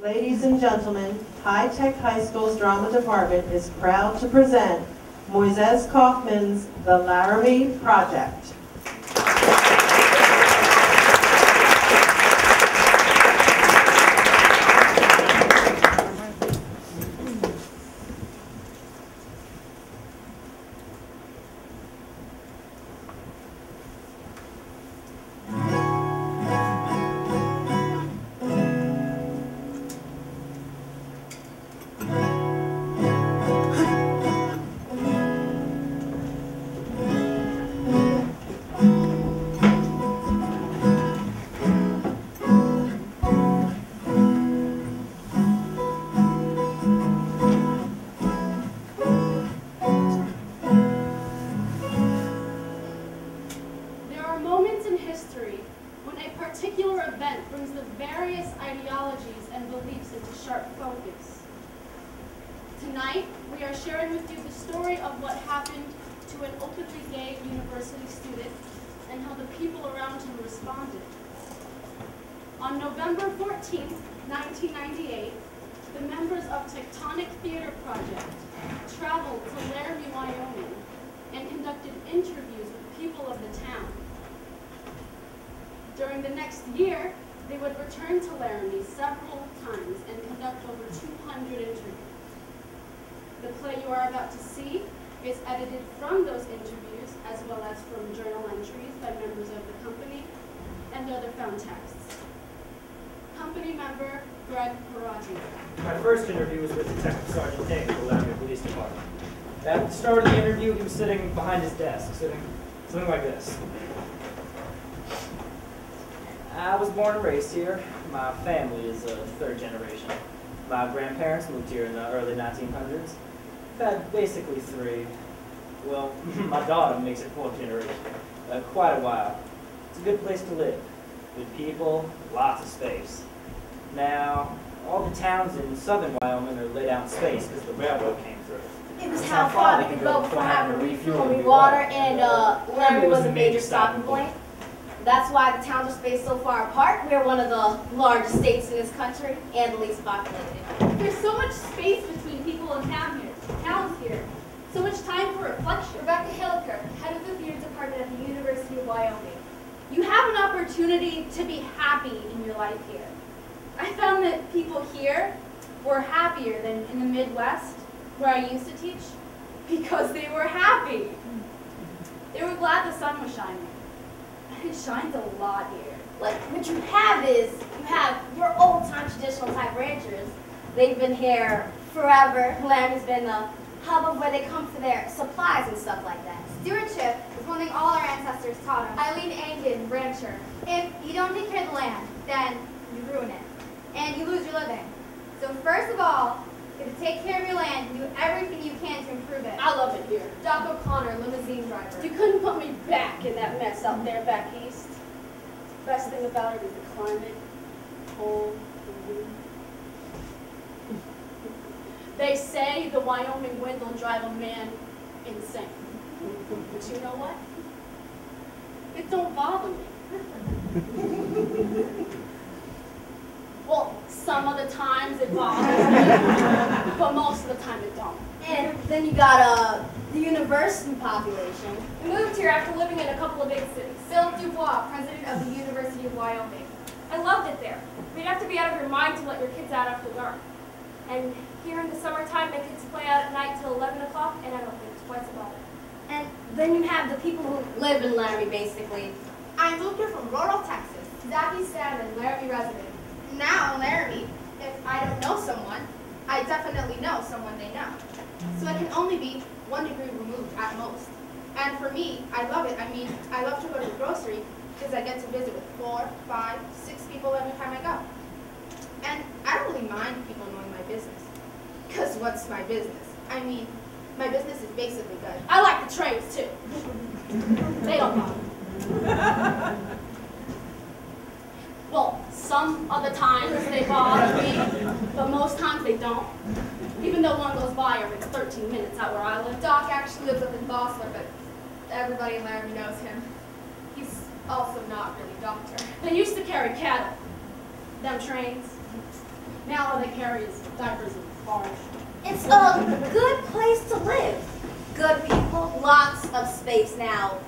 Ladies and gentlemen, High Tech High School's Drama Department is proud to present Moises Kaufman's The Laramie Project. Tonight, we are sharing with you the story of what happened to an openly gay university student and how the people around him responded. On November 14, 1998, the members of Tectonic Theater Project traveled to Laramie, Wyoming, and conducted interviews with people of the town. During the next year, they would return to Laramie several times and conduct over 200 interviews. The play you are about to see is edited from those interviews as well as from journal entries by members of the company and other found texts. Company member Greg Paragi. My first interview was with Detective Sergeant Dane of the Laramie Police Department. At the start of the interview, he was sitting behind his desk, something like this. I was born and raised here. My family is third generation. My grandparents moved here in the early 1900s. I've had basically three. Well, my daughter makes it fourth generation. Quite a while. It's a good place to live. Good people, lots of space. Now, all the towns in southern Wyoming are laid out in space because the railroad came through. It was how far we could go before having to refuel and water, and Laramie was a major stopping point. That's why the towns are spaced so far apart. We're one of the largest states in this country and the least populated. There's so much space between people and towns here. So much time for reflection. Rebecca Hilliker, head of the theater department at the University of Wyoming. You have an opportunity to be happy in your life here. I found that people here were happier than in the Midwest, where I used to teach, because they were happy. They were glad the sun was shining. It shines a lot here. Like, what you have is, you have your old-time traditional type ranchers. They've been here forever. Laramie's been the hub of where they come for their supplies and stuff like that. Stewardship is one thing all our ancestors taught us. Eileen Angan, rancher. If you don't take care of the land, then you ruin it. And you lose your living. So first of all, you have to take care of your land and do everything you can to improve it. I love it here. Doc O'Connor, limousine driver. You couldn't put me back in that mess out there back east. Best thing about it is the climate, cold, the wind. They say the Wyoming wind will drive a man insane. But you know what? It don't bother me. Well, some of the times it bothers me, but most of the time it don't. And then you got the university population. We moved here after living in a couple of big cities. Philip Dubois, president of the University of Wyoming. I loved it there. You'd have to be out of your mind to let your kids out after dark. And here in the summertime, my kids play out at night till 11 o'clock, and I don't think twice about it. And then you have the people who live in Laramie, basically. I moved here from rural Texas. Zachy Salmon, Laramie resident. Now in Laramie, if I don't know someone, I definitely know someone they know. So I can only be 1 degree removed at most. And for me, I love it. I mean, I love to go to the grocery because I get to visit with 4, 5, 6 people every time I go. And I don't really mind people knowing my business. Because what's my business? I mean, my business is basically good. I like the trains too. They don't bother me. Well, some of the times they bother me, but most times they don't. Even though one goes by every 13 minutes out where I live. Doc actually lives up in Gosler, but everybody in Laramie knows him. He's also not really a doctor. They used to carry cattle. Them trains. Now all they carry is diapers and bars. It's a good place to live. Good people, lots of space now.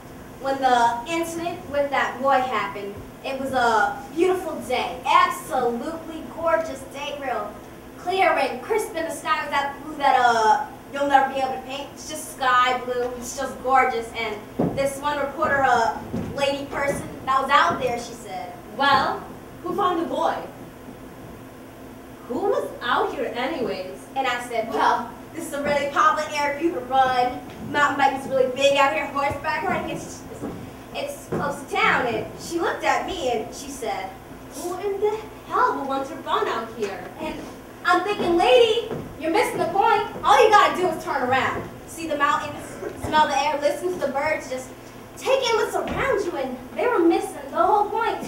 When the incident with that boy happened, it was a beautiful day. Absolutely gorgeous day, real clear and crisp in the sky with that blue that you'll never be able to paint. It's just sky blue. It's just gorgeous. And this one reporter, lady person that was out there, she said, Well, who found the boy? Who was out here anyways? and I said, well, this is a really popular area for people to run. Mountain biking is really big out here. Horseback riding, it's close to town. And she looked at me and she said, Who in the hell would want to run out here? and I'm thinking, lady, you're missing the point. All you gotta do is turn around. See the mountains, smell the air, listen to the birds, just take in what's around you, and they were missing the whole point.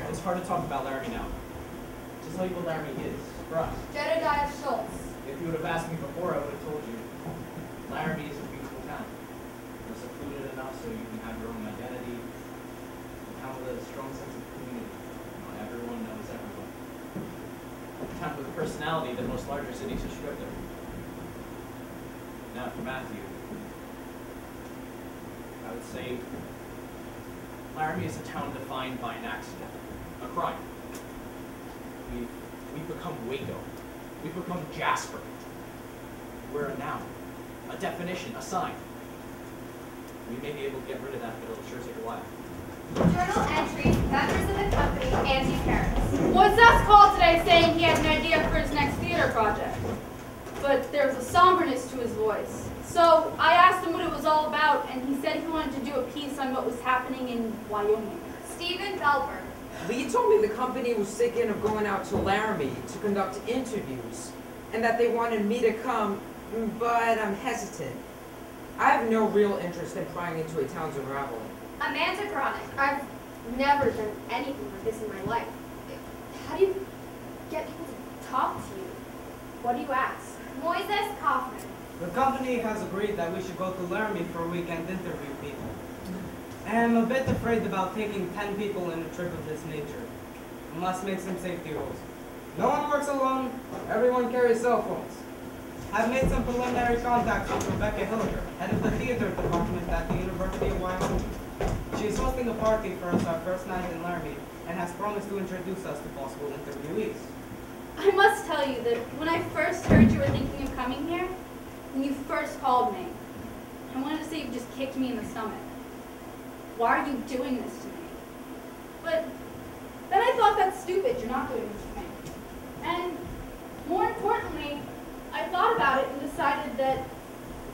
It's hard to talk about Laramie now. To tell you what Laramie is, for us. Jedediah Schultz. If you would have asked me before, I would have told you. Laramie is a beautiful town. We're secluded enough so you can have your own identity. A town with a strong sense of community. Everyone knows everyone. A town with a personality that most larger cities are stripped of. Now for Matthew, I would say Laramie is a town defined by an accident, a crime. We've become Waco. We've become Jasper. We're a noun, a definition, a sign. We may be able to get rid of that, but it'll sure take a while. Journal entry, members of the company, anti-parents. Moises called today saying he had an idea for his next theater project. But there was a somberness to his voice. So I asked him what it was all about, and he said he wanted to do a piece on what was happening in Wyoming. Stephen Belberg. Lee told me the company was thinking of going out to Laramie to conduct interviews, and that they wanted me to come, but I'm hesitant. I have no real interest in prying into a town's unraveling. Amanda Gronick. I've never done anything like this in my life. How do you get people to talk to you? What do you ask? Moises Kaufman. The company has agreed that we should go to Laramie for a weekend interview people. And I'm a bit afraid about taking 10 people in a trip of this nature. We must make some safety rules. No one works alone, everyone carries cell phones. I've made some preliminary contacts with Rebecca Hilliger, head of the theater department at the University of Wyoming. She's hosting a party for us our first night in Laramie and has promised to introduce us to possible interviewees. I must tell you that when I first heard you were thinking of coming here, when you first called me, I wanted to say you just kicked me in the stomach. Why are you doing this to me? But then I thought, that's stupid, you're not doing this to me. And more importantly, I thought about it and decided that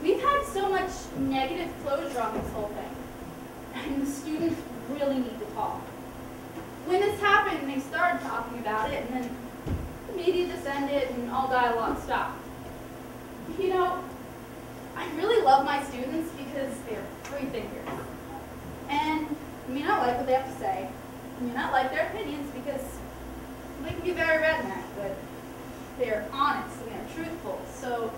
we've had so much negative closure on this whole thing. And the students really need to talk. When this happened, they started talking about it, and then the media just ended and all dialogue stopped. You know, I really love my students because they're free thinkers. And I may not like what they have to say. I may not like their opinions because they can be very redneck, but they're honest and they're truthful. So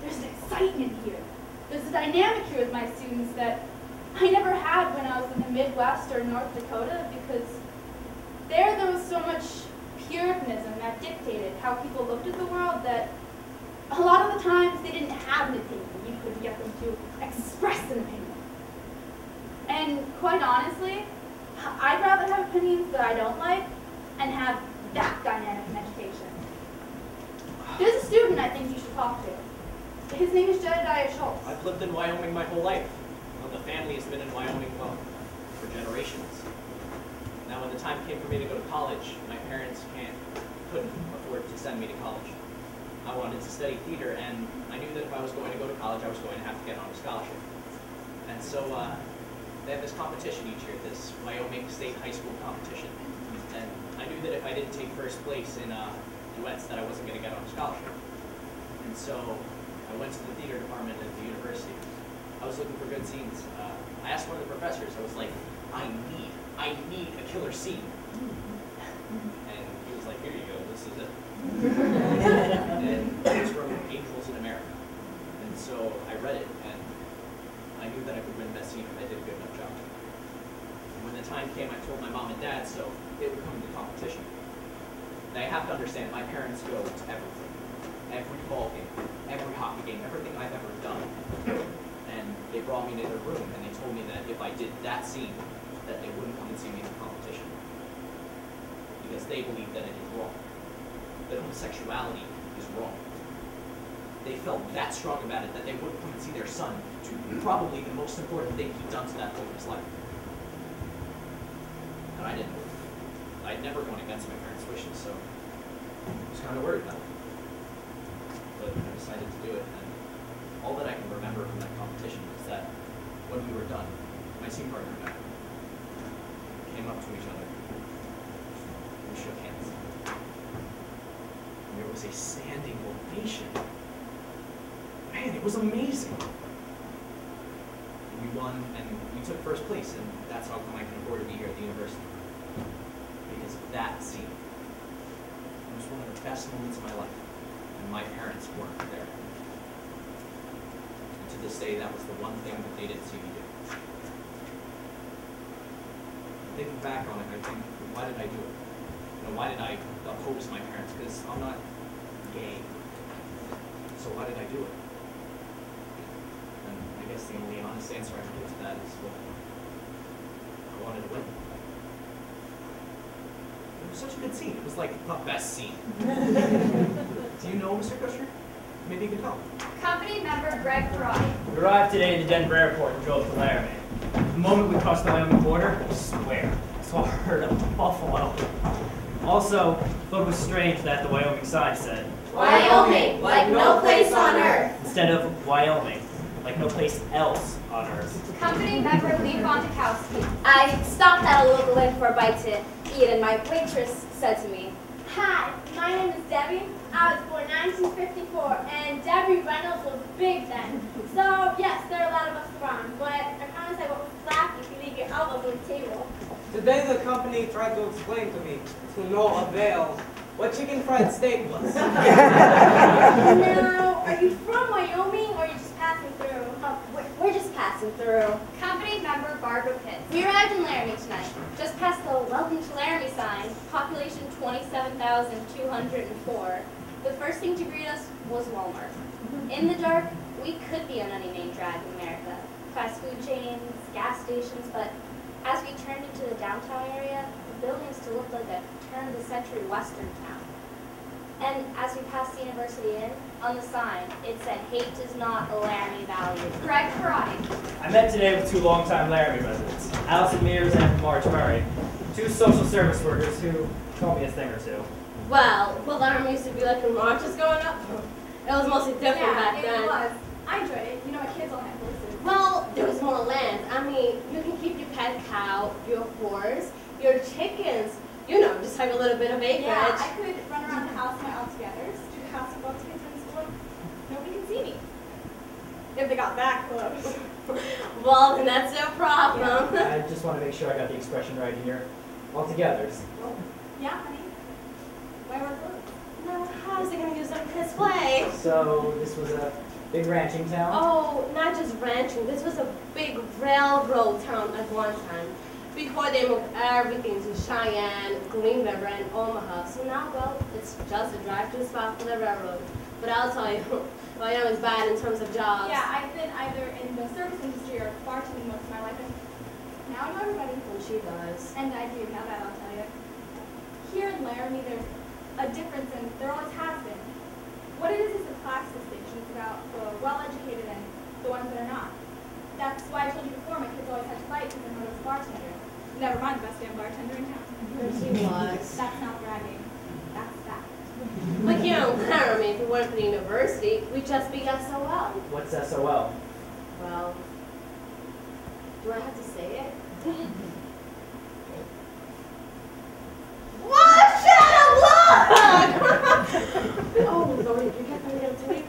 there's an excitement here. There's a dynamic here with my students that I never had when I was in the Midwest or North Dakota, because there was so much Puritanism that dictated how people looked at the world that a lot of the times they didn't have an opinion. You couldn't get them to express an opinion. And quite honestly, I'd rather have opinions that I don't like and have that dynamic in education. There's a student I think you should talk to. His name is Jedediah Schultz. I've lived in Wyoming my whole life. Well, the family has been in Wyoming, well, for generations. Now, when the time came for me to go to college, my parents couldn't afford to send me to college. I wanted to study theater, and I knew that if I was going to go to college, I was going to have to get on a scholarship. And so they have this competition each year, this Wyoming State High School competition. And I knew that if I didn't take first place in duets, that I wasn't going to get on a scholarship. And so I went to the theater department at the university. I was looking for good scenes. I asked one of the professors, I was like, I need a killer scene. And he was like, here you go, this is it. And it was from Angels in America. And so I read it, and I knew that I could win best scene if I did a good enough job. And when the time came, I told my mom and dad, so it would come to competition. Now you have to understand, my parents go to game everything I've ever done. And they brought me to their room and they told me that if I did that scene, that they wouldn't come and see me in the competition. Because they believe that it is wrong. That homosexuality is wrong. They felt that strong about it that they wouldn't come and see their son do probably the most important thing he'd done to that point in his life. And I didn't. I'd never gone against my parents' wishes, so I was kind of worried about it. But I decided to do it, and all that I can remember from that competition is that when we were done, my team partner and I came up to each other and we shook hands. And there was a standing ovation. Man, it was amazing. We won, and we took first place, and that's how come I can afford to be here at the university. Because of that scene. It was one of the best moments of my life, and my parents weren't there. And to this day, that was the one thing that they didn't see me do. Thinking back on it, I think, why did I do it? You know, why did I oppose my parents? Because I'm not gay. So why did I do it? And I guess the only honest answer I can give to that is, well, I wanted to win. It was such a good scene. It was like the best scene. Do you know Mr. Kushner? Maybe you can tell. Company member Greg Ferrari. We arrived today at the Denver airport and drove to Laramie. The moment we crossed the Wyoming border, I swear, I saw a herd of buffalo. Also, thought it was strange that the Wyoming sign said, Wyoming, like no place on earth. instead of Wyoming, like no place else on earth. Company member Lee Fontikowski. I stopped at a local inn for a bite to eat, and my waitress said to me, Hi, my name is Debbie. I was born 1954, and Debbie Reynolds was big then. So, yes, there are a lot of us around, but I promise I won't slap you if you leave your elbows on the table. Today the company tried to explain to me, to no avail, what chicken fried steak was. Now, are you from Wyoming, or are you just passing through? we're just passing through. Company member Barbara Pitts. We arrived in Laramie tonight. Just past the Welcome to Laramie sign, population 27,204. The first thing to greet us was Walmart. In the dark, we could be an unnamed drag in America. Fast food chains, gas stations, but as we turned into the downtown area, the buildings still looked like a turn-of-the-century western town. And as we passed the University Inn, on the sign, it said, hate is not a Laramie valued. Greg Ferrari. I met today with two longtime Laramie residents, Allison Mears and Marge Murray, two social service workers who told me a thing or two. Well, Laramie used to be like when March was growing up. It was mostly different back then. It was. I enjoyed it. You know, my kids all had horses. Well, there was more land. I mean, you can keep your pet cow, your horse, your chickens. You know, just like a little bit of acreage. Yeah, I could run around the house with my all together, do the house and go to kids in school. Nobody can see me. If they got that close. Well, then that's their problem. I just want to make sure I got the expression right here. All together. Yeah, honey. Why were clothes? Now, how's it going to use them for display? So this was a big ranching town? Oh, not just ranching. This was a big railroad town at one time. Before they moved everything to Cheyenne, Green River, and Omaha. So now, well, it's just a drive-through spot for the railroad. But I'll tell you, Wyoming's bad in terms of jobs. Yeah, I've been either in the service industry or bartending most of my life. And now I know everybody. And she does. And I do, now that I'll tell you. Here in Laramie, there's a difference, and there always has been. What it is the class distinction. It's about the well-educated and the ones that are not. That's why I told you before, my kids always had to fight because their mother was a bartender. Never mind, the best damn bartender in town. She was. That's not bragging. That's fact. But you know, Laramie, if we weren't for the university, we'd just be SOL. What's SOL? Well, do I have to say it? What? Shut up, look! Oh, Lord, you got something to tell me?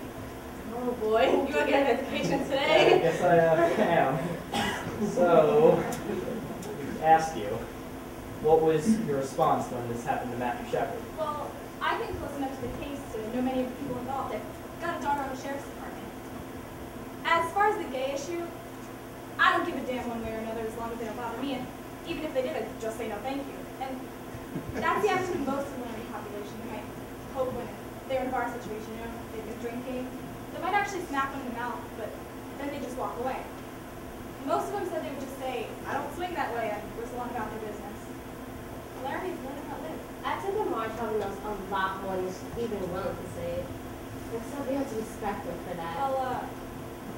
Oh, boy, you are getting an education today. I guess I am. So, we asked you, what was your response when this happened to Matthew Shepard? Well, I've been close enough to the case to know many of the people involved. I've got a daughter on the sheriff's department. As far as the gay issue, I don't give a damn one way or another as long as they don't bother me. And even if they did, I'd just say no thank you. And that's the attitude of most of the Laramie population. I hope when they're in a bar situation, you know, they've been drinking, They might actually smack them in the mouth, but then they just walk away. Most of them said they would just say, I don't swing that way, and whistle on about their business. Laramie's learning how to live. I took a march probably knows a lot more than she's even willing to say. And so we have to respect her for that. Well,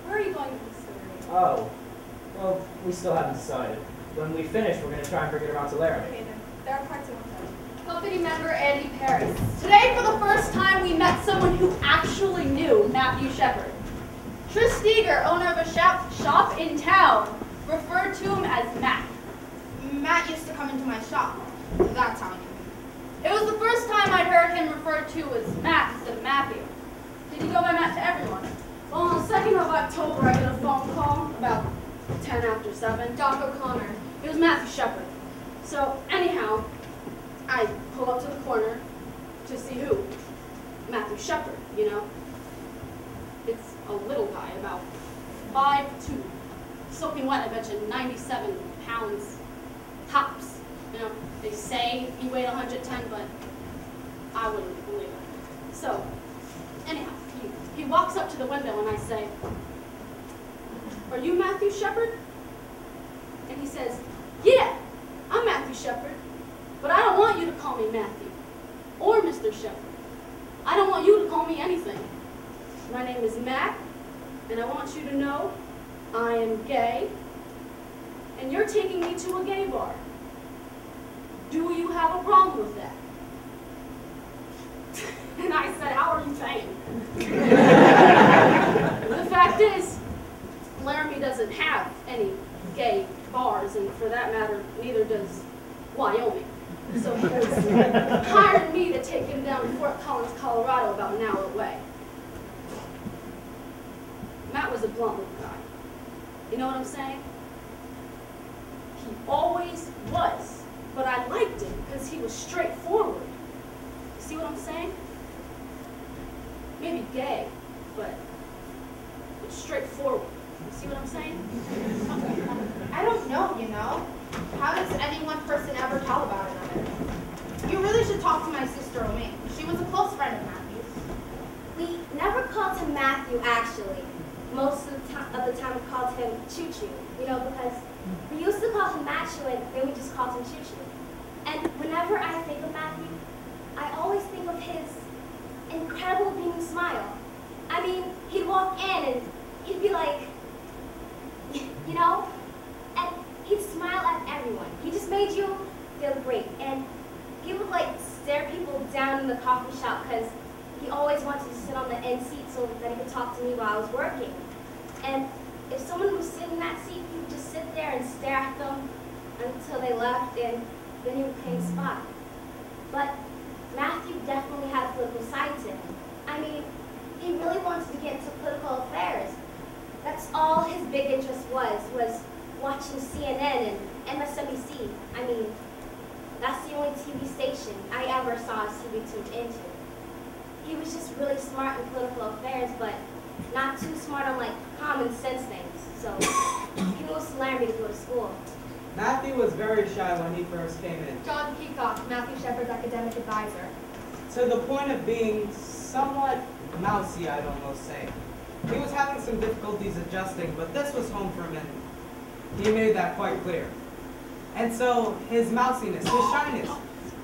where are you going with this story? Oh, well, we still haven't decided. When we finish, we're going to try and bring it around to Laramie. Okay, then. There are parts I won't tell you. Company member Andy Paris. Today, for the first time, we met someone who actually knew Matthew Shepard. Tris Steger, owner of a shop in town, referred to him as Matt. Matt used to come into my shop. That's how I knew him. It was the first time I'd heard him referred to as Matt instead of Matthew. Did he go by Matt to everyone? Well, on the 2nd of October, I get a phone call about 10 after 7. Doc O'Connor. It was Matthew Shepard. So, anyhow, I pull up to the corner to see who? Matthew Shepard, you know. It's a little guy, about 5'2", soaking wet, I bet you 97 pounds tops. You know, they say he weighed 110, but I wouldn't believe it. So, anyhow, he walks up to the window and I say, "Are you Matthew Shepard?" And he says, "Yeah, I'm Matthew Shepard, but I don't want you to call me Matthew or Mr. Shepard. I don't want you to call me anything. My name is Matt, and I want you to know I am gay, and you're taking me to a gay bar. Do you have a problem with that?" And I said, "How are you paying?" The fact is, Laramie doesn't have any gay bars, and for that matter, neither does Wyoming. So he was hiring me to take him down to Fort Collins, Colorado, about an hour away. Matt was a blunt little guy. You know what I'm saying? He always was, but I liked him because he was straightforward. You see what I'm saying? Maybe gay, but straightforward. You see what I'm saying? I don't know, you know. How does any one person ever tell about another? You really should talk to my sister, Omaine. She was a close friend of Matthew's. We never called him Matthew, actually. Most of the time we called him Choo Choo, you know, because we used to call him Matthew and then we just called him Choo Choo. And whenever I think of Matthew, I always think of his incredible beaming smile. I mean, he'd walk in and he'd be like, you know, and he'd smile at everyone. He just made you feel great. And he would like stare people down in the coffee shop because he always wanted to sit on the end seat so that he could talk to me while I was working. And if someone was sitting in that seat, he would just sit there and stare at them until they left, and then he would claim a spot. But Matthew definitely had a political side to him. I mean, he really wanted to get into political affairs. That's all his big interest was watching CNN and MSNBC. I mean, that's the only TV station I ever saw his TV tuned into. He was just really smart in political affairs, but not too smart on like common sense things. So he moves to Laramie to go to school. Matthew was very shy when he first came in, John Peacock, Matthew Shepard's academic advisor. to the point of being somewhat mousy, I'd almost say. He was having some difficulties adjusting, but this was home for him, and he made that quite clear. And so his mousiness, his shyness,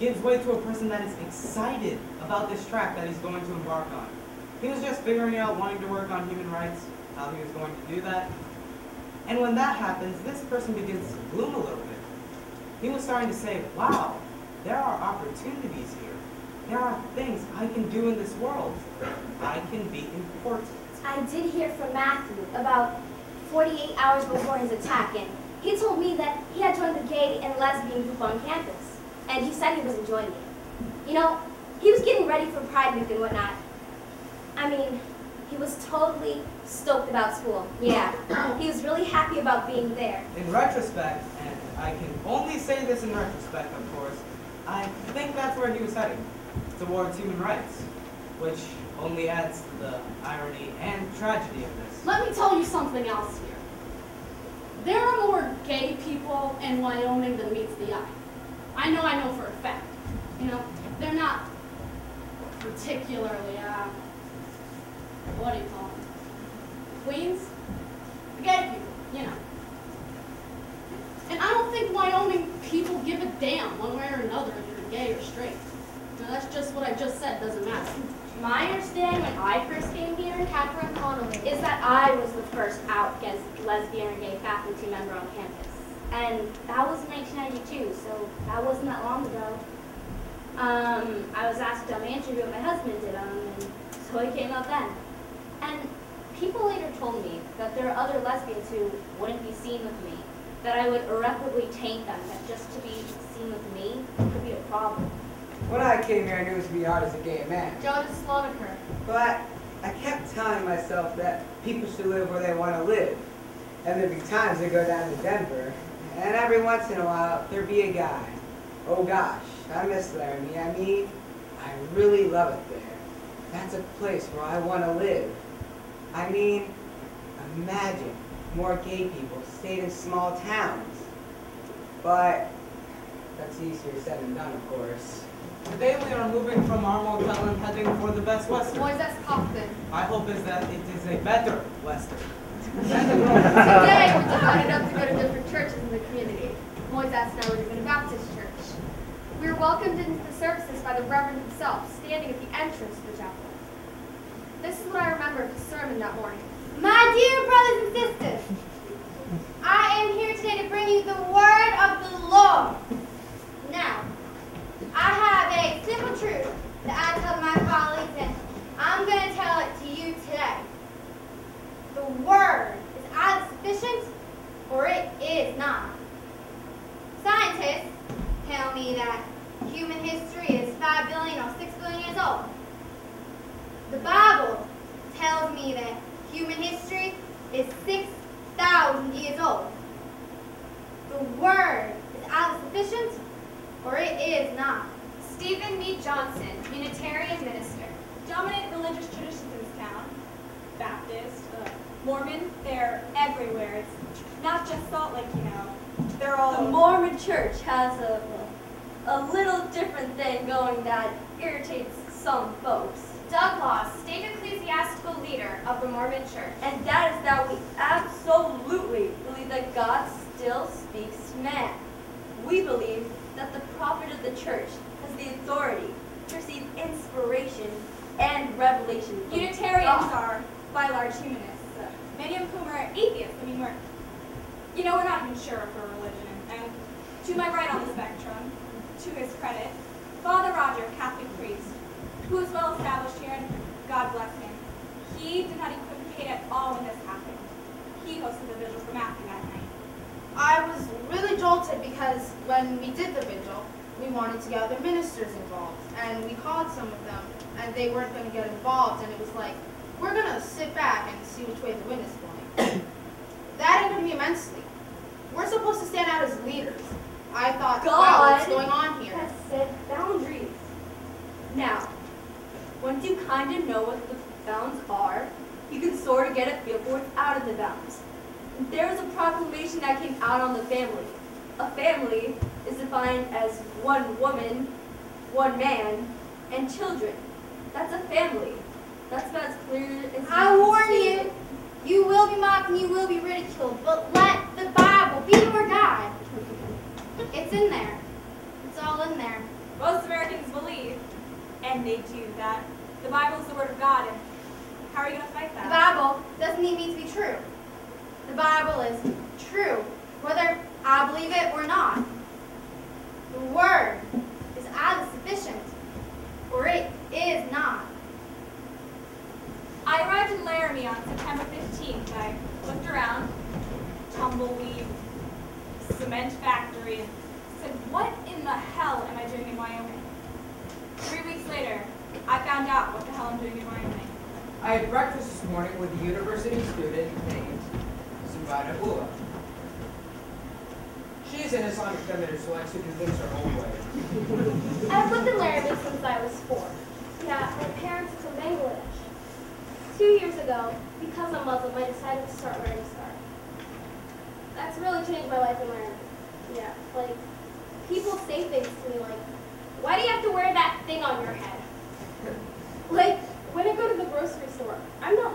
gives way to a person that is excited about this track that he's going to embark on. He was just figuring out wanting to work on human rights, how he was going to do that. And when that happens, this person begins to bloom a little bit. He was starting to say, wow, there are opportunities here. There are things I can do in this world. I can be important. I did hear from Matthew about 48 hours before his attack, and he told me that he had joined the gay and lesbian group on campus, and he said he was enjoying it. You know, he was getting ready for Pride Week and whatnot. I mean, he was totally stoked about school. Yeah, he was really happy about being there. In retrospect, and I can only say this in retrospect, of course, I think that's where he was heading, towards human rights, which only adds to the irony and tragedy of this. Let me tell you something else here. There are more gay people in Wyoming than meets the eye. I know for a fact. You know, they're not particularly, what do you call them? Queens? The gay people, you know. And I don't think Wyoming people give a damn one way or another if you're gay or straight. Now that's just what I just said, doesn't matter. My understanding when I first came here, Catherine Connolly, is that I was the first out lesbian or gay faculty member on campus. And that was in 1992, so that wasn't that long ago. I was asked on the interview what my husband did, and so he came up then. And people later told me that there are other lesbians who wouldn't be seen with me, that I would irreparably taint them, that just to be seen with me could be a problem. When I came here, I knew it was to be hard as a gay man. Jonas Slovaker. But I kept telling myself that people should live where they want to live. And there'd be times I go down to Denver, and every once in a while, there'd be a guy. Oh gosh, I miss Laramie. I mean, I really love it there. That's a place where I want to live. I mean, imagine more gay people stayed in small towns. But that's easier said than done, of course. Today we are moving from our motel and heading for the Best Western. Moises Kaufman. My hope is that it is a better Western. Today, we're divided up to go to different churches in the community. Moises and I were in a Baptist church. We were welcomed into the services by the Reverend himself, standing at the entrance to the chapel. This is what I remember of his sermon that morning. My dear brothers and sisters, I am here today to bring you the word of the Lord. Now, I have a simple truth that I tell my colleagues, and I'm going to tell it to you today. The word is either sufficient or it is not. Scientists tell me that human history is 5 billion or 6 billion years old. The Bible tells me that human history is 6,000 years old. The word is either sufficient or it is not. Stephen B. Johnson, Unitarian minister. Dominant religious traditions in this town. Baptist, Mormon, they're everywhere. It's not just Salt Lake, you know. They're all The over. Mormon church has a little different thing going that irritates some folks. Doug Law, state ecclesiastical leader of the Mormon church. And that is that we absolutely believe that God still speaks to man. We believe that the prophet of the church has the authority to receive inspiration and revelation from Unitarians God. are, by large, humanists. Many of whom are atheists. I mean, we're not even sure of our religion. And to my right on the spectrum, to his credit, Father Roger, Catholic priest, who is well established here, and God bless him. He did not equivocate at all when this happened. He hosted the vigil for Matthew that night. I was really jolted because when we did the vigil, we wanted to get other ministers involved. And we called some of them, and they weren't going to get involved. And it was like, we're going to sit back and see which way the wind is blowing. That angered me immensely. We're supposed to stand out as leaders. I thought, wow, what's going on here? Has set boundaries. Now, once you kind of know what the bounds are, you can sort of get a feel for what's out of the bounds. There was a proclamation that came out on the family. A family is defined as one woman, one man, and children. That's a family. That's about as clear as I warn see you, it. you will be mocked and you will be ridiculed, but let the Bible be your guide. It's in there. It's all in there. Most Americans believe, and they do, that the Bible is the Word of God, and how are you going to fight The that? Bible doesn't need me to be true. The Bible is true, whether I believe it or not. The Word is either sufficient or it is not. I arrived in Laramie on September 15th. I looked around, tumbleweed, cement factory, and said, what in the hell am I doing in Wyoming? 3 weeks later, I found out what the hell I'm doing in Wyoming. I had breakfast this morning with a university student named Zubada Ula. She is an Islamic feminist who likes to do things her own way. I've lived in Laramie since I was 4. Yeah, my parents are from Bangladesh. 2 years ago, because I'm Muslim, I decided to start wearing a scarf. That's really changed my life in Laramie. Yeah, like, people say things to me like, why do you have to wear that thing on your head? Like, when I go to the grocery store, I'm not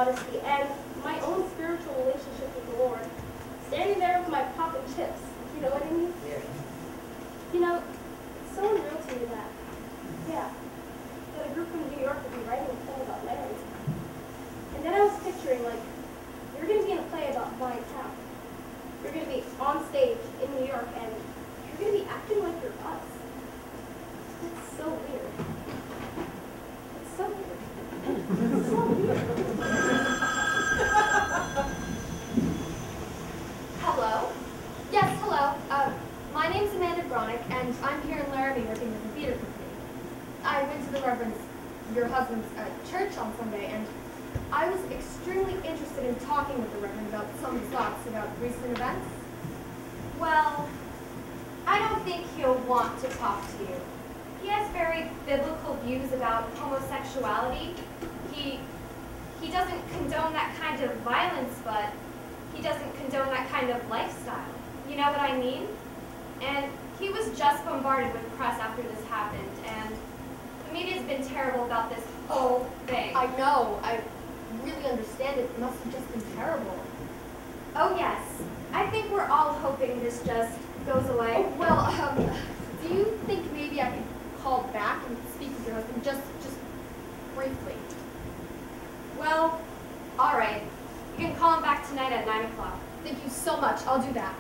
modesty, and my own spiritual relationship with the Lord. Standing there with my pop and chips, you know what I mean? Yeah. You know, it's so unreal to me that, that a group from New York would be writing a play about Larry. And then I was picturing, like, you're going to be in a play about my town. You're going to be on stage in New York, and you're going to be acting like you're us. It's so weird. It's so weird. It's so weird. Hello? Yes, hello. My name's Amanda Bronick, and I'm here in Laramie working with the theater company. I went to the Reverend's, your husband's, church on Sunday, and I was extremely interested in talking with the Reverend about some of his thoughts about recent events. Well, I don't think he'll want to talk to you. He has very biblical views about homosexuality. He doesn't condone that kind of violence, but he doesn't condone that kind of lifestyle. You know what I mean? And he was just bombarded with press after this happened, and the media's been terrible about this whole thing. I know. I really understand it. It must have just been terrible. Oh yes. I think we're all hoping this just goes away. Oh, well, do you think maybe I could call back and speak with your husband just briefly? Well, all right. You can call him back tonight at 9 o'clock. Thank you so much. I'll do that.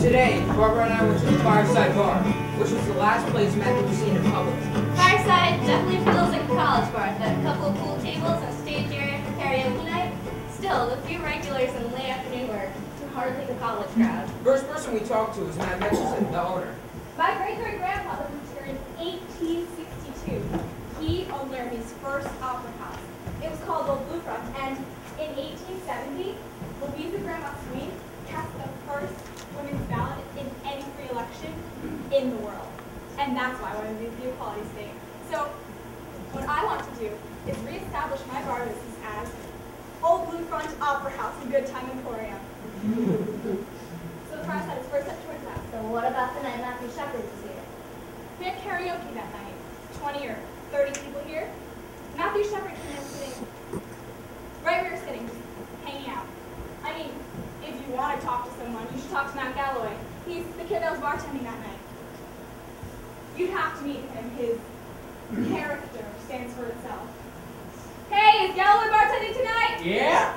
Today, Barbara and I went to the Fireside Bar, which was the last place Matthew was seen in public. Fireside definitely feels like a college bar. A couple of pool tables and stage area for karaoke night. Still, the few regulars in the late afternoon were hardly the college crowd. First person we talked to was Matt Mitchelson, the owner. My great-great-grandfather moved here in 1862. He owned Laramie's first opera house. It was called Old Blue Front, and in 1870, Louisa Grandma Sweet cast the first women's ballot in any free election in the world. And that's why I wanted to do the equality state. So, what I want to do is reestablish my bar business as Old Blue Front Opera House, a good time emporium. So the Fireside is first step towards that. So what about the night Matthew Shepard was here? We had karaoke that night. 20 or 30 people here. Matthew Shepard came in sitting right where you're sitting, just hanging out. I mean, if you want to talk to someone, you should talk to Matt Galloway. He's the kid that was bartending that night. You'd have to meet him. His character stands for itself. Hey, is Galloway bartending tonight? Yeah.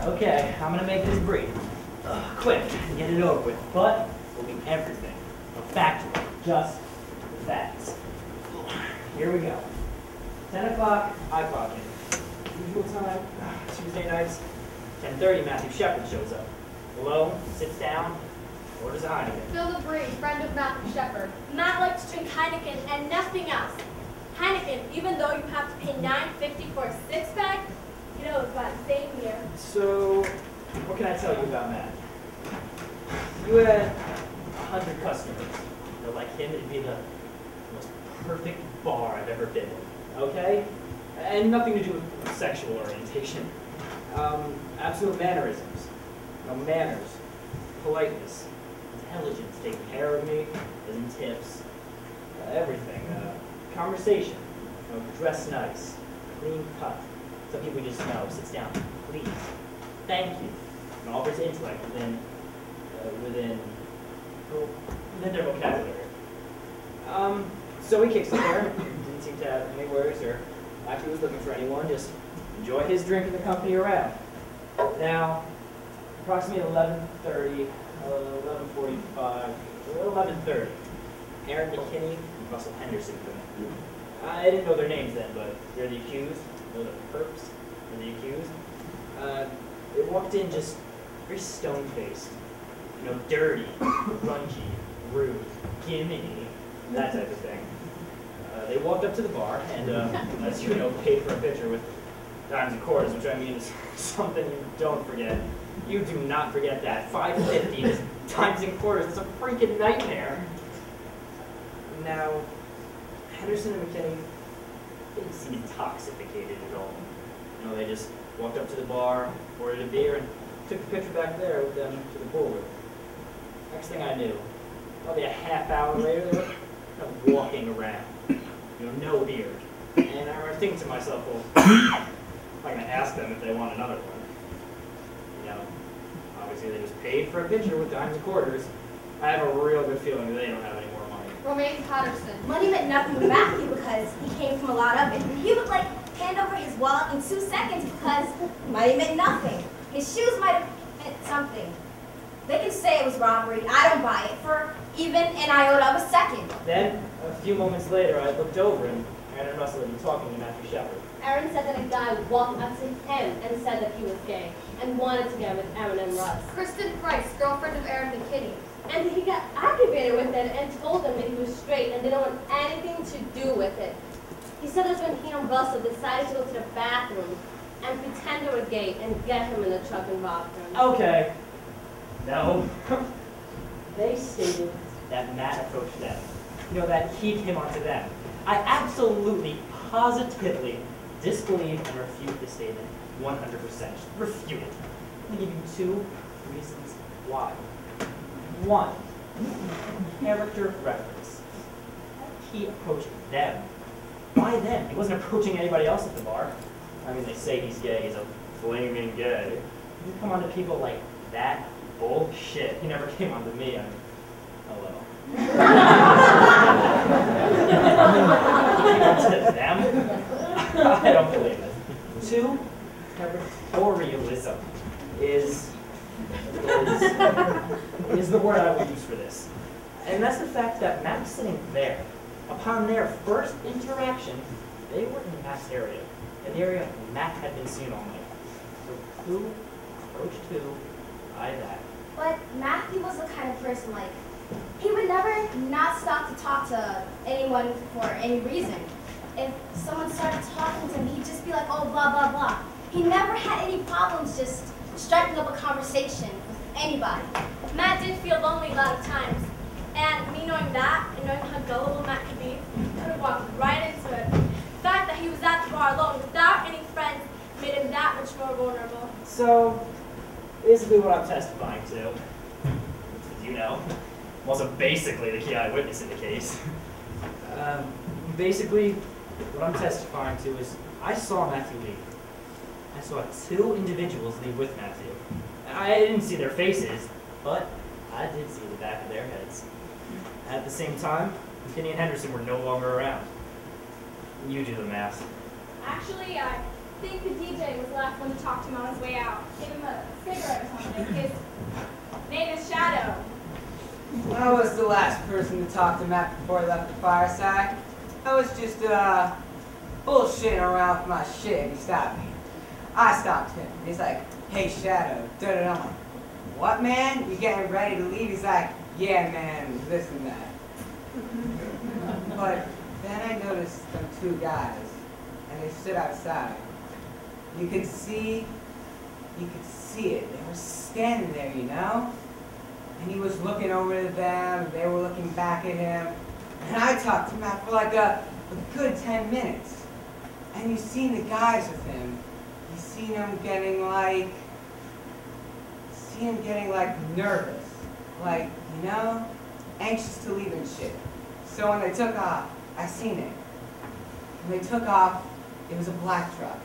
Okay, I'm gonna make this brief. Quick, and get it over with. But it'll be everything. No factual, just the facts. Here we go. 10 o'clock, I clock in. Usual time, Tuesday nights. 10:30, Matthew Shepard shows up. Alone, sits down, orders a Heineken. Phil the Bree, friend of Matthew Shepard. Matt likes to drink Heineken and nothing else. Heineken, even though you have to pay $9.50 for a six-pack, you know, it's about the same here. So, what can I tell you about Matt? You had 100 customers. You know, like him, it'd be the most perfect bar I've ever been in. Okay? And nothing to do with sexual orientation. Absolute mannerisms. You know, manners, politeness, intelligence, taking care of me, giving tips, everything. Conversation, you know, dress nice, clean cut. Some people just know, sits down, please, thank you, and offers intellect within their vocabulary. So he kicks it there. Didn't seem to have any words or like he was looking for anyone. Just enjoy his drink and the company around. Now, approximately 11:30, 11:45, 11:30. Aaron McKinney and Russell Henderson come in. I didn't know their names then, but they're the accused. They're the perps. They're the accused. They walked in just very stone-faced, you know, dirty, grungy, rude, gimme, that type of thing. They walked up to the bar and, as you know, paid for a pitcher with dimes and quarters, which I mean is something you don't forget. You do not forget that. $5.50 is dimes and quarters. It's a freaking nightmare. Now, Henderson and McKinney didn't seem intoxicated at all. You know, they just walked up to the bar, ordered a beer, and took the picture back there with them to the pool. Next thing I knew, probably a half hour later, they were kind of walking around, no beard. And I remember thinking to myself, well, I'm going to ask them if they want another one. Obviously they just paid for a picture with dimes and quarters. I have a real good feeling that they don't have any more money. Romaine Patterson. Money meant nothing to Matthew because he came from a lot of it. He would hand over his wallet in 2 seconds because money meant nothing. His shoes might have meant something. They can say it was robbery. I don't buy it for even an iota of a second. Then, a few moments later, I looked over and Aaron and Russell had been talking to Matthew Shepard. Aaron said that a guy walked up to him and said that he was gay and wanted to get with Aaron and Russ. Kristen Price, girlfriend of Aaron McKinney. And he got aggravated with it and told them that he was straight and didn't want anything to do with it. He said that's when he and Russell decided to go to the bathroom and pretend they were gay and get him in the truck and rob him. Okay. No. They stated that Matt approached them. That he came onto them. I absolutely, positively disbelieve and refute this statement 100%. Refute it. I'm going to give you 2 reasons why. 1, character reference. He approached them. Why them? He wasn't approaching anybody else at the bar. I mean, they say he's gay. He's a flaming gay. You come on to people like that? Bullshit. He never came on to me. I mean, hello. To them? I don't believe it. 2, territorialism is the word I will use for this. And that's the fact that Matt was sitting there. Upon their first interaction, they were in Matt's area, an area Matt had been seen all night. So who approached who by that? But Matthew was the kind of person he would never not stop to talk to anyone for any reason. If someone started talking to him, he'd just be like, oh, blah, blah, blah. He never had any problems just striking up a conversation with anybody. Matt did feel lonely a lot of times. And me knowing that, and knowing how gullible Matt could be, could have walked right into it. The fact that he was at the bar alone without any friends made him that much more vulnerable. So, basically what I'm testifying to, I'm also basically the key eyewitness in the case. Basically, what I'm testifying to is I saw Matthew leave. I saw 2 individuals leave with Matthew. I didn't see their faces, but I did see the back of their heads. At the same time, McKinney and Henderson were no longer around. You do the math. Actually, I think the DJ was the last one to talk to him on his way out. Give him a cigarette or something. His name is Shadow. I was the last person to talk to Matt before he left the fireside. I was just bullshitting around with my shit, and he stopped me. I stopped him. He's like, hey, Shadow, da-da-da. I'm like, what, man? You getting ready to leave? He's like, yeah, man, this and that. But then I noticed them 2 guys, and they stood outside. You could see it. They were standing there, And he was looking over to them, and they were looking back at him. And I talked to Matt for like a good 10 minutes. And you seen the guys with him. You seen him getting nervous. Anxious to leave and shit. So when they took off, I seen it. When they took off, it was a black truck.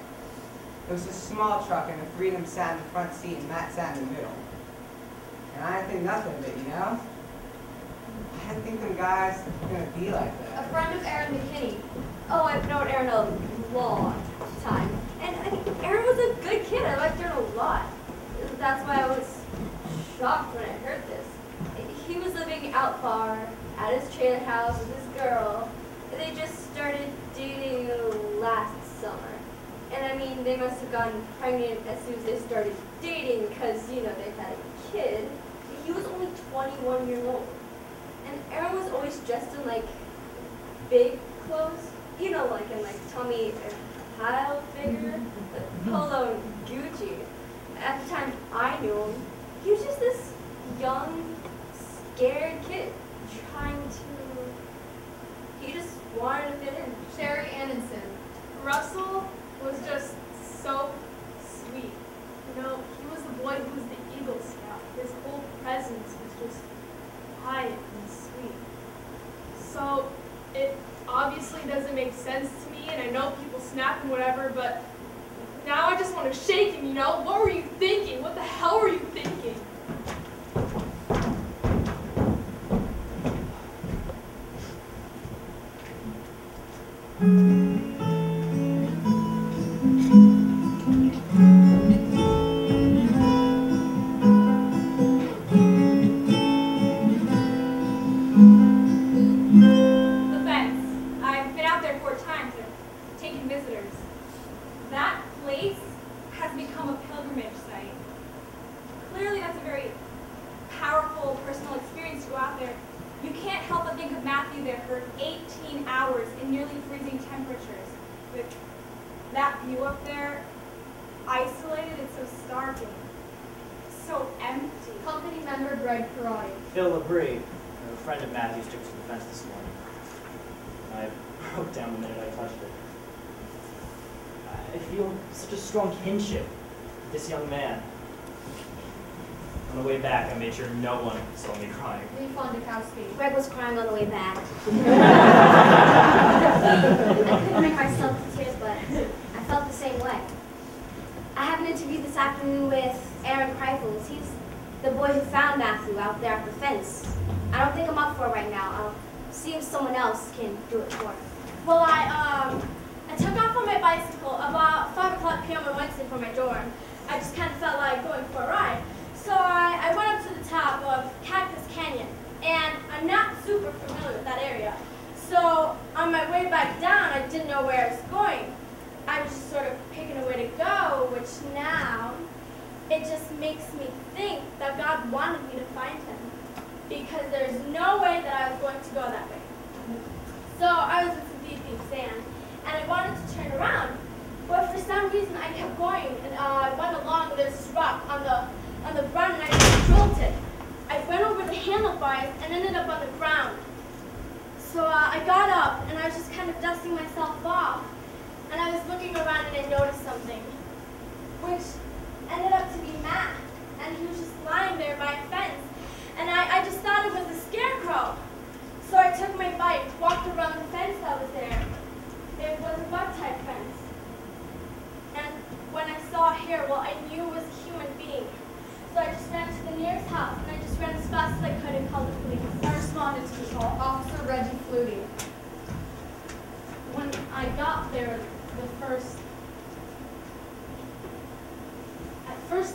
It was a small truck, and the 3 of them sat in the front seat, and Matt sat in the middle. And I didn't think nothing of it, I didn't think them guys were going to be like A that. friend of Aaron McKinney. Oh, I've known Aaron a long time. And I think Aaron was a good kid. I liked Aaron a lot. That's why I was shocked when I heard this. He was living out far at his trailer house with his girl. They just started dating last summer. And I mean, they must have gotten pregnant as soon as they started dating because, they had a kid. He was only 21 years old. And Aaron was always dressed in big clothes, in Tommy Hilfiger, Polo, and Gucci. At the time I knew him, he was just this young, scared kid he just wanted to fit in. Sherry Anderson. Russell was just so sweet. He was the boy who was the Eagle Scout. His whole presence was just quiet and sweet. thoroughbred karate. Phil Labrie, a friend of Matthew's, took to the fence this morning. I broke down the minute I touched it. I feel such a strong kinship with this young man. On the way back, I made sure no one saw me crying. Leave Fondakowski. Greg was crying on the way back. I couldn't bring myself to tears, but I felt the same way. I have an interview this afternoon with Aaron Kreifels. He's the boy who found Matthew out there at the fence. I don't think I'm up for it right now. I'll see if someone else can do it for him. Well, I took off on my bicycle about 5 o'clock p.m. on Wednesday from my dorm. I just kind of felt like going for a ride. So I went up to the top of Cactus Canyon, and I'm not super familiar with that area. So on my way back down, I didn't know where I was going. I was just sort of picking a way to go, which now, it just makes me think that God wanted me to find him, because there's no way that I was going to go that way. So I was in some deep, deep sand, and I wanted to turn around, but for some reason I kept going, and I went along, and there's this rock on the ground, and I just drilled it. I went over the handlebars and ended up on the ground. So I got up, and I was just kind of dusting myself off, and I was looking around, and I noticed something, which ended up to be Matt, and he was just lying there by a fence, and I just thought it was a scarecrow. So I took my bike, walked around the fence that was there. It was a bug-type fence. And when I saw hair, well, I knew it was a human being. So I just ran to the nearest house, and I just ran as fast as I could and called the police. I responded to the call, Officer Reggie Flutie. When I got there, at first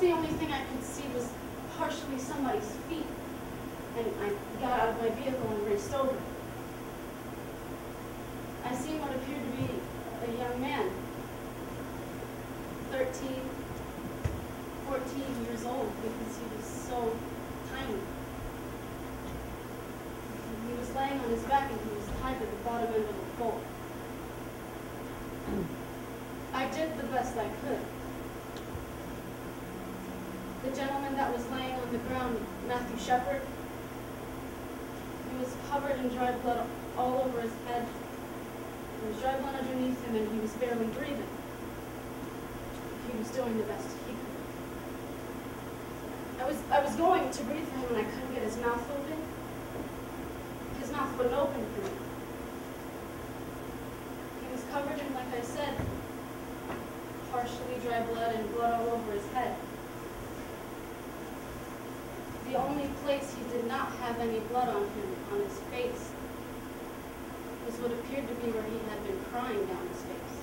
the only thing I could see was partially somebody's feet. And I got out of my vehicle and raced over. I seen what appeared to be a young man, 13, 14 years old, because he was so tiny. He was laying on his back, and he was tied to the bottom end of a pole. I did the best I could. The gentleman that was laying on the ground, Matthew Shepard, he was covered in dry blood all over his head. There was dry blood underneath him, and he was barely breathing. He was doing the best he could. I was going to breathe for him, and I couldn't get his mouth open. His mouth wouldn't open for me. He was covered in, like I said, partially dry blood and blood all over his head. The only place he did not have any blood on him, on his face, was what appeared to be where he had been crying down his face.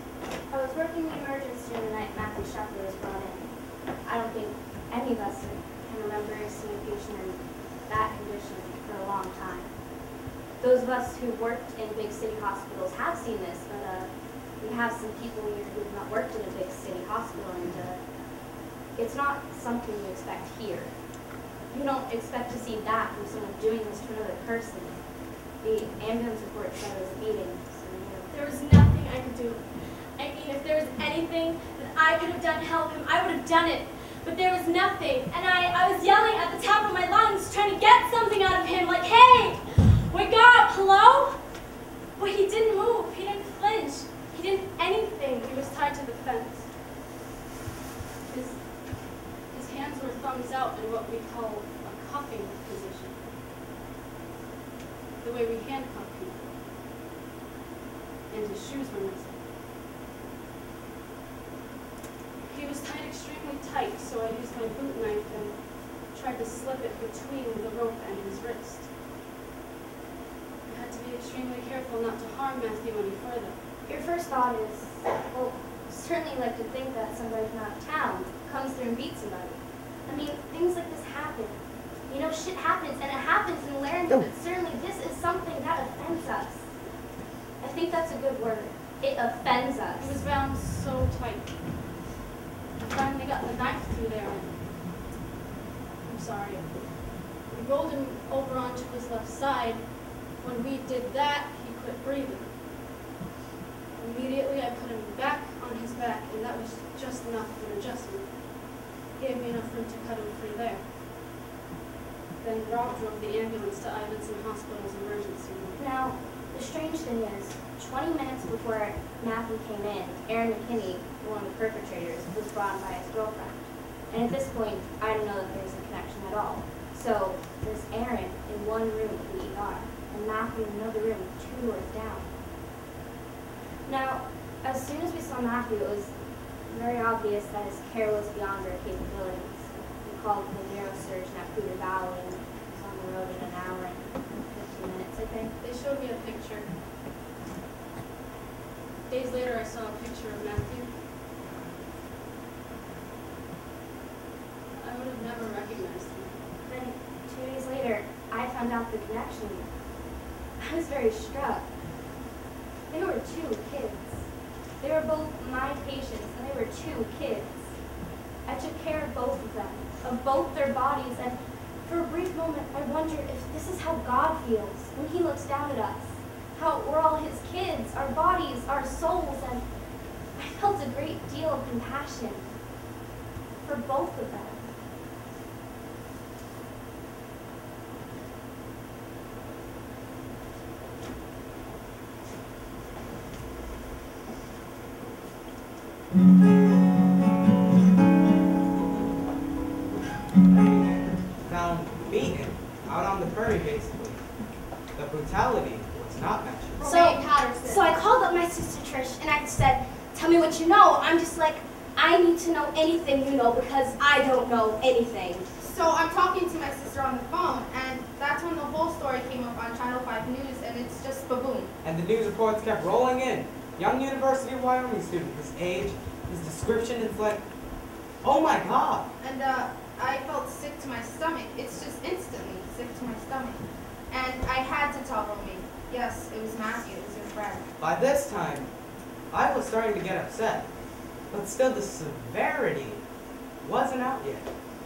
I was working the emergency room the night Matthew Shepard was brought in. I don't think any of us can remember seeing a patient in that condition for a long time. Those of us who worked in big city hospitals have seen this, but we have some people here who have not worked in a big city hospital, and it's not something you expect here. You don't expect to see that from someone doing this to another person. The ambulance report said it was bleeding, so There was nothing I could do. I mean, if there was anything that I could have done to help him, I would have done it. But there was nothing, and I was yelling at the top of my lungs, trying to get something out of him, like, hey, wake up, hello? But he didn't move, he didn't flinch, he didn't anything. He was tied to the fence. His hands were thumbs out in what we call a cuffing position. The way we handcuff people. And his shoes were missing. He was tied extremely tight, so I used my boot knife and tried to slip it between the rope and his wrist. I had to be extremely careful not to harm Matthew any further. your first thought is, well, certainly like to think that somebody from out of town comes through and beats somebody. I mean, things like this happen. You know, shit happens, and it happens in Laramie, but certainly this is something that offends us. I think that's a good word. It offends us. He was bound so tight. I finally got the knife through there. I'm sorry. We rolled him over onto his left side. When we did that, he quit breathing. Immediately, I put him back on his back, and that was just enough for an adjustment. Gave me enough room to cut him free there. Then Rob drove the ambulance to Ivinson Hospital's emergency room. Now, the strange thing is, 20 minutes before Matthew came in, Aaron McKinney, one of the perpetrators, was brought by his girlfriend. And at this point, I don't know that there's a connection at all. So there's Aaron in one room of the ER, and Matthew in another room 2 doors down. Now, as soon as we saw Matthew, it was very obvious that his care was beyond our capabilities. We called the neurosurgeon at Poudre Valley, and he was on the road in an hour and 15 minutes, I think. They showed me a picture. Days later, I saw a picture of Matthew. I would have never recognized him. Then 2 days later, I found out the connection. I was very struck. They were 2 kids. They were both my patients, and they were 2 kids. I took care of both of them, of both their bodies, and for a brief moment, I wondered if this is how God feels when He looks down at us. How we're all His kids, our bodies, our souls, and I felt a great deal of compassion for both of them. Found beaten out on the prairie, basically. The brutality was not matched. So I called up my sister Trish and I said, tell me what you know. I'm just like, I need to know anything you know because I don't know anything. So I'm talking to my sister on the phone, and that's when the whole story came up on Channel 5 News, and it's just ba-boom. And the news reports kept rolling in. Young University of Wyoming student, his age, his description, it's like, oh my God. And I felt sick to my stomach. It's just instantly sick to my stomach. And I had to tell Romy, yes, it was Matthew, it was your friend. By this time, I was starting to get upset. But still, the severity wasn't out yet.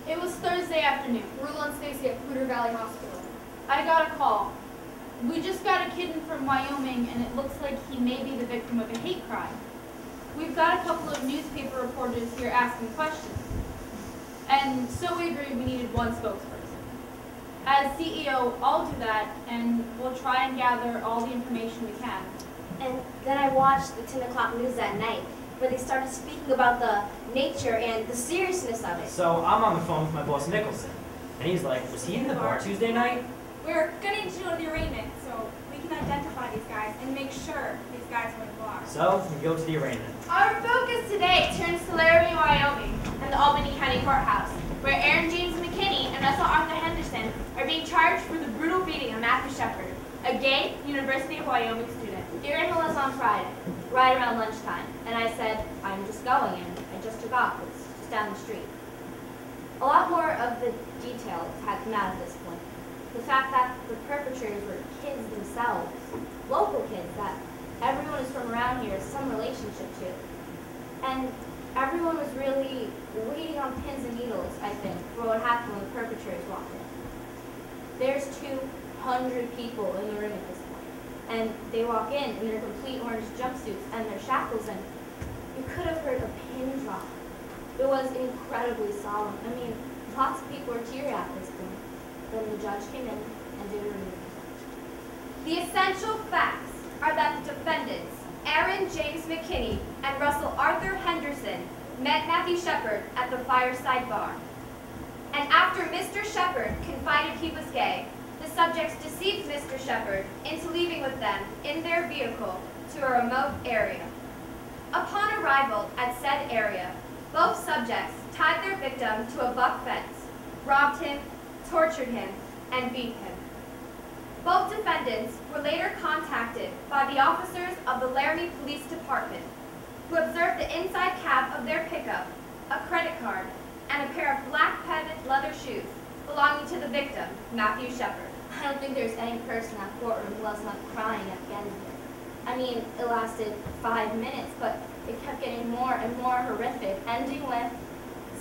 It was Thursday afternoon. Rula and Stacy at Poudre Valley Hospital. I got a call. We just got a kid in from Wyoming, and it looks like he may be the victim of a hate crime. We've got a couple of newspaper reporters here asking questions. And so we agreed we needed one spokesperson. As CEO, I'll do that, and we'll try and gather all the information we can. And then I watched the 10 o'clock news that night, where they started speaking about the nature and the seriousness of it. So I'm on the phone with my boss Nicholson, and he's like, was he in the bar Tuesday night? We're gonna need to go to the arraignment so we can identify these guys and make sure these guys were in the bar. So we go to the arraignment. Our focus today turns to Laramie, Wyoming, and the Albany County Courthouse, where Aaron James McKinney and Russell Arthur Henderson are being charged for the brutal beating of Matthew Shepard, a gay University of Wyoming student. The arraignment was on Friday, right around lunchtime, and I said, I'm just going, and I just took off. It's just down the street. A lot more of the details had come out at this point. The fact that the perpetrators were kids themselves, local kids that everyone who's from around here has some relationship to. And everyone was really waiting on pins and needles, I think, for what happened when the perpetrators walked in. There's 200 people in the room at this point, and they walk in their complete orange jumpsuits and their shackles, and you could have heard a pin drop. It was incredibly solemn. I mean, lots of people were teary at this point. Then the judge came in and did a review. The essential facts are that the defendants, Aaron James McKinney and Russell Arthur Henderson, met Matthew Shepard at the Fireside Bar. And after Mr. Shepard confided he was gay, the subjects deceived Mr. Shepard into leaving with them in their vehicle to a remote area. Upon arrival at said area, both subjects tied their victim to a buck fence, robbed him, tortured him, and beat him. Both defendants were later contacted by the officers of the Laramie Police Department, who observed the inside cap of their pickup, a credit card, and a pair of black padded leather shoes belonging to the victim, Matthew Shepard. I don't think there's any person in that courtroom who was not crying at the end of it. I mean, it lasted 5 minutes, but it kept getting more and more horrific, ending with,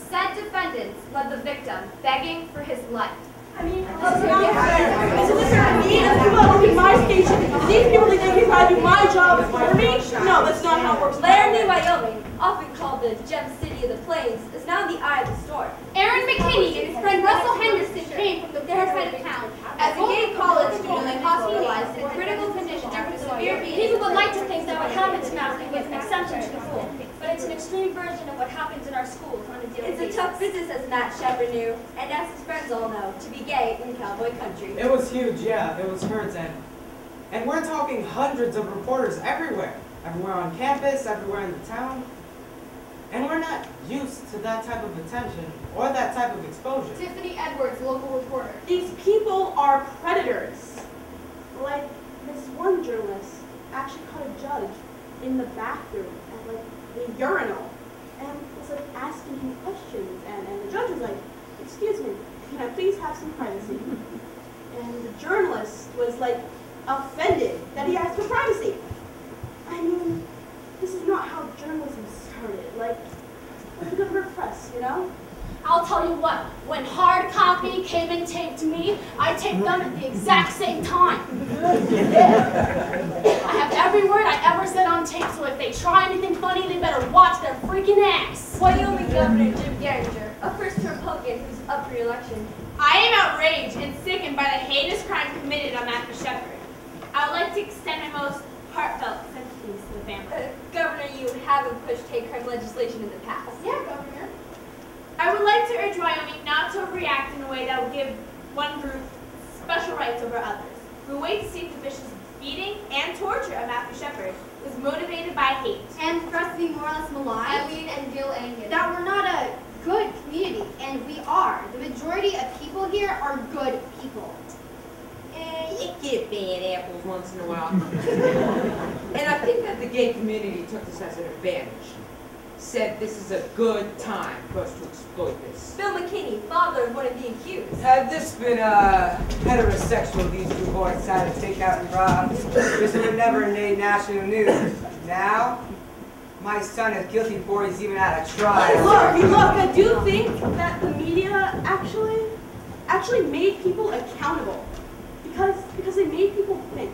said defendants led the victim begging for his life. I mean, so this is me and people that work in my station. These people think they can probably do my job for me? No, that's not how it works. Laramie, Wyoming, often called the Gem City of the Plains, is now the eye of the storm. Aaron McKinney and his friend Russell Henderson came from the Fireside reflection of what happens in our schools on a daily basis. It's a tough business, as Matt Shepard knew, and as his friends all know, to be gay in cowboy country. It was huge, yeah, it was herds, and we're talking hundreds of reporters everywhere. Everywhere on campus, everywhere in the town. And we're not used to that type of attention or that type of exposure. Tiffany Edwards, local reporter. These people are predators. Like, this one journalist actually caught a judge in the bathroom at like the urinal and was like asking him questions, and the judge was like, "Excuse me, can I please have some privacy?" And the journalist was like offended that he asked for privacy. I mean, this is not how journalism started. Like the government press, you know? I'll tell you what, when hard copy came and taped me, I taped them at the exact same time. I have every word I ever said on tape, so if they try anything funny, they better watch their freaking ass. Wyoming Governor Jim Geringer, a first Republican who's up for re-election. I am outraged and sickened by the heinous crime committed on Matthew Shepard. I would like to extend my most heartfelt sympathies to the family. Governor, you haven't pushed hate crime legislation in the past. Yeah, Governor. I would like to urge Wyoming not to react in a way that would give one group special rights over others. We wait to see if the vicious beating and torture of Matthew Shepard was motivated by hate. And for us to be more or less maligned. Eileen and Gil Angus. That we're not a good community, and we are. The majority of people here are good people. You get bad apples once in a while. And I think that the gay community took this as an advantage. Said this is a good time for us to exploit this. Bill McKinney, father of one of the accused. Had this been heterosexual, these two boys decided to take out and rob, this would have never made national news. Now, my son is guilty before he's even had a trial. Look, I do think that the media actually made people accountable. Because they made people think.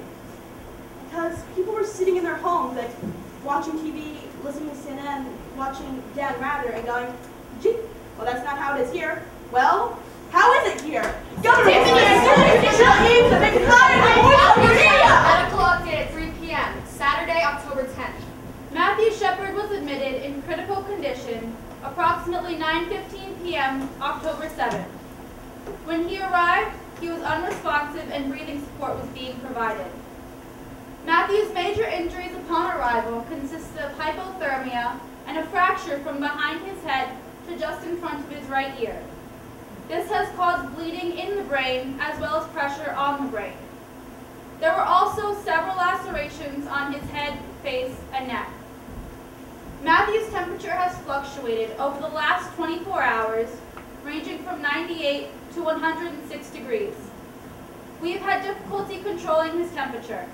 Because people were sitting in their homes, like, watching TV, listening to CNN, watching Dan Rather, and going, gee, well, that's not how it is here. Well, how is it here? Governor, Medical update at 3 p.m., Saturday, October 10th. Matthew Shepard was admitted in critical condition approximately 9:15 p.m., October 7th. When he arrived, he was unresponsive and breathing support was being provided. Matthew's major injuries upon arrival consisted of hypothermia and a fracture from behind his head to just in front of his right ear. This has caused bleeding in the brain as well as pressure on the brain. There were also several lacerations on his head, face, and neck. Matthew's temperature has fluctuated over the last 24 hours, ranging from 98 to 106 degrees. We have had difficulty controlling his temperature.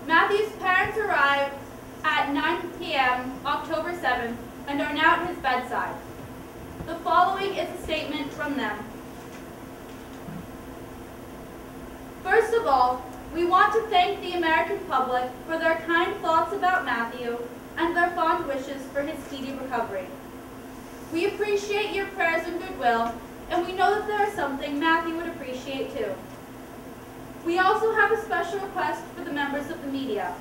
Matthew's parents arrived at 9 p.m. October 7th and are now at his bedside. The following is a statement from them. First of all, we want to thank the American public for their kind thoughts about Matthew and their fond wishes for his speedy recovery. We appreciate your prayers and goodwill, and we know that there is something Matthew would appreciate too. We also have a special request for the members of the media.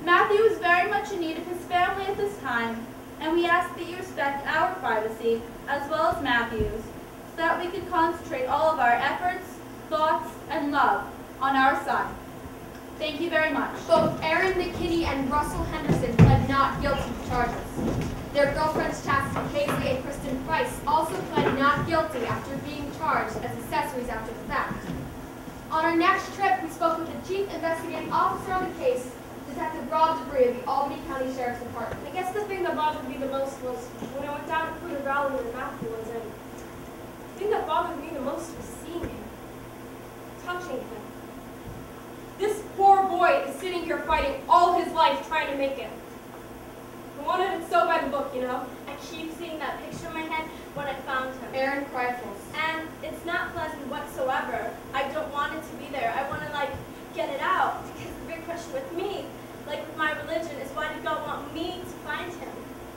Matthew is very much in need of his family at this time, and we ask that you respect our privacy as well as Matthew's, so that we can concentrate all of our efforts, thoughts, and love on our son. Thank you very much. Both Aaron McKinney and Russell Henderson pled not guilty to charges. Their girlfriends Chastity Casey and Kristen Price also pled not guilty after being charged as accessories after the fact. On our next trip, we spoke with the chief investigating officer on the case, Detective Rob Debris of the Albany County Sheriff's Department. I guess the thing that bothered me the most was when I went down to Clear Valley where Matthew was in. The thing that bothered me the most was seeing him, touching him. This poor boy is sitting here fighting all his life trying to make it. I wanted it so by the book, you know. I keep seeing that picture in my head when I found him. Aaron Kreifels. And it's not pleasant whatsoever. I don't want it to be there. I want to, get it out. Because the big question with me, with my religion, is why did God want me to find him?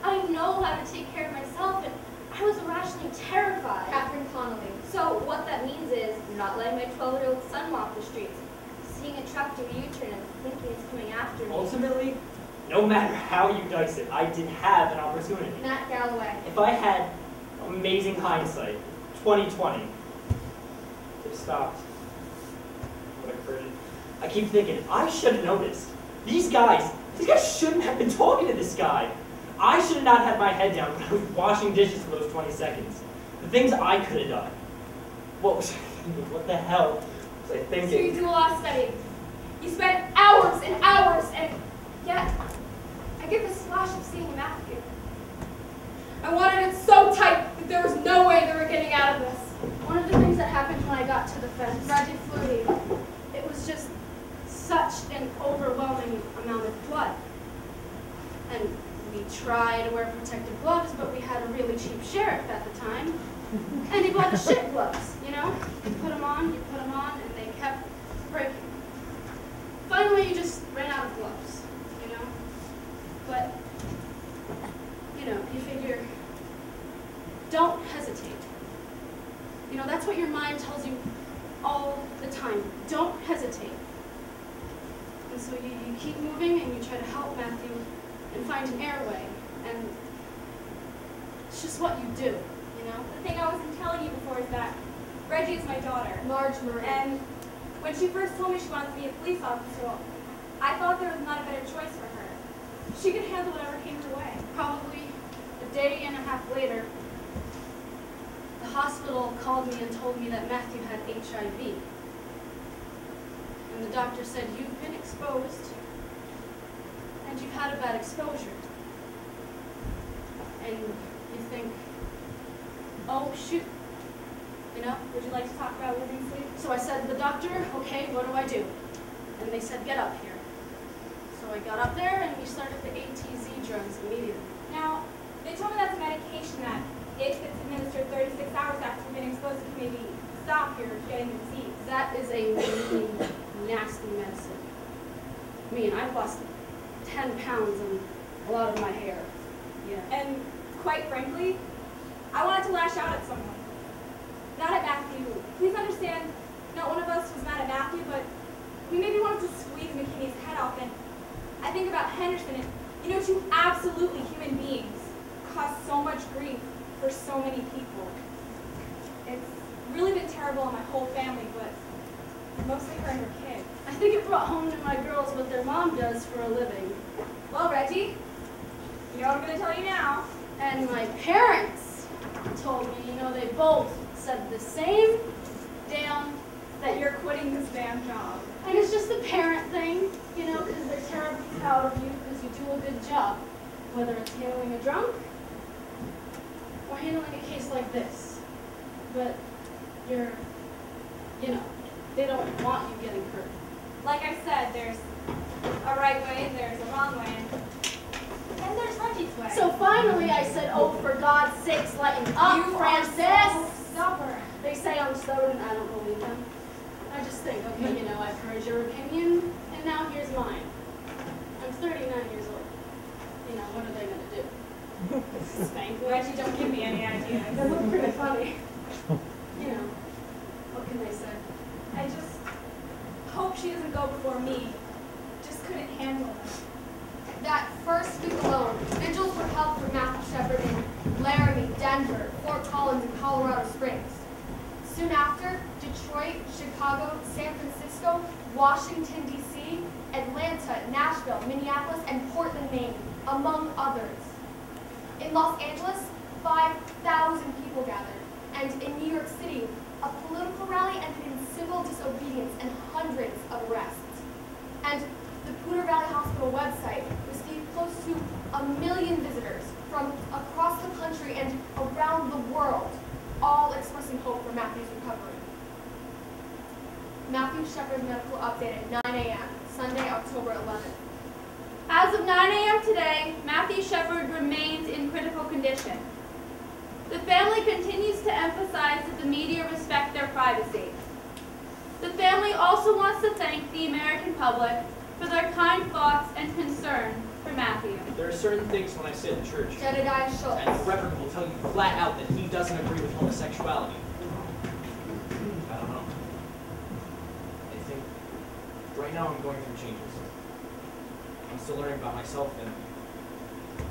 I know how to take care of myself, and I was irrationally terrified. Catherine Connolly. So what that means is not letting my 12-year-old son walk the streets, seeing a truck do a U-turn and thinking it's coming after me. Ultimately, No matter how you dice it, I did have an opportunity. Matt Galloway. If I had amazing hindsight, 2020, could have stopped. What a curtain. I keep thinking, I should have noticed. These guys shouldn't have been talking to this guy. I should have not had my head down when I was washing dishes for those 20 seconds. The things I could have done. What the hell was I thinking? So you do a lot of studying. You spend hours and hours, and yet I get this flash of seeing Matthew. I wanted it so tight that there was no way they were getting out of this. One of the things that happened when I got to the fence, Reggie Flutie, it was just such an overwhelming amount of blood. And we tried to wear protective gloves, but we had a really cheap sheriff at the time. And he bought us shit gloves, you know? You put them on, and they kept breaking. Finally, you just ran out of gloves, you know? But, you know, you figure, don't hesitate. You know, that's what your mind tells you all the time. Don't hesitate. And so you keep moving and you try to help Matthew and find an airway. And it's just what you do, you know? The thing I wasn't telling you before is that Reggie is my daughter. Marge Marie. And when she first told me she wanted to be a police officer, I thought there was not a better choice for her. She could handle whatever came her way. Probably a day and a half later, the hospital called me and told me that Matthew had HIV. And the doctor said, you've been exposed, and you've had a bad exposure. And you think, oh shoot, you know? Would you like to talk about living sleep? So I said to the doctor, okay, what do I do? And they said, get up here. So I got up there and we started the ATZ drugs immediately. Now, they told me that's a medication that, if it's administered 36 hours after you've been exposed, it can maybe stop your getting the disease. That is a really nasty medicine. I mean, I've lost 10 pounds and a lot of my hair. Yeah. And quite frankly, I wanted to lash out at someone. Not at Matthew. Please understand, not one of us was mad at Matthew, but we maybe wanted to squeeze McKinney's head off. And I think about Henderson, and you know, two absolutely human beings cause so much grief for so many people. It's really been terrible on my whole family, but mostly her and her kid. I think it brought home to my girls what their mom does for a living. Well, Reggie, you know what I'm going to tell you now. And my parents told me, you know, they both said the same damn that you're quitting this damn job. And it's just a parent thing, you know, because they're terribly proud of you because you do a good job. Whether it's handling a drunk or handling a case like this. But you're, you know, they don't want you getting hurt. Like I said, there's a right way and there's a wrong way. And there's Reggie's way. So finally I said, oh, for God's sakes, lighten up, You Francis. are so stubborn. They say I'm stubborn, I don't believe them. I just think, okay, you know, I've heard your opinion, and now here's mine. I'm 39 years old. You know, what are they going to do? Spank Reggie, don't give me any ideas. They look pretty funny. You know, what can they say? I just hope she doesn't go before me. Just couldn't handle it. That first week alone, vigils were held for Matthew Shepard in Laramie, Denver, Fort Collins, and Colorado Springs. Soon after, Detroit, Chicago, San Francisco, Washington, D.C., Atlanta, Nashville, Minneapolis, and Portland, Maine, among others. In Los Angeles, 5,000 people gathered, and in New York City, a political rally ended in civil disobedience and hundreds of arrests. And the Poudre Valley Hospital website received close to 1 million visitors from across the country and around the world, all expressing hope for Matthew's recovery. Matthew Shepard medical update at 9 a.m., Sunday, October 11th. As of 9 a.m. today, Matthew Shepard remains in critical condition. The family continues to emphasize that the media respect their privacy. The family also wants to thank the American public for their kind thoughts and concern for Matthew. There are certain things when I sit in church, Jedediah Schultz. and the Reverend will tell you flat out that he doesn't agree with homosexuality. I don't know. I think right now I'm going through changes. I'm still learning about myself, and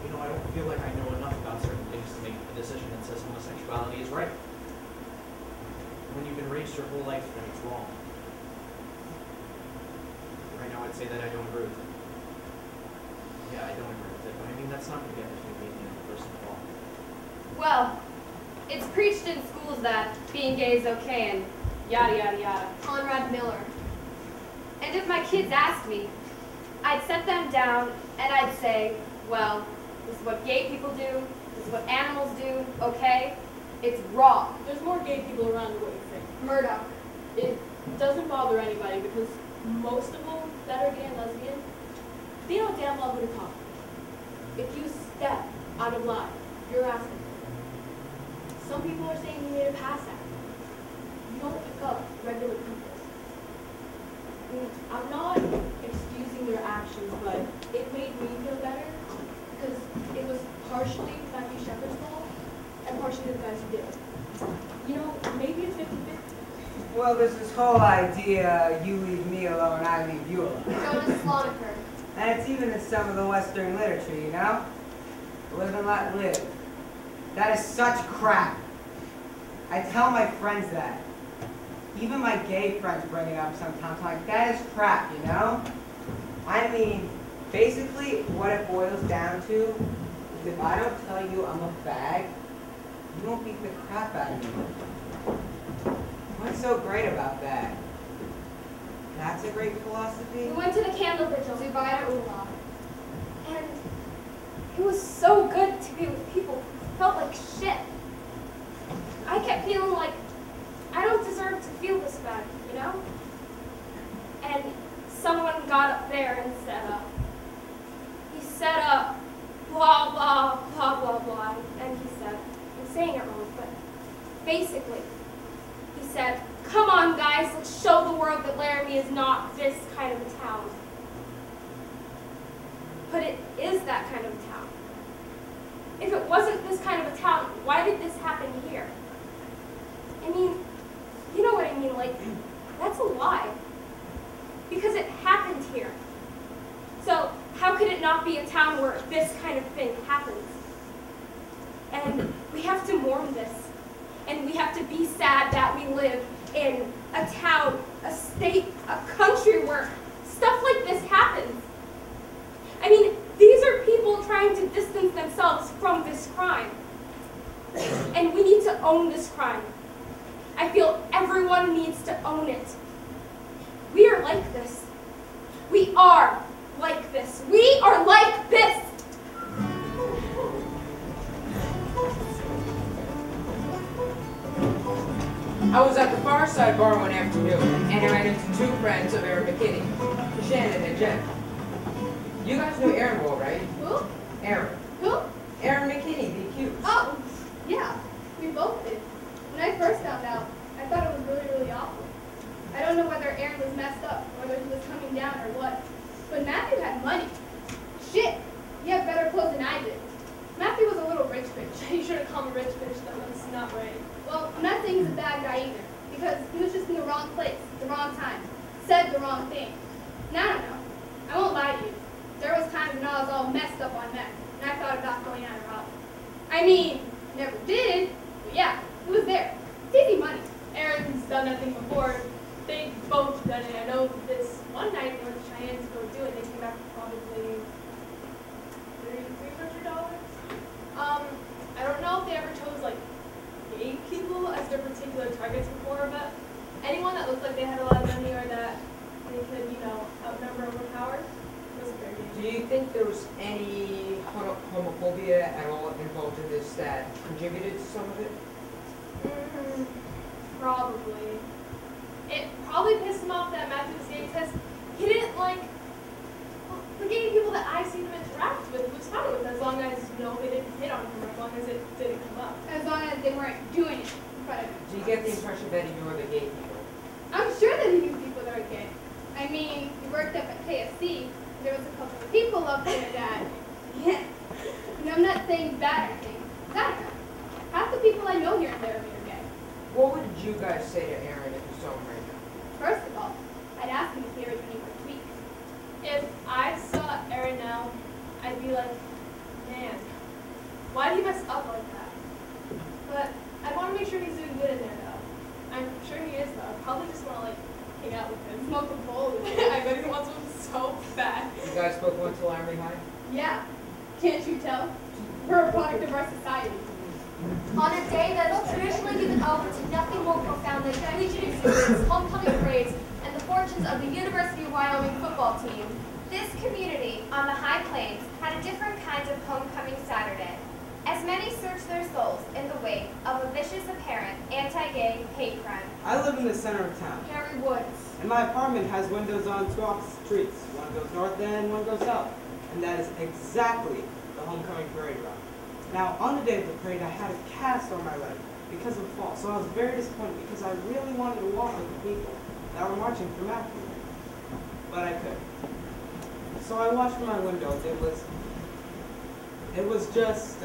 you know, I don't feel like I know enough about certain things to make a decision that says homosexuality is right. When you've been raised your whole life that it's wrong. Right now, I'd say that I don't agree with it. Yeah, I don't agree with it, but I mean, that's not going to get between me and the other person at all. Well, it's preached in schools that being gay is okay and yada yada yada. Conrad Miller. And if my kids asked me, I'd set them down and I'd say, well, this is what gay people do, this is what animals do, okay? It's wrong. There's more gay people around than what you think. Murdoch. It doesn't bother anybody because most of them that are gay and lesbian, they know damn well who to talk to. If you step out of line, you're asking for it. Some people are saying you made a pass act. You don't pick up regular people. I'm not excusing their actions, but it made me feel better because it was partially Matthew Shepard's fault and partially the guys who did it. You know, maybe it's 50-50. Well, there's this whole idea, you leave me alone, I leave you alone. Jonas Slonaker. And it's even in some of the Western literature, you know? Live and let live. That is such crap. I tell my friends that. Even my gay friends bring it up sometimes. I'm like, that is crap, you know? I mean, basically, what it boils down to is if I don't tell you I'm a fag, you won't beat the crap out of me. What's so great about that? That's a great philosophy. We went to the candle vigil, Zubaida Ullah. and it was so good to be with people who felt like shit. I kept feeling like I don't deserve to feel this bad, you know? And someone got up there and said, blah, blah, blah, blah, blah. And he said, I'm saying it wrong, but basically, he said, come on, guys, let's show the world that Laramie is not this kind of a town. But it is that kind of a town. If it wasn't this kind of a town, why did this happen here? I mean, you know what I mean, like, that's a lie. Because it happened here. So, how could it not be a town where this kind of thing happens? And we have to mourn this. And we have to be sad that we live in a town, a state, a country where stuff like this happens. I mean, these are people trying to distance themselves from this crime. And we need to own this crime. I feel everyone needs to own it. We are like this. We are like this. We are like this! I was at the Far Side Bar one afternoon, and I ran into two friends of Aaron McKinney, Shannon and Jen. You guys know Aaron well, right? Who? Aaron. Who? Aaron McKinney, the accused. Oh, yeah, we both did. When I first found out, I thought it was really, really awful. I don't know whether Aaron was messed up, or whether he was coming down or what, but Matthew had money. Shit, he had better clothes than I did. Matthew was a little rich bitch. You should have called him a rich bitch, though. That's not right. Well, I'm not saying he's a bad guy either, because he was just in the wrong place, the wrong time, said the wrong thing. And I don't know. I won't lie to you. There was times when I was all messed up on meth, and I thought about going out and robbing. I mean, never did, but yeah, it was there. It's easy money. Aaron's done nothing before. They both done it. I know this one night they went to Cheyenne to go do it. They came back with probably $300. I don't know if they ever chose like gay people as their particular targets before, but anyone that looked like they had a lot of money or that they could, you know, outnumber or overpower was fair game. Do you think there was any homophobia at all involved in this that contributed to some of it? Probably. It probably pissed him off that Matthew was gay because he didn't like the gay people that I see him interact with was fine with, as long as, you know, they didn't hit on him, or as long as it didn't come up. As long as they weren't doing it in front of him. Do you get the impression that he knew the gay people? I'm sure that he knew people that are gay. I mean, he worked up at KFC. There was a couple of people up there that, yeah. And I'm not saying bad or anything. I don't know. Half the people I know here in Laramie are gay. What would you guys say to Aaron if you saw him right now? First of all, I'd ask him if he ever did any more tweaks. If I saw Aaron be like, man, why did he mess up like that? But I want to make sure he's doing good in there, though. I'm sure he is, though. I probably just want to, like, hang out with him, smoke a bowl with him. I bet he wants one so bad. You guys both went to Laramie High? Yeah. Can't you tell? We're a product of our society. On a day that is traditionally given over to nothing more profound than collegiate experience, homecoming parades, and the fortunes of the University of Wyoming football team, this community on the High Plains had a different kind of homecoming Saturday, as many searched their souls in the wake of a vicious apparent anti-gay hate crime. I live in the center of town, Harry Woods. and my apartment has windows on two opposite streets. One goes north and one goes south, and that is exactly the homecoming parade route. Now, on the day of the parade, I had a cast on my leg because of the fall, so I was very disappointed because I really wanted to walk with the people that were marching for Matthew, but I couldn't. So I watched from my window. It was just,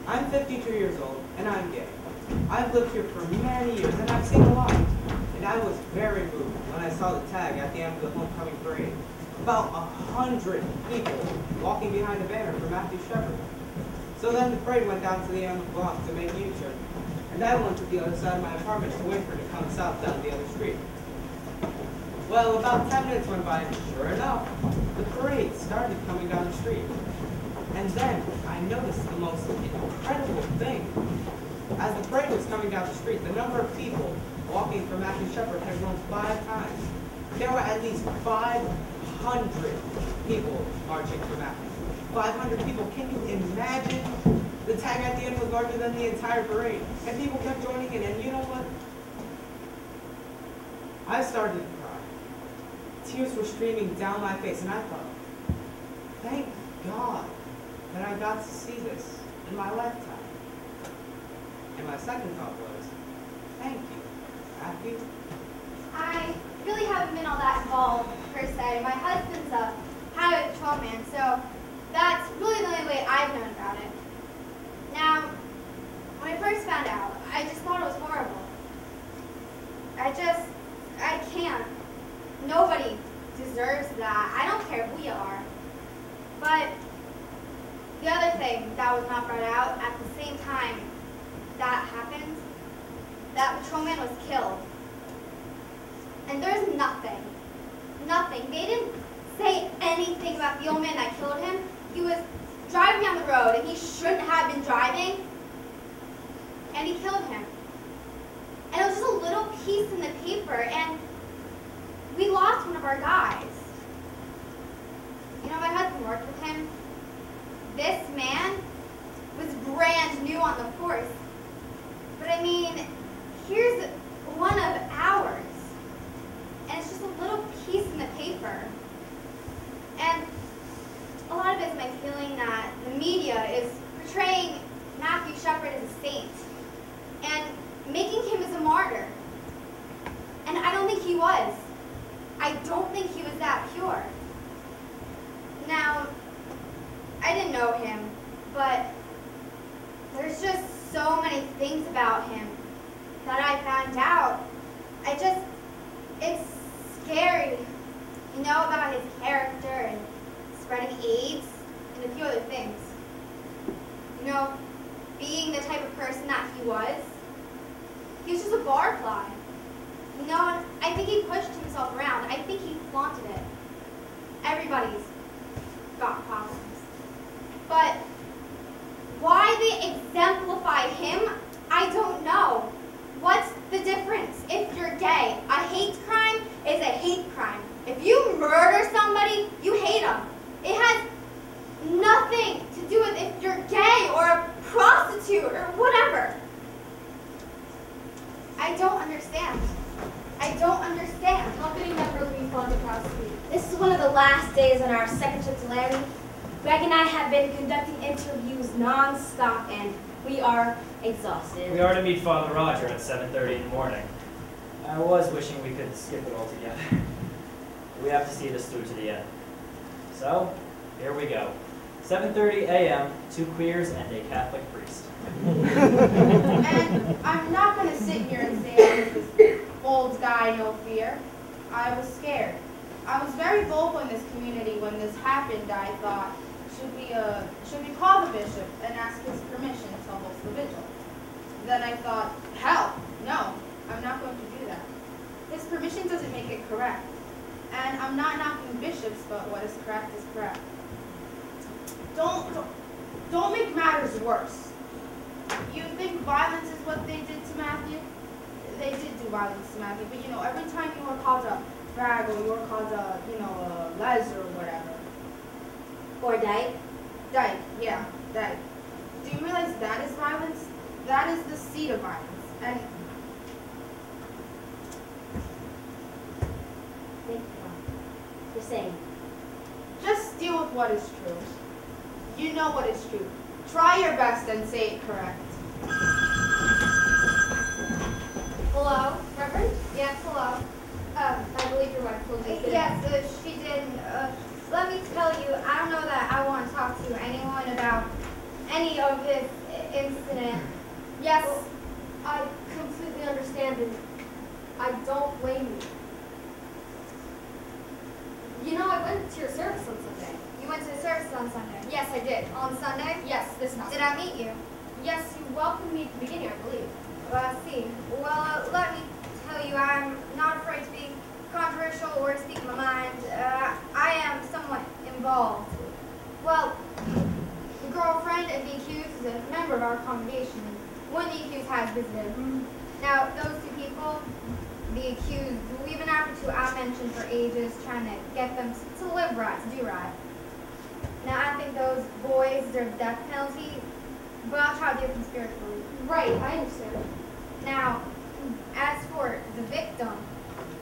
I'm 52 years old, and I'm gay. I've lived here for many years, and I've seen a lot, and I was very moved when I saw the tag at the end of the homecoming parade. About 100 people walking behind a banner for Matthew Shepard. So then the parade went down to the end of the block to make a U-turn, and I went to the other side of my apartment to wait for it to come south down the other street. Well, about 10 minutes went by, and sure enough, the parade started coming down the street. And then I noticed the most incredible thing. As the parade was coming down the street, the number of people walking for Matthew Shepard had grown 5 times. There were at least 500 people marching for Matthew. 500 people. Can you imagine? The tag at the end was larger than the entire parade. And people kept joining in. And you know what? I started to cry. Tears were streaming down my face. And I thought, thank God that I got to see this in my lifetime. And my second thought was, thank you, Matthew. I really haven't been all that involved, per se. My husband's a highway patrolman, so that's really the only way I've known about it. Now, when I first found out, I just thought it was horrible. I can't. Nobody deserves that. I don't care who you are. But the other thing that was not brought out, at the same time that happened, that patrolman was killed. And there's nothing. They didn't say anything about the old man that killed him. He was driving down the road and he shouldn't have been driving. And he killed him. And it was just a little piece in the paper, and we lost one of our guys. You know, my husband worked with him. This man was brand new on the force. But I mean, here's one of ours. And it's just a little piece in the paper. And a lot of it is my feeling that the media is portraying Matthew Shepard as a saint and making him as a martyr. And I don't think he was. I don't think he was that pure. Now, I didn't know him, but there's just so many things about him that I found out. It's scary, you know, about his character and spreading AIDS and a few other things. You know, being the type of person that he was just a barfly. You know, and I think he pushed himself around. I think he flaunted it. Everybody's got problems. But why they exemplify him, I don't know. What's the difference? If you're gay, a hate crime is a hate crime. If you murder somebody, you hate them. It has nothing to do with if you're gay or a prostitute or whatever. I don't understand. I don't understand. How could he never be fun to prostitute? This is one of the last days on our second trip to Laramie. Greg and I have been conducting interviews non-stop, and we are exhausted. We are to meet Father Roger at 7:30 in the morning. I was wishing we could skip it all together. We have to see this through to the end. So, here we go. 7:30 a.m., 2 queers and a Catholic priest. And I'm not going to sit here and say I was this old guy, no fear. I was scared. I was very vocal in this community when this happened. I thought, should we call the bishop and ask his permission to host the vigil? Then I thought, hell, no, I'm not going to do that. His permission doesn't make it correct. And I'm not knocking bishops, but what is correct is correct. Don't make matters worse. You think violence is what they did to Matthew? They did do violence to Matthew, but you know, every time you were called a fag or you were called a, you know, a les or whatever. Or dyke? Dyke, yeah, dyke. Do you realize that is violence? That is the seed of violence. And You're saying? just deal with what is true. You know what is true. Try your best and say it correct. Hello, Reverend? Yes, hello. I believe your wife told you. Yes, she did. Let me tell you, I don't know that I want to talk to anyone about any of this incident. Yes, I completely understand, and I don't blame you. You know, I went to your service on Sunday. You went to the service on Sunday? Yes, I did. On Sunday? Yes, this Sunday. Did I meet you? Yes, you welcomed me at the beginning, I believe. Well, I see. Well, let me tell you, I'm not afraid to be controversial or to speak my mind. I am somewhat involved. Well, the girlfriend of the accused is a member of our congregation. One of the accused has visited. Now, those two people, the accused, we've been after to I mentioned for ages, trying to get them to live right, to do right. Now, I think those boys deserve the death penalty, but I'll try to do it spiritually. Right, I understand. Now, as for the victim,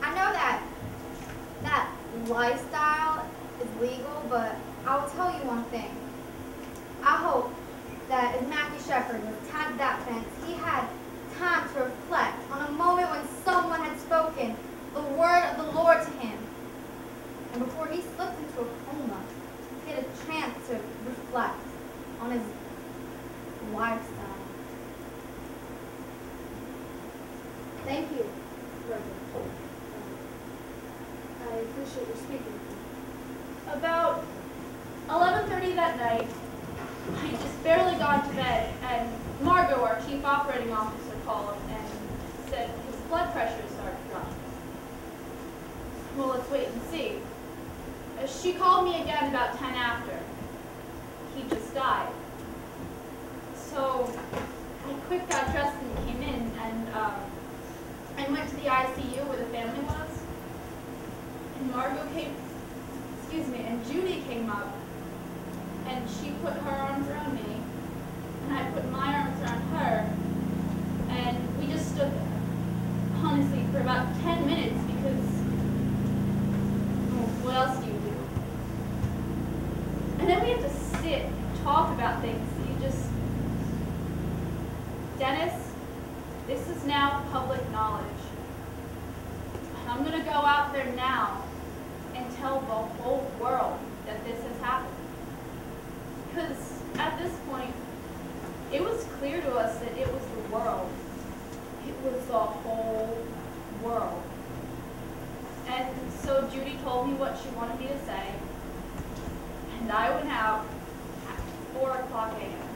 I know that lifestyle is legal, but I will tell you one thing. I hope that as Matthew Shepard was tied to that fence, he had time to reflect on a moment when someone had spoken the word of the Lord to him. And before he slipped into a coma, he had a chance to reflect on his lifestyle. Thank you, Reverend. I appreciate your speaking. About 11:30 that night, I had just barely gone to bed, and Margot, our chief operating officer, called and said his blood pressure started dropping. Well, let's wait and see. She called me again about 10 after. He just died. So I quick got dressed and came in and went to the ICU where the family was. And Margot came, and Judy came up, and she put her arms around me, and I put my arms around her, and we just stood there, honestly, for about 10 minutes because, well, what else do you do? And then we had to sit and talk about things. Dennis, this is now public knowledge. And I'm going to go out there now and tell the whole world that this has happened. Because at this point, it was clear to us that it was the world. It was the whole world. And so Judy told me what she wanted me to say, and I went out at 4 o'clock a.m.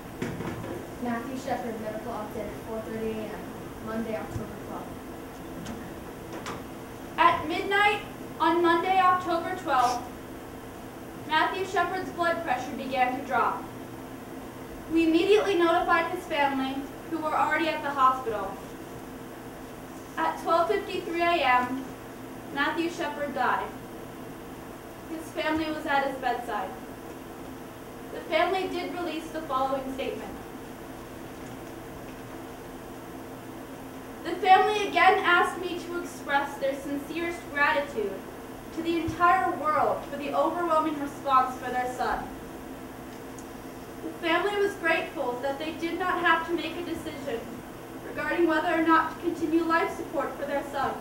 Matthew Shepard, medical update at 4:30 a.m., Monday, October 12th. At midnight on Monday, October 12th, Matthew Shepard's blood pressure began to drop. We immediately notified his family, who were already at the hospital. At 12:53 a.m., Matthew Shepard died. His family was at his bedside. The family did release the following statement. The family again asked me to express their sincerest gratitude to the entire world for the overwhelming response for their son. The family was grateful that they did not have to make a decision regarding whether or not to continue life support for their son.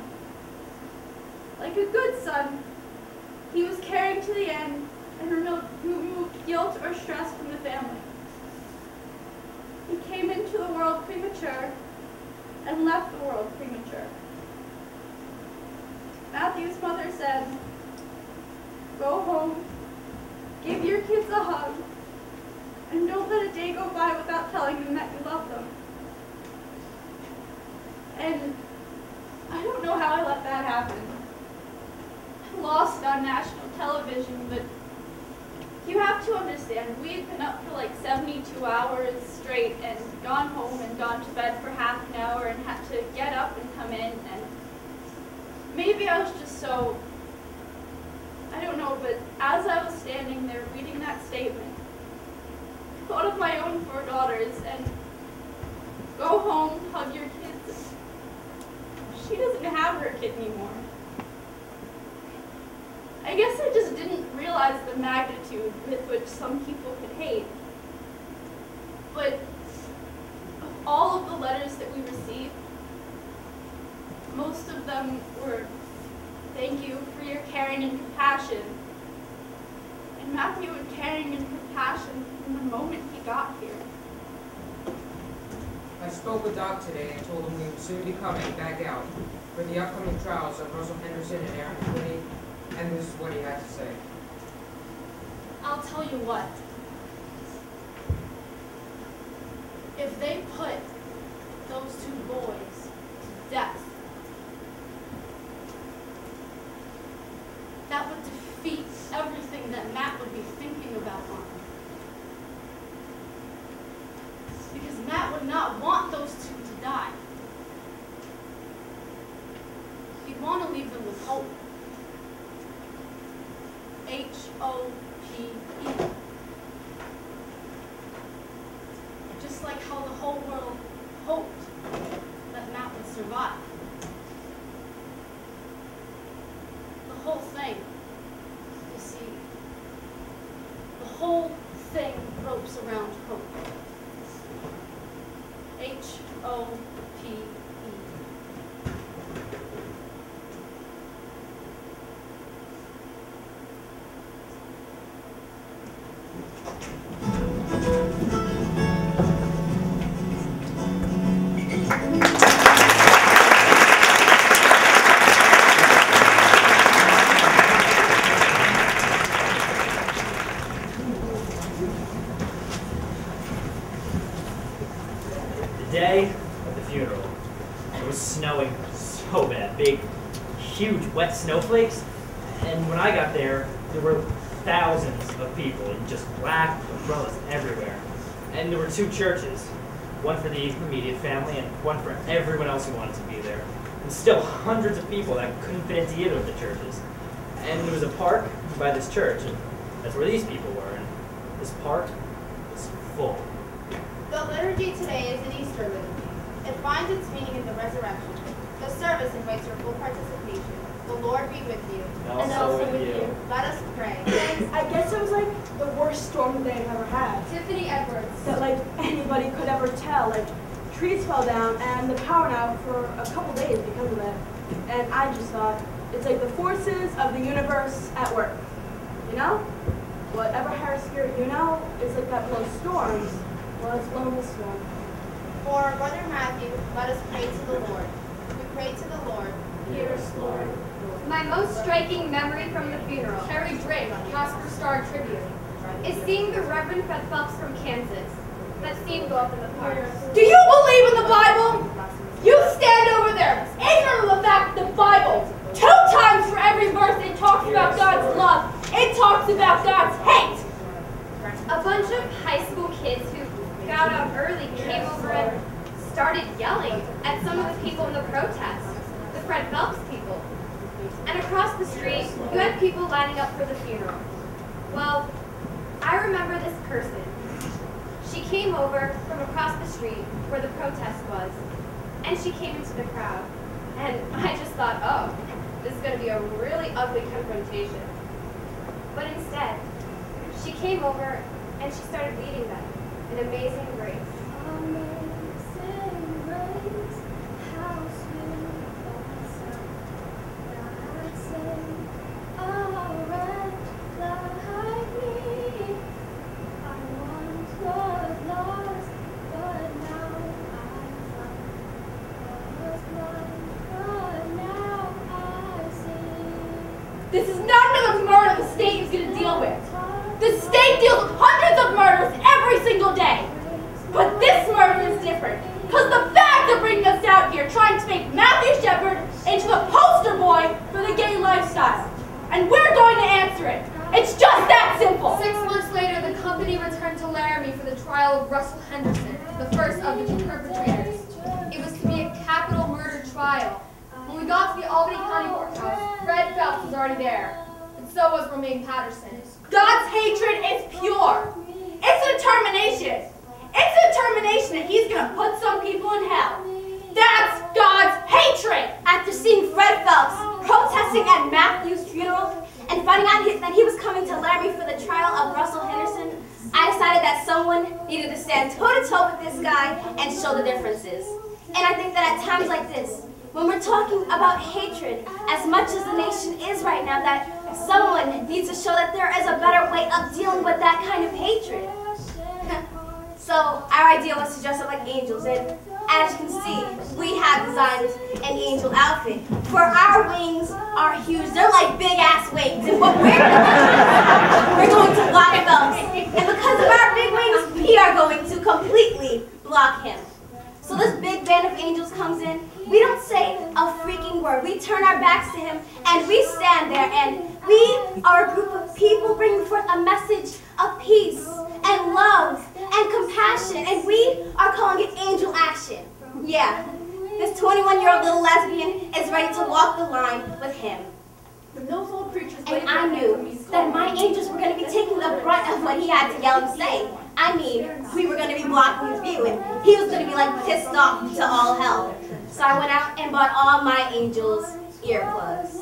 Like a good son, he was caring to the end and removed guilt or stress from the family. He came into the world premature and left the world premature. Matthew's mother said, go home, give your kids a hug, and don't let a day go by without telling them that you love them. And I don't know how I let that happen. I lost on national television, but you have to understand, we had been up for like 72 hours straight and gone home and gone to bed for half an hour and had to get up and come in, and maybe I was just so, I don't know, but as I was standing there reading that statement, I thought of my own 4 daughters and go home, hug your kids. She doesn't have her kid anymore. I guess I just didn't realize the magnitude with which some people could hate. But of all of the letters that we received, most of them were, "Thank you for your caring and compassion." And Matthew had caring and compassion from the moment he got here. I spoke with Doc today and told him we would soon be coming back out for the upcoming trials of Russell Henderson and Aaron McQueen, and this is what he had to say. I'll tell you what. If they put those 2 boys to death, that would defeat everything that Matt would be thinking about on. Because Matt would not want those 2 to die. He'd want to leave them with hope. H-O-P-E. Just like how the whole world hoped that Matt would survive. The whole thing, you see, the whole thing ropes around hope. H-O-P-E. Day of the funeral. It was snowing so bad, big, huge, wet snowflakes. And when I got there, there were thousands of people in just black umbrellas everywhere. And there were 2 churches, one for the immediate family and one for everyone else who wanted to be there. And still hundreds of people that couldn't fit into either of the churches. And there was a park by this church, and that's where these people were. And this park was full. The liturgy today is an Easter liturgy. It finds its meaning in the resurrection. The service invites your full participation. The Lord be with you. And also with you. Let us pray. I guess it was like the worst storm that they've ever had. Tiffany Edwards. That like anybody could ever tell. Like trees fell down and the power went out for a couple days because of it. And I just thought, it's like the forces of the universe at work. You know? Whatever higher spirit you know, it's like that blows storms. Well, it's blowing this storm. For Brother Matthew, let us pray to the Lord. We pray to the Lord. Hear us, Lord. My most striking memory from the funeral, Harry Drake, Casper Star Tribune, is seeing the Reverend Fred Phelps from Kansas. That scene go up in the park. Do you believe in the Bible? You stand over there, ignorant of the fact that the Bible, 2 times for every verse, it talks about God's love. It talks about God's hate. A bunch of high school kids who got up early came over and started yelling at some of the people in the protest, the Fred Phelps people. And across the street, you had people lining up for the funeral. Well, I remember this person. She came over from across the street where the protest was, and she came into the crowd. And I just thought, oh, this is going to be a really ugly confrontation. But instead, she came over and she started leading them in Amazing Grace. Amazing grace, how sweet the sound that saved a wretch like me. I once was lost, but now I'm found. I was blind, but now I see. This is not another murder the state is going to deal with. The state deals with hundreds of murders every single day. But this murder is different. Because the fags are bringing us out here trying to make Matthew Shepard into the poster boy for the gay lifestyle. And we're going to answer it. It's just that simple. 6 months later, the company returned to Laramie for the trial of Russell Henderson, the first of the two perpetrators. It was to be a capital murder trial. When we got to the Albany County Courthouse, Fred Phelps was already there, and so was Romaine Patterson. God's hatred is pure. It's a determination. It's a determination that he's going to put some people in hell. That's God's hatred. After seeing Fred Phelps protesting at Matthew's funeral and finding out that he was coming to Laramie for the trial of Russell Henderson, I decided that someone needed to stand toe-to-toe with this guy and show the differences. And I think that at times like this, when we're talking about hatred, as much as the nation is right now, that someone needs to show that there is a better way of dealing with that kind of hatred. So our idea was to dress up like angels, and as you can see, we have designed an angel outfit. For our wings are huge, they're like big ass wings, and what we're going to block Phelps. And because of our big wings, we are going to completely block him. So this big band of angels comes in, we don't say a freaking word, we turn our backs to him, and we stand there, and we are a group of people bringing forth a message of peace, and love, and compassion, and we are calling it angel action. Yeah, this 21-year-old little lesbian is ready to walk the line with him. And I knew that my angels were going to be taking the brunt of what he had to yell and say. I mean, we were going to be blocking his view, and he was going to be like pissed off to all hell. So I went out and bought all my angels earplugs.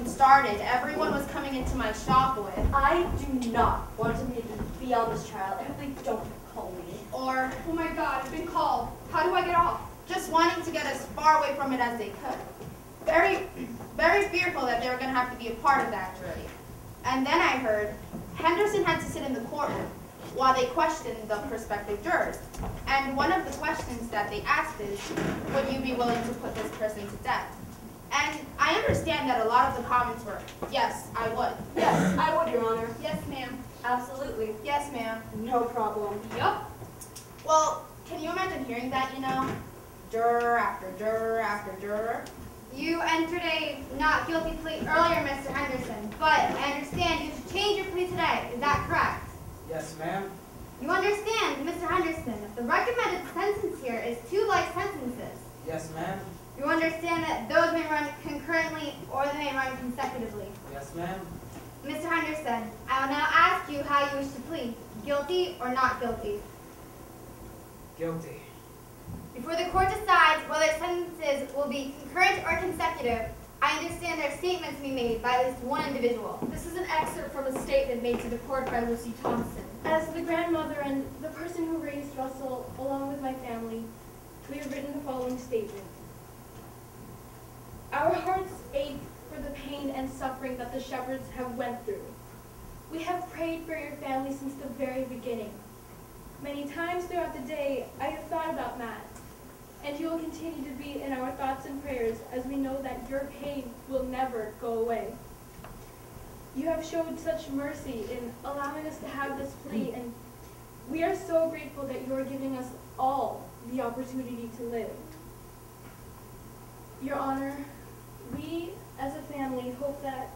Started, everyone was coming into my shop with, I do not want to be on this trial. Everybody don't call me. Or, oh my God, I've been called. How do I get off? Just wanting to get as far away from it as they could. Very, very fearful that they were going to have to be a part of that jury. And then I heard Henderson had to sit in the courtroom while they questioned the prospective jurors. And one of the questions that they asked is, would you be willing to put this person to death? And I understand that a lot of the comments were, yes, I would. Yes, I would, Your Honor. Yes, ma'am. Absolutely. Yes, ma'am. No problem. Yup. Well, can you imagine hearing that, you know? Juror after juror after juror. You entered a not guilty plea earlier, Mr. Henderson, but I understand you should change your plea today. Is that correct? Yes, ma'am. You understand, Mr. Henderson, the recommended sentence here is 2 life sentences. Yes, ma'am. You understand that those may run concurrently or they may run consecutively. Yes, ma'am. Mr. Henderson, I will now ask you how you wish to plead, guilty or not guilty. Guilty. Before the court decides whether sentences will be concurrent or consecutive, I understand there are statements to be made by at least one individual. This is an excerpt from a statement made to the court by Lucy Thompson. As the grandmother and the person who raised Russell, along with my family, we have written the following statement. Our hearts ache for the pain and suffering that the Shepherds have went through. We have prayed for your family since the very beginning. Many times throughout the day, I have thought about Matt, and you will continue to be in our thoughts and prayers as we know that your pain will never go away. You have showed such mercy in allowing us to have this plea, and we are so grateful that you are giving us all the opportunity to live. Your Honor, we as a family hope that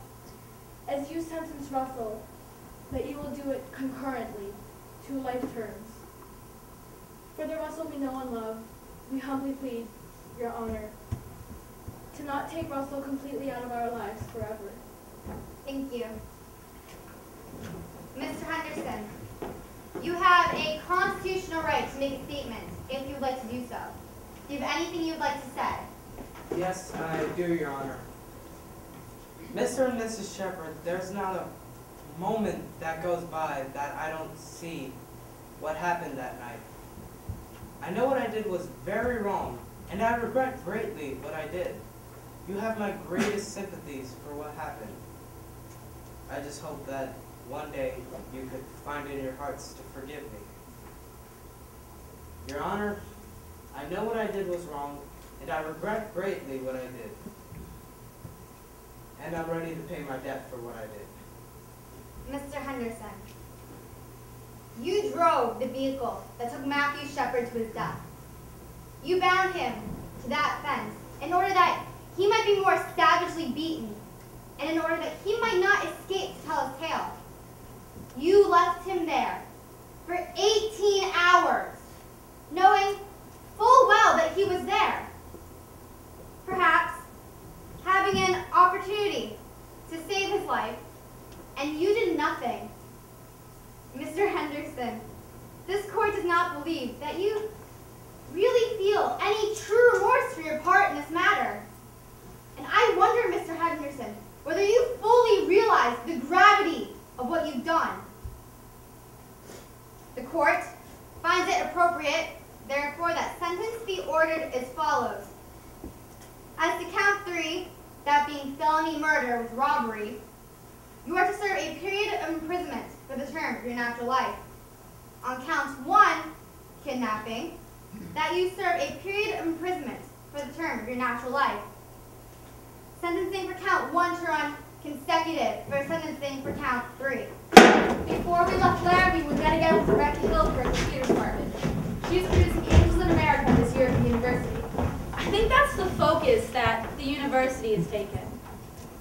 as you sentence Russell, that you will do it concurrently, 2 life terms. For the Russell we know and love, we humbly plead, Your Honor, to not take Russell completely out of our lives forever. Thank you. Mr. Henderson, you have a constitutional right to make a statement if you would like to do so. Do you have anything you would like to say? Yes, I do, Your Honor. Mr. and Mrs. Shepherd, there's not a moment that goes by that I don't see what happened that night. I know what I did was very wrong, and I regret greatly what I did. You have my greatest sympathies for what happened. I just hope that one day you could find in your hearts to forgive me. Your Honor, I know what I did was wrong, and I regret greatly what I did. And I'm ready to pay my debt for what I did. Mr. Henderson, you drove the vehicle that took Matthew Shepherd to his death. You bound him to that fence in order that he might be more savagely beaten, and in order that he might not escape to tell his tale. You left him there for 18 hours, knowing full well that he was there. Perhaps having an opportunity to save his life, and you did nothing. Mr. Henderson, this court does not believe that you really feel any true remorse for your part in this matter. And I wonder, Mr. Henderson, whether you fully realize the gravity of what you've done. The court finds it appropriate, therefore, that sentence be ordered as follows. As to count 3, that being felony murder with robbery, you are to serve a period of imprisonment for the term of your natural life. On count 1, kidnapping, that you serve a period of imprisonment for the term of your natural life. Sentencing for count 1 to run consecutive for sentencing for count 3. Before we left Laramie, we met again with Rebecca Hill for the theater department. She's producing Angels in America this year at the university. I think that's the focus that the university has taken,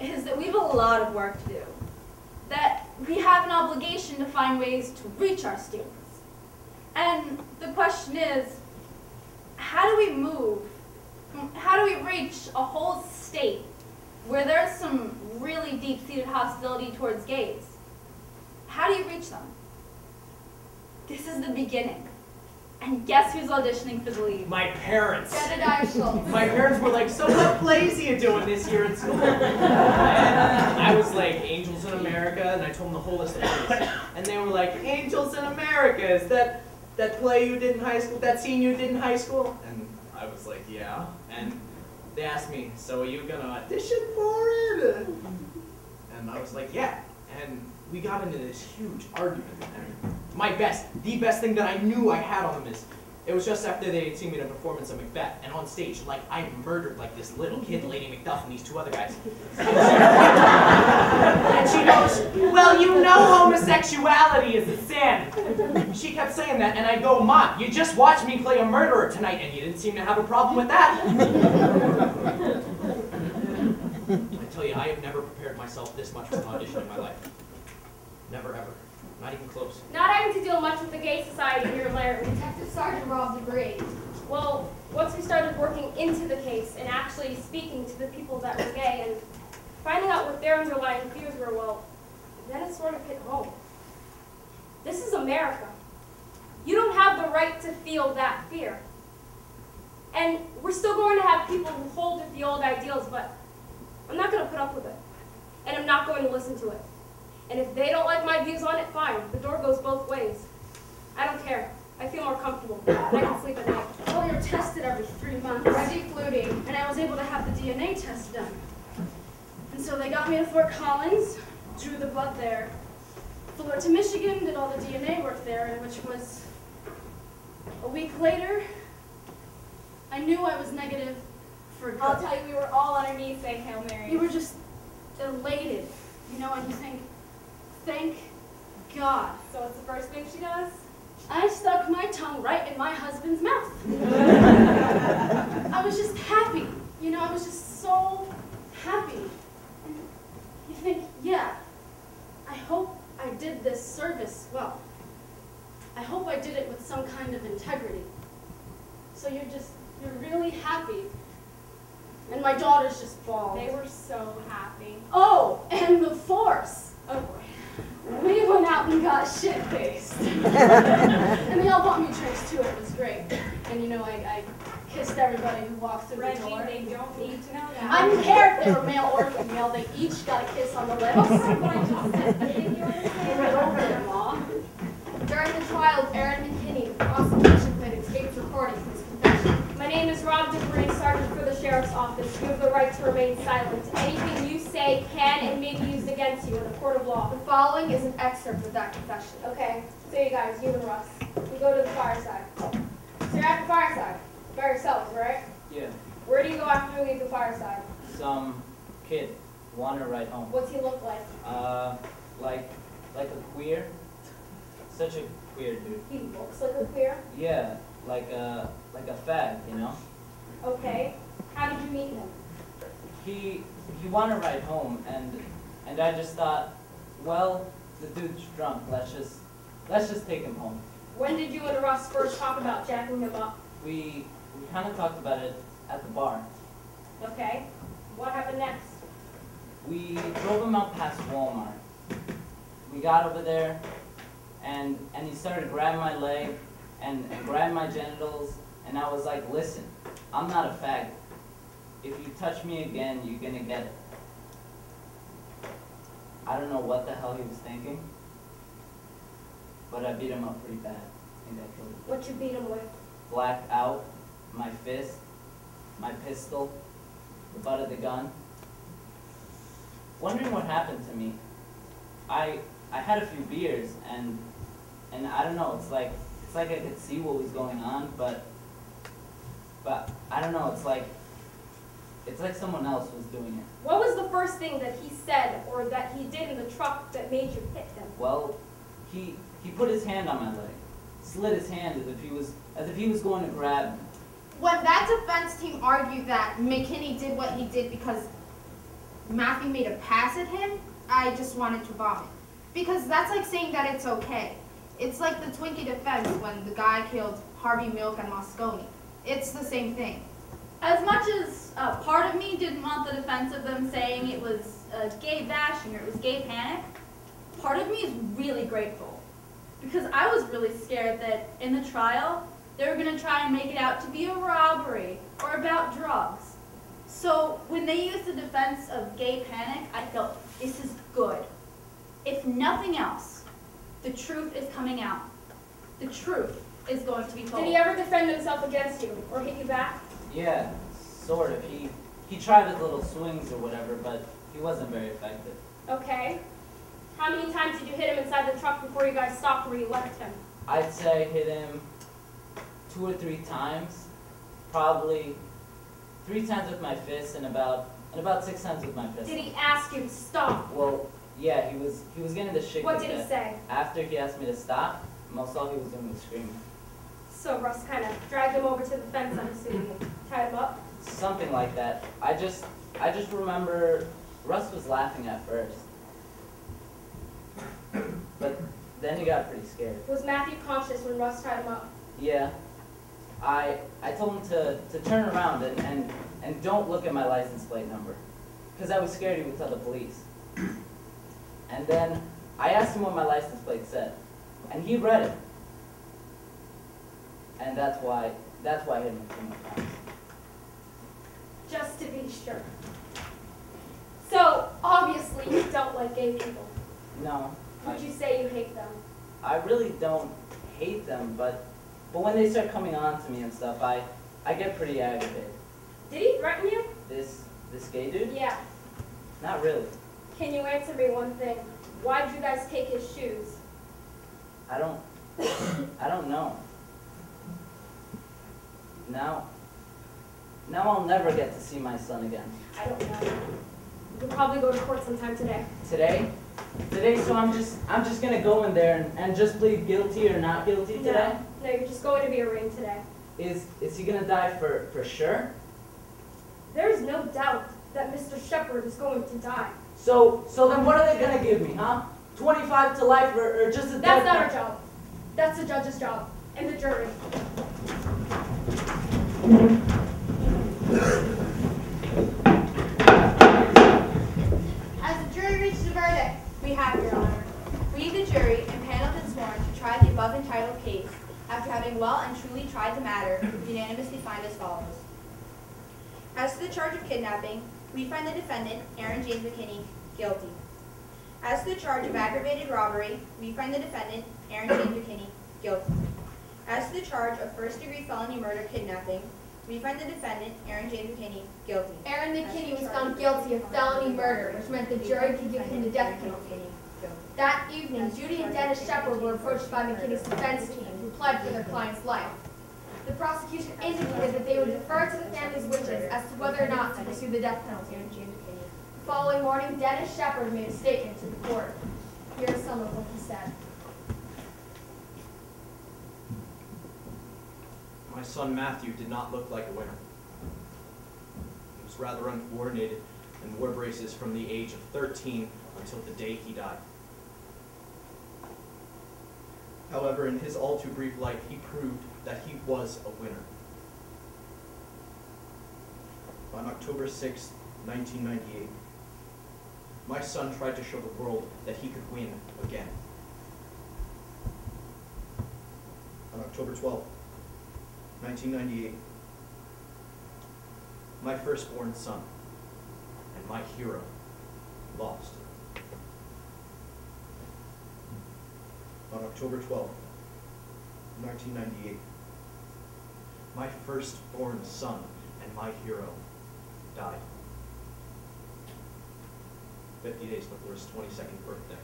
is that we have a lot of work to do. That we have an obligation to find ways to reach our students. And the question is, how do we move? How do we reach a whole state where there's some really deep-seated hostility towards gays? How do you reach them? This is the beginning. And guess who's auditioning for the lead? My parents. Jedediah Schultz. My parents were like, so what plays are you doing this year at school? And I was like, Angels in America, and I told them the whole list of plays. And they were like, Angels in America, is that play you did in high school, that scene you did in high school? And I was like, yeah. And they asked me, so are you gonna audition for it? And I was like, yeah. And we got into this huge argument. And the best thing that I knew I had on them is, it was just after they had seen me in a performance of Macbeth, and on stage, like, I murdered, like, this little kid, Lady Macduff, and these 2 other guys. And she goes, well, you know homosexuality is a sin. She kept saying that, and I go, Mom, you just watched me play a murderer tonight, and you didn't seem to have a problem with that. I tell you, I have never prepared myself this much for an audition in my life. Never, ever. Not even close. Not having to deal much with the gay society here in Laramie. Detective Sergeant Rob agreed. Well, once we started working into the case and actually speaking to the people that were gay and finding out what their underlying fears were, well, then it sort of hit home. This is America. You don't have the right to feel that fear. And we're still going to have people who hold to the old ideals, but I'm not going to put up with it. And I'm not going to listen to it. And if they don't like my views on it, fine. The door goes both ways. I don't care. I feel more comfortable. I can sleep at night. Well, you're tested every 3 months. Ready fluting. And I was able to have the DNA test done. And so they got me to Fort Collins, drew the blood there, flew to Michigan, did all the DNA work there, which was a week later. I knew I was negative for good. I'll tell you, we were all on our knees saying Hail Mary. You were just elated, you know, and you think, thank God. So what's the first thing she does? I stuck my tongue right in my husband's mouth. I was just happy, you know, I was just so happy. And you think, yeah, I hope I did this service well. I hope I did it with some kind of integrity. So you're really happy. And my daughters just bawled. They were so happy. Oh, and the force. Oh boy. We went out and got shit-faced. And they all bought me drinks too, it was great. And you know, I kissed everybody who walks through the door. Reggie, they don't need to know that. I don't care if they were male or female, they each got a kiss on the lips. During the trial of Aaron McKinney, the prosecution played a taped recording of his confession. My name is Rob DeBree, Sergeant for the Sheriff's Office. You have the right to remain silent. Anything you say can and may be used against you in a court of law. The following is an excerpt of that confession. Okay, so you guys, you and Russ, we go to the fireside. So you're at the fireside by yourselves, right? Yeah. Where do you go after you leave the fireside? Some kid wanted to ride home. What's he look like? Like a queer. Such a queer dude. He looks like a queer? Yeah, like a fag, you know? Okay. How did you meet him? He wanted to ride home, and I just thought, well, the dude's drunk. Let's just take him home. When did you and Russ first talk about jacking him up? We kind of talked about it at the bar. Okay. What happened next? We drove him out past Walmart. We got over there, and he started grabbing my leg and grabbing my genitals, and I was like, listen, I'm not a faggot. If you touch me again, you're gonna get it. I don't know what the hell he was thinking, but I beat him up pretty bad. I think I killed him. What you beat him with? Blacked out, my fist, my pistol, the butt of the gun. Wondering what happened to me. I had a few beers, and I don't know, it's like I could see what was going on, but I don't know, it's like someone else was doing it. What was the first thing that he said or that he did in the truck that made you hit him? Well, he put his hand on my leg, slid his hand as if he was going to grab me. When that defense team argued that McKinney did what he did because Matthew made a pass at him, I just wanted to vomit. Because that's like saying that it's okay. It's like the Twinkie defense when the guy killed Harvey Milk and Moscone. It's the same thing. As much as part of me didn't want the defense of them saying it was gay bashing or it was gay panic, part of me is really grateful. Because I was really scared that in the trial, they were going to try and make it out to be a robbery or about drugs. So when they used the defense of gay panic, I felt this is good. If nothing else, the truth is coming out. The truth is going to be told. Did he ever defend himself against you or hit you back? Yeah, sort of. He tried his little swings or whatever, but he wasn't very effective. Okay. How many times did you hit him inside the truck before you guys stopped where you left him? I'd say hit him 2 or 3 times, probably 3 times with my fist and about 6 times with my fist. Did he ask you to stop? Well, yeah, he was getting the shit. What did he say? After he asked me to stop, most all he was doing was screaming. So Russ kind of dragged him over to the fence, I'm assuming, and tied him up? Something like that. I just remember Russ was laughing at first, but then he got pretty scared. Was Matthew conscious when Russ tied him up? Yeah. I told him to turn around and don't look at my license plate number, because I was scared he would tell the police. And then I asked him what my license plate said, and he read it. And that's why I hit him 2 more times. Just to be sure. So, obviously you don't like gay people. No. Would you say you hate them? I really don't hate them, but when they start coming on to me and stuff, I get pretty aggravated. Did he threaten you? This gay dude? Yeah. Not really. Can you answer me one thing? Why did you guys take his shoes? I don't know. Now I'll never get to see my son again. I don't know. You'll probably go to court sometime today. Today? So I'm just gonna go in there and just plead guilty or not guilty today? No, you're just going to be arraigned today. Is he gonna die for sure? There's no doubt that Mr. Shepard is going to die. So then what are they gonna give me, huh? 25 to life or just a death? That's not our job. That's the judge's job and the jury. As the jury reaches a verdict, we have, Your Honor. We, the jury, impaneled and sworn to try the above entitled case after having well and truly tried the matter, unanimously unanimously find as follows. As to the charge of kidnapping, we find the defendant, Aaron James McKinney, guilty. As to the charge of aggravated robbery, we find the defendant, Aaron James McKinney, guilty. As to the charge of first-degree felony murder kidnapping, we find the defendant, Aaron James McKinney, guilty. Aaron McKinney was found guilty of felony murder, which meant the jury could give him the death penalty. That evening, Judy and Dennis Shepard were approached by McKinney's defense team, who pled for their client's life. The prosecution indicated that they would defer to the family's wishes as to whether or not to pursue the death penalty. The following morning, Dennis Shepard made a statement to the court. Here is some of what he said. My son Matthew did not look like a winner. He was rather uncoordinated and wore braces from the age of 13 until the day he died. However, in his all too brief life, he proved that he was a winner. On October 6, 1998, my son tried to show the world that he could win again. On October 12, 1998, my firstborn son and my hero lost. On October 12, 1998, my firstborn son and my hero died. 50 days before his 22nd birthday.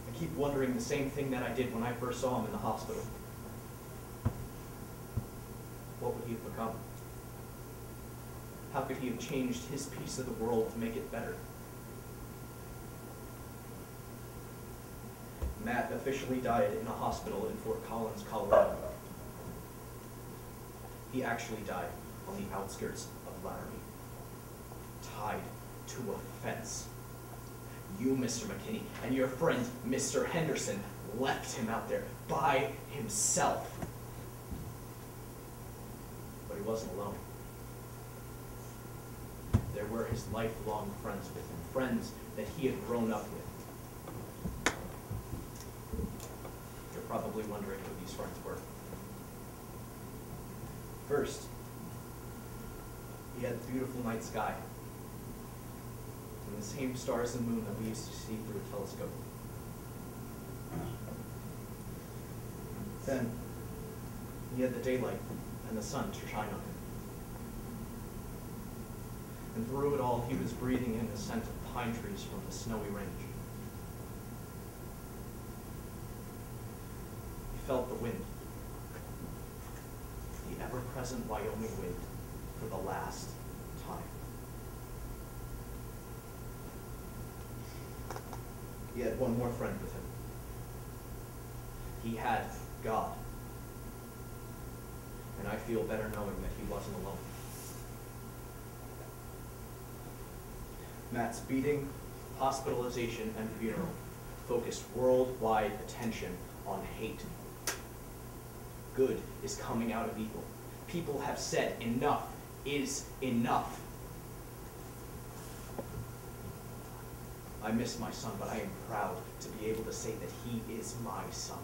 I keep wondering the same thing that I did when I first saw him in the hospital. What would he have become? How could he have changed his piece of the world to make it better? Matt officially died in a hospital in Fort Collins, Colorado. He actually died on the outskirts of Laramie, tied to a fence. You, Mr. McKinney, and your friend, Mr. Henderson, left him out there by himself. But he wasn't alone. There were his lifelong friends with him, friends that he had grown up with. You're probably wondering who these friends were. First, he had the beautiful night sky and the same stars and moon that we used to see through a telescope. Then, he had the daylight and the sun to shine on him. And through it all, he was breathing in the scent of pine trees from the snowy range. He felt the wind, the ever-present Wyoming wind, for the last time. He had one more friend with him. He had God. And I feel better knowing that he wasn't alone. Matt's beating, hospitalization, and funeral focused worldwide attention on hate. Good is coming out of evil. People have said enough is enough. I miss my son, but I am proud to be able to say that he is my son.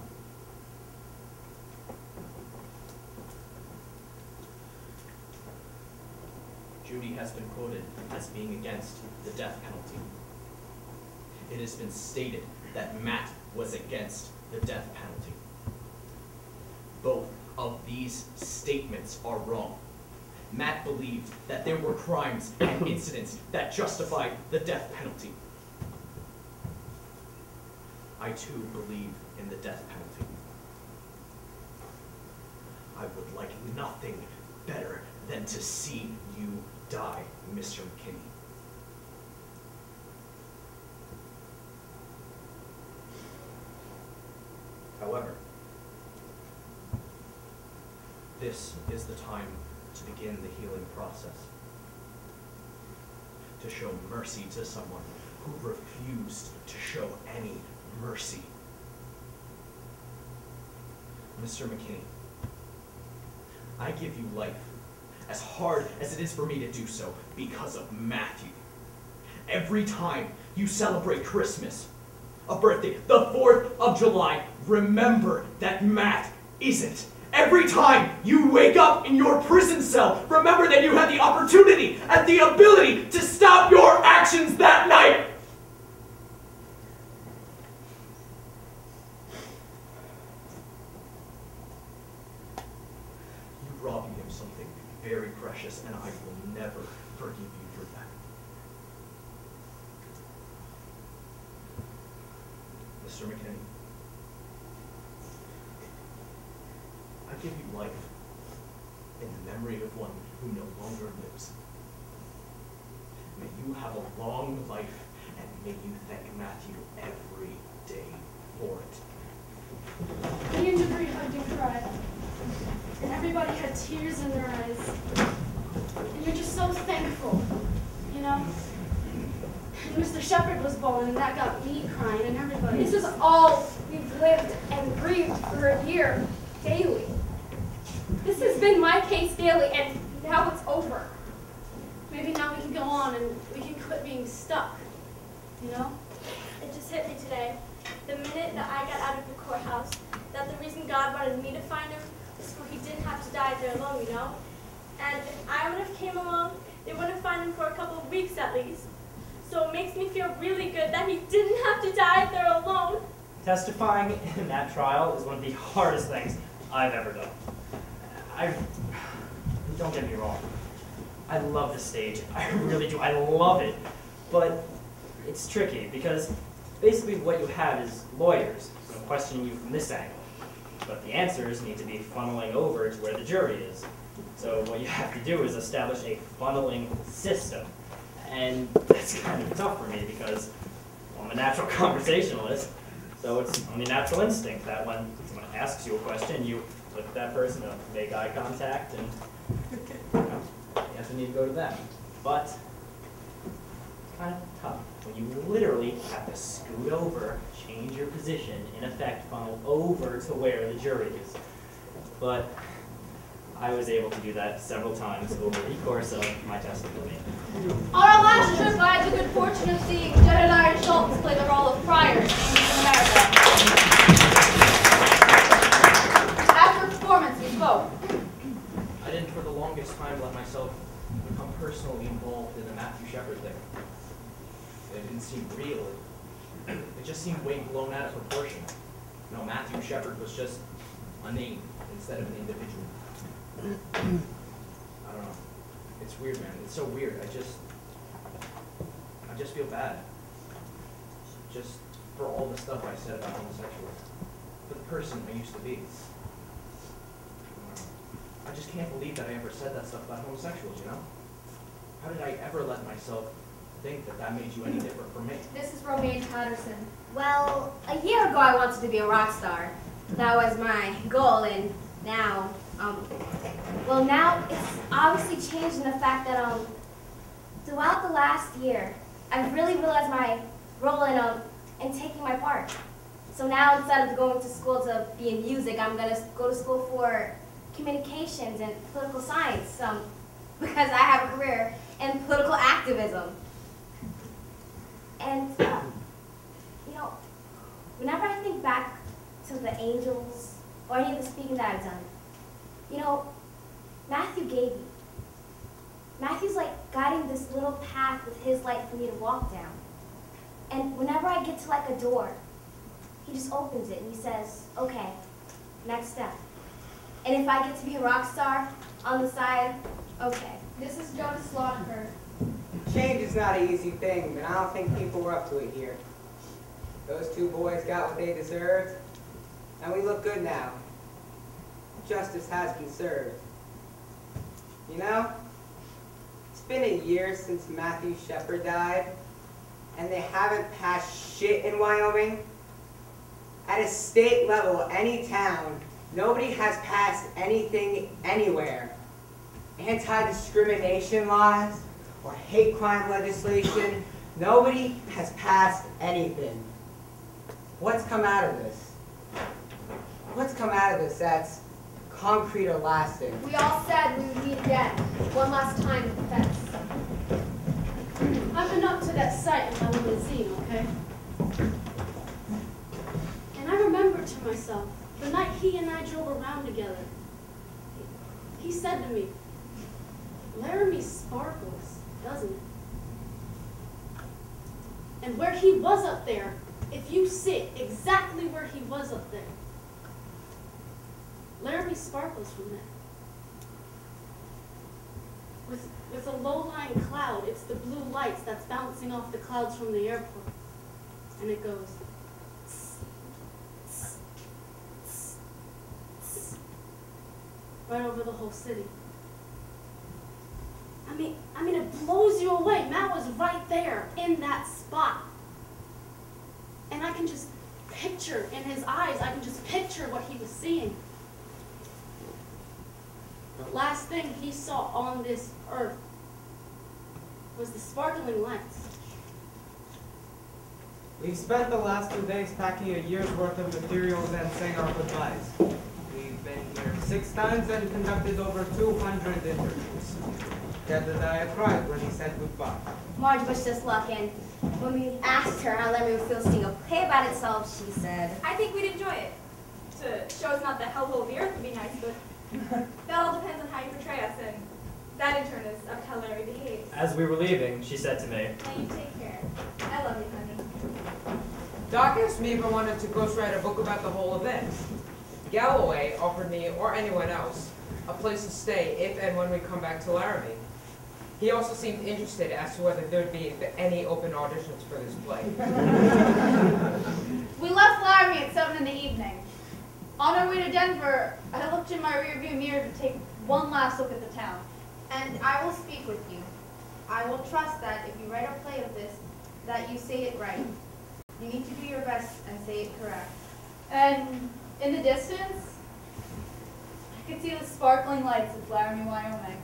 Judy has been quoted as being against the death penalty. It has been stated that Matt was against the death penalty. Both of these statements are wrong. Matt believed that there were crimes and incidents that justified the death penalty. I too believe in the death penalty. I would like nothing better than to see you die, Mr. McKinney. However, this is the time to begin the healing process. To show mercy to someone who refused to show any mercy. Mr. McKinney, I give you life, as hard as it is for me to do so, because of Matthew. Every time you celebrate Christmas, a birthday, the 4th of July, remember that Matt is it? Every time you wake up in your prison cell, remember that you had the opportunity and the ability to stop your actions that night. You robbed me of something very precious, and I will never forgive you for that. Mr. McKinney, I give you life in the memory of one who no longer lives. May you have a long life, and may you thank Matthew every day for it. Me and Debris hugged and cried, and everybody had tears in their eyes. And you're just so thankful, you know? And Mr. Shepherd was bawling, and that got me crying, and everybody. This is all we've lived and grieved for a year, daily. This has been my case daily, and now it's over. Maybe now we can go on and we can quit being stuck, you know? It just hit me today, the minute that I got out of the courthouse, that the reason God wanted me to find him was so he didn't have to die there alone, you know? And if I would have came along, they wouldn't find him for a couple of weeks at least. So it makes me feel really good that he didn't have to die there alone. Testifying in that trial is one of the hardest things I've ever done. Don't get me wrong, I love the stage, I really do, I love it, but it's tricky because basically what you have is lawyers questioning you from this angle, but the answers need to be funneling over to where the jury is. So what you have to do is establish a funneling system, and that's kind of tough for me because I'm a natural conversationalist, so it's only natural instinct that when someone asks you a question, you look at that person, make eye contact, and you know, the answer need to go to them. But it's kind of tough when you literally have to scoot over, change your position, in effect funnel over to where the jury is. But I was able to do that several times over the course of my testimony. On our last trip, I had the good fortune of seeing Jedediah Schultz play the role of Friar in America. After performance, we spoke. I didn't for the longest time let myself become personally involved in the Matthew Shepherd thing. It didn't seem real. It just seemed way blown out of proportion. You know, Matthew Shepherd was just a name instead of an individual. I don't know. It's weird, man. It's so weird. I just feel bad. Just for all the stuff I said about homosexuals. For the person I used to be. I just can't believe that I ever said that stuff about homosexuals, you know? How did I ever let myself think that that made you any different from me? This is Romaine Patterson. Well, a year ago I wanted to be a rock star. That was my goal, and now, now it's obviously changed in the fact that, throughout the last year, I've really realized my role in taking my part. So now instead of going to school to be in music, I'm gonna go to school for communications and political science, because I have a career in political activism. And, you know, whenever I think back to the angels or any of the speaking that I've done, you know, Matthew gave me. Matthew's like guiding this little path with his light for me to walk down. And whenever I get to like a door, he just opens it and he says, okay, next step. And if I get to be a rock star on the side, okay. This is Jonas Slaughter. Change is not an easy thing, but I don't think people were up to it here. Those two boys got what they deserved, and we look good now. Justice has been served. You know, it's been a year since Matthew Shepherd died, and they haven't passed shit in Wyoming. At a state level, any town, nobody has passed anything anywhere. Anti-discrimination laws or hate crime legislation, nobody has passed anything. What's come out of this? What's come out of this that's concrete or lasting? We all said we would meet again, one last time in defense. I've been up to that site in my limousine, okay? And I remember to myself, the night he he and I drove around together, he said to me, "Laramie sparkles, doesn't it?" And where he was up there, if you sit exactly where he was up there, Laramie sparkles from there. With a low-lying cloud, it's the blue lights that's bouncing off the clouds from the airport. And it goes, tss, tss, tss, tss, right over the whole city. I mean, it blows you away. Matt was right there in that spot. And I can just picture in his eyes, I can just picture what he was seeing. The last thing he saw on this earth was the sparkling lights. We've spent the last 2 days packing a year's worth of materials and saying our goodbyes. We've been here 6 times and conducted over 200 interviews. Jedediah cried when he said goodbye. Marge was just lucky. When we asked her how Laramie would feel seeing a play about itself, she said, I think we'd enjoy it. To show us not the hellhole of the earth would be nice, but that all depends on how you portray us, and that in turn is up to how Larry behaves. As we were leaving, she said to me, Now you take care. I love you, honey. Doc asked me if I wanted to ghostwrite a book about the whole event. Galloway offered me, or anyone else, a place to stay if and when we come back to Laramie. He also seemed interested as to whether there'd be any open auditions for this play. We left Laramie at 7 in the evening. On our way to Denver, I looked in my rearview mirror to take one last look at the town. And I will speak with you. I will trust that if you write a play of this, that you say it right. You need to do your best and say it correct. And in the distance, I could see the sparkling lights of Laramie, Wyoming.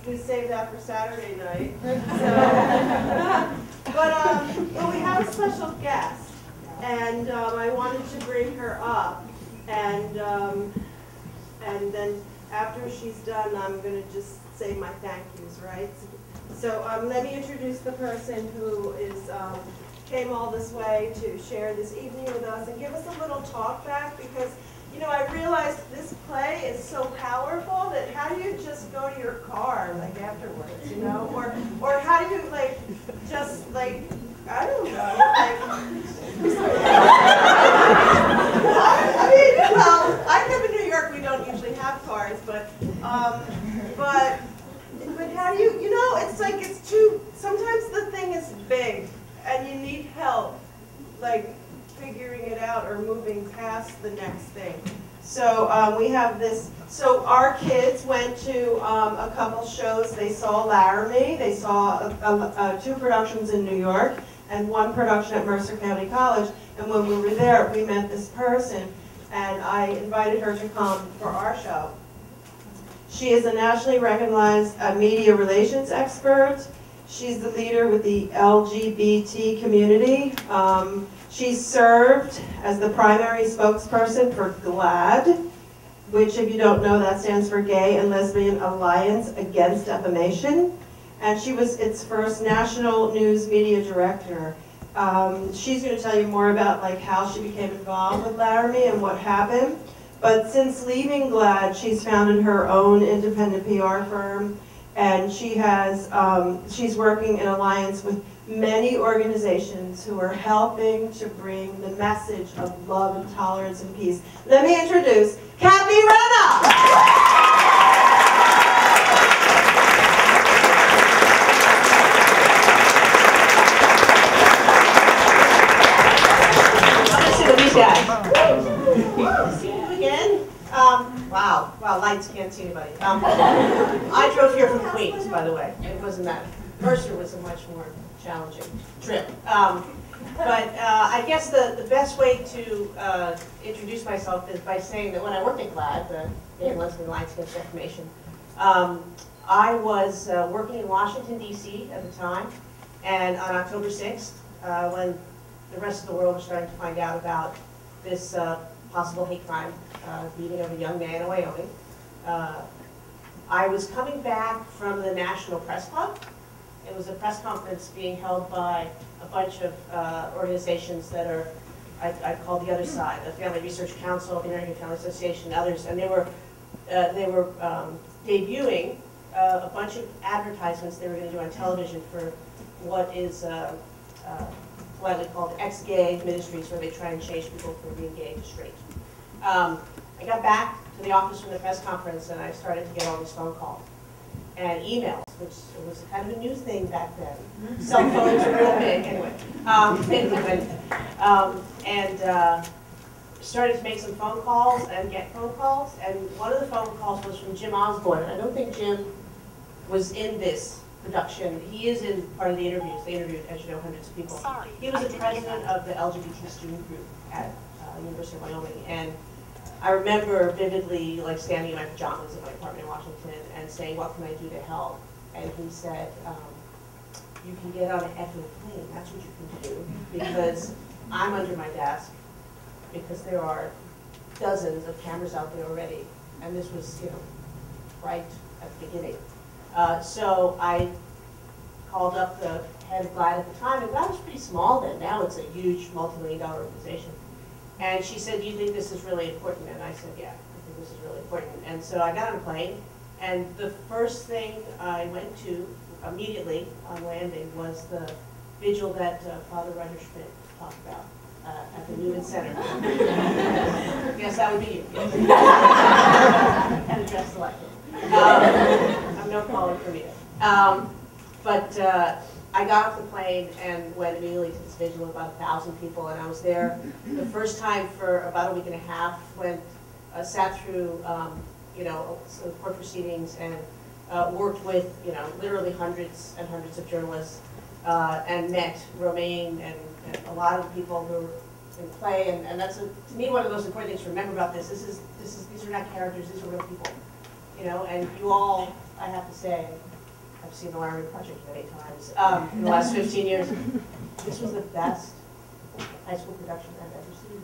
We saved that for Saturday night. But we have a special guest, and I wanted to bring her up, and then after she's done, I'm going to just say my thank yous, right? So let me introduce the person who is came all this way to share this evening with us and give us a little talk back, because you know, I realized this play is so powerful that how do you just go to your car like afterwards, you know, or how do you like just like I don't know, like I mean, well, I live in New York. We don't usually have cars, but how do you know? It's like it's too. Sometimes the thing is big, and you need help, like figuring it out or moving past the next thing. So we have this, so our kids went to a couple shows. They saw Laramie, they saw 2 productions in New York, and one production at Mercer County College. And when we were there, we met this person, and I invited her to come for our show. She is a nationally recognized media relations expert. She's the leader with the LGBT community. She served as the primary spokesperson for GLAAD, which, if you don't know, that stands for Gay and Lesbian Alliance Against Defamation. And she was its first national news media director. She's going to tell you more about like how she became involved with Laramie and what happened. But since leaving GLAAD, she's founded her own independent PR firm, and she has she's working in alliance with many organizations who are helping to bring the message of love and tolerance and peace. Let me introduce Cathy Renna. Wow, lights can't see anybody. I drove here from Queens, by the way. It wasn't that. Mercer was a much more challenging trip. But I guess the best way to introduce myself is by saying that when I worked at GLAAD, the Gay and Lesbian Alliance Against Defamation, I was working in Washington, D.C. at the time, and on October 6th, when the rest of the world was starting to find out about this possible hate crime beating of a young man in Wyoming, I was coming back from the National Press Club. It was a press conference being held by a bunch of organizations that are, I call the other side, the Family Research Council, the American Family Association, others, and they were debuting a bunch of advertisements they were going to do on television for what is politely called ex-gay ministries, where they try and change people from being gay to straight. I got back to the office from the press conference, and I started to get all these phone calls and emails, which was kind of a new thing back then. Cell phones were real big, anyway. Started to make some phone calls and get phone calls, and one of the phone calls was from Jim Osborne. I don't think Jim was in this production. He is in part of the interviews. They interviewed, as you know, hundreds of people. He was the president of the LGBT student group at University of Wyoming, and I remember vividly like standing in my pajamas in my apartment in Washington and saying, "What can I do to help?" And he said, "You can get on an effing plane. That's what you can do, because I'm under my desk, because there are dozens of cameras out there already." And this was, you know, right at the beginning. So I called up the head of GLAAD at the time, and GLAAD was pretty small then. Now it's a huge multi-million-dollar organization. And she said, "Do you think this is really important?" And I said, "Yeah, I think this is really important." And so I got on a plane, and the first thing I went to immediately on landing was the vigil that Father Roger Schmidt talked about at the Newman Center. Yes, that would be you. And address the lecture. I'm no caller from you. I got off the plane and went immediately to this vigil with about 1,000 people, and I was there the first time for about a week and a half. Went, sat through, you know, some court proceedings and worked with, you know, literally hundreds and hundreds of journalists, and met Romaine and a lot of people who were in play, and that's to me one of the most important things to remember about this. These are not characters; these are real people, you know. And you all, I have to say, I've seen the Laramie Project many times in the last 15 years. This was the best high school production I've ever seen.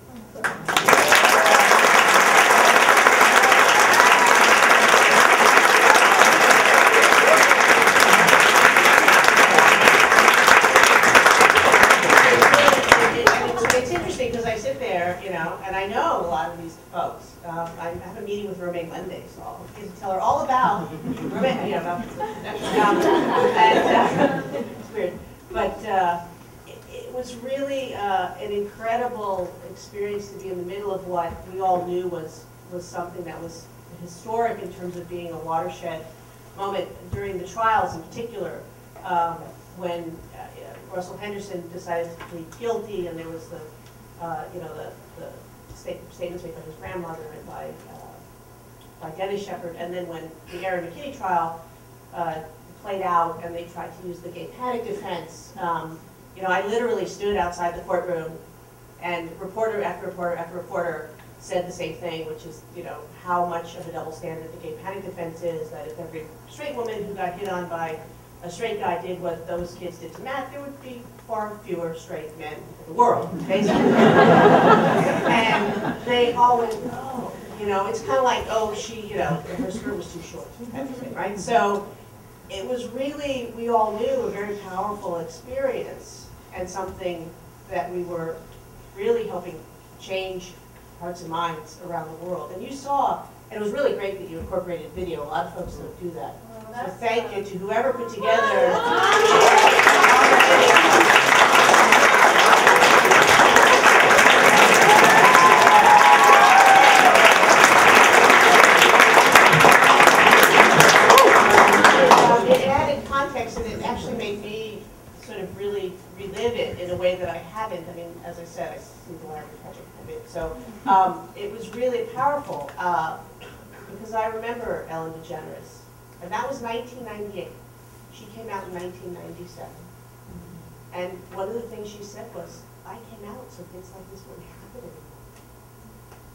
It's interesting because I sit there, you know, and I know a lot of these folks. I have a meeting with Romaine Monday, so I'll get to tell her all about Romaine, you know, it's weird. But it was really an incredible experience to be in the middle of what we all knew was something that was historic in terms of being a watershed moment during the trials in particular, when Russell Henderson decided to plead guilty, and there was the, you know, the statements made by his grandmother and by Dennis Shepard, and then when the Aaron McKinney trial played out and they tried to use the gay panic defense, You know, I literally stood outside the courtroom, and reporter after reporter after reporter said the same thing, which is, you know, how much of a double standard the gay panic defense is, that if every straight woman who got hit on by a straight guy did what those kids did to Matt, there would be far fewer straight men in the world, basically. And they always, oh, you know, it's kind of like, oh, she, you know, her skirt was too short, kind of thing, right? So it was really, we all knew, a very powerful experience and something that we were really helping change hearts and minds around the world. And you saw, and it was really great that you incorporated video. A lot of folks don't do that. So thank you to whoever put together. It added context, and it actually made me sort of really relive it in a way that I hadn't. I mean, as I said, I see the Laramie project a bit. So it was really powerful because I remember Ellen DeGeneres, and that was 1998. She came out in 1997. And one of the things she said was, I came out so things like this wouldn't happen anymore.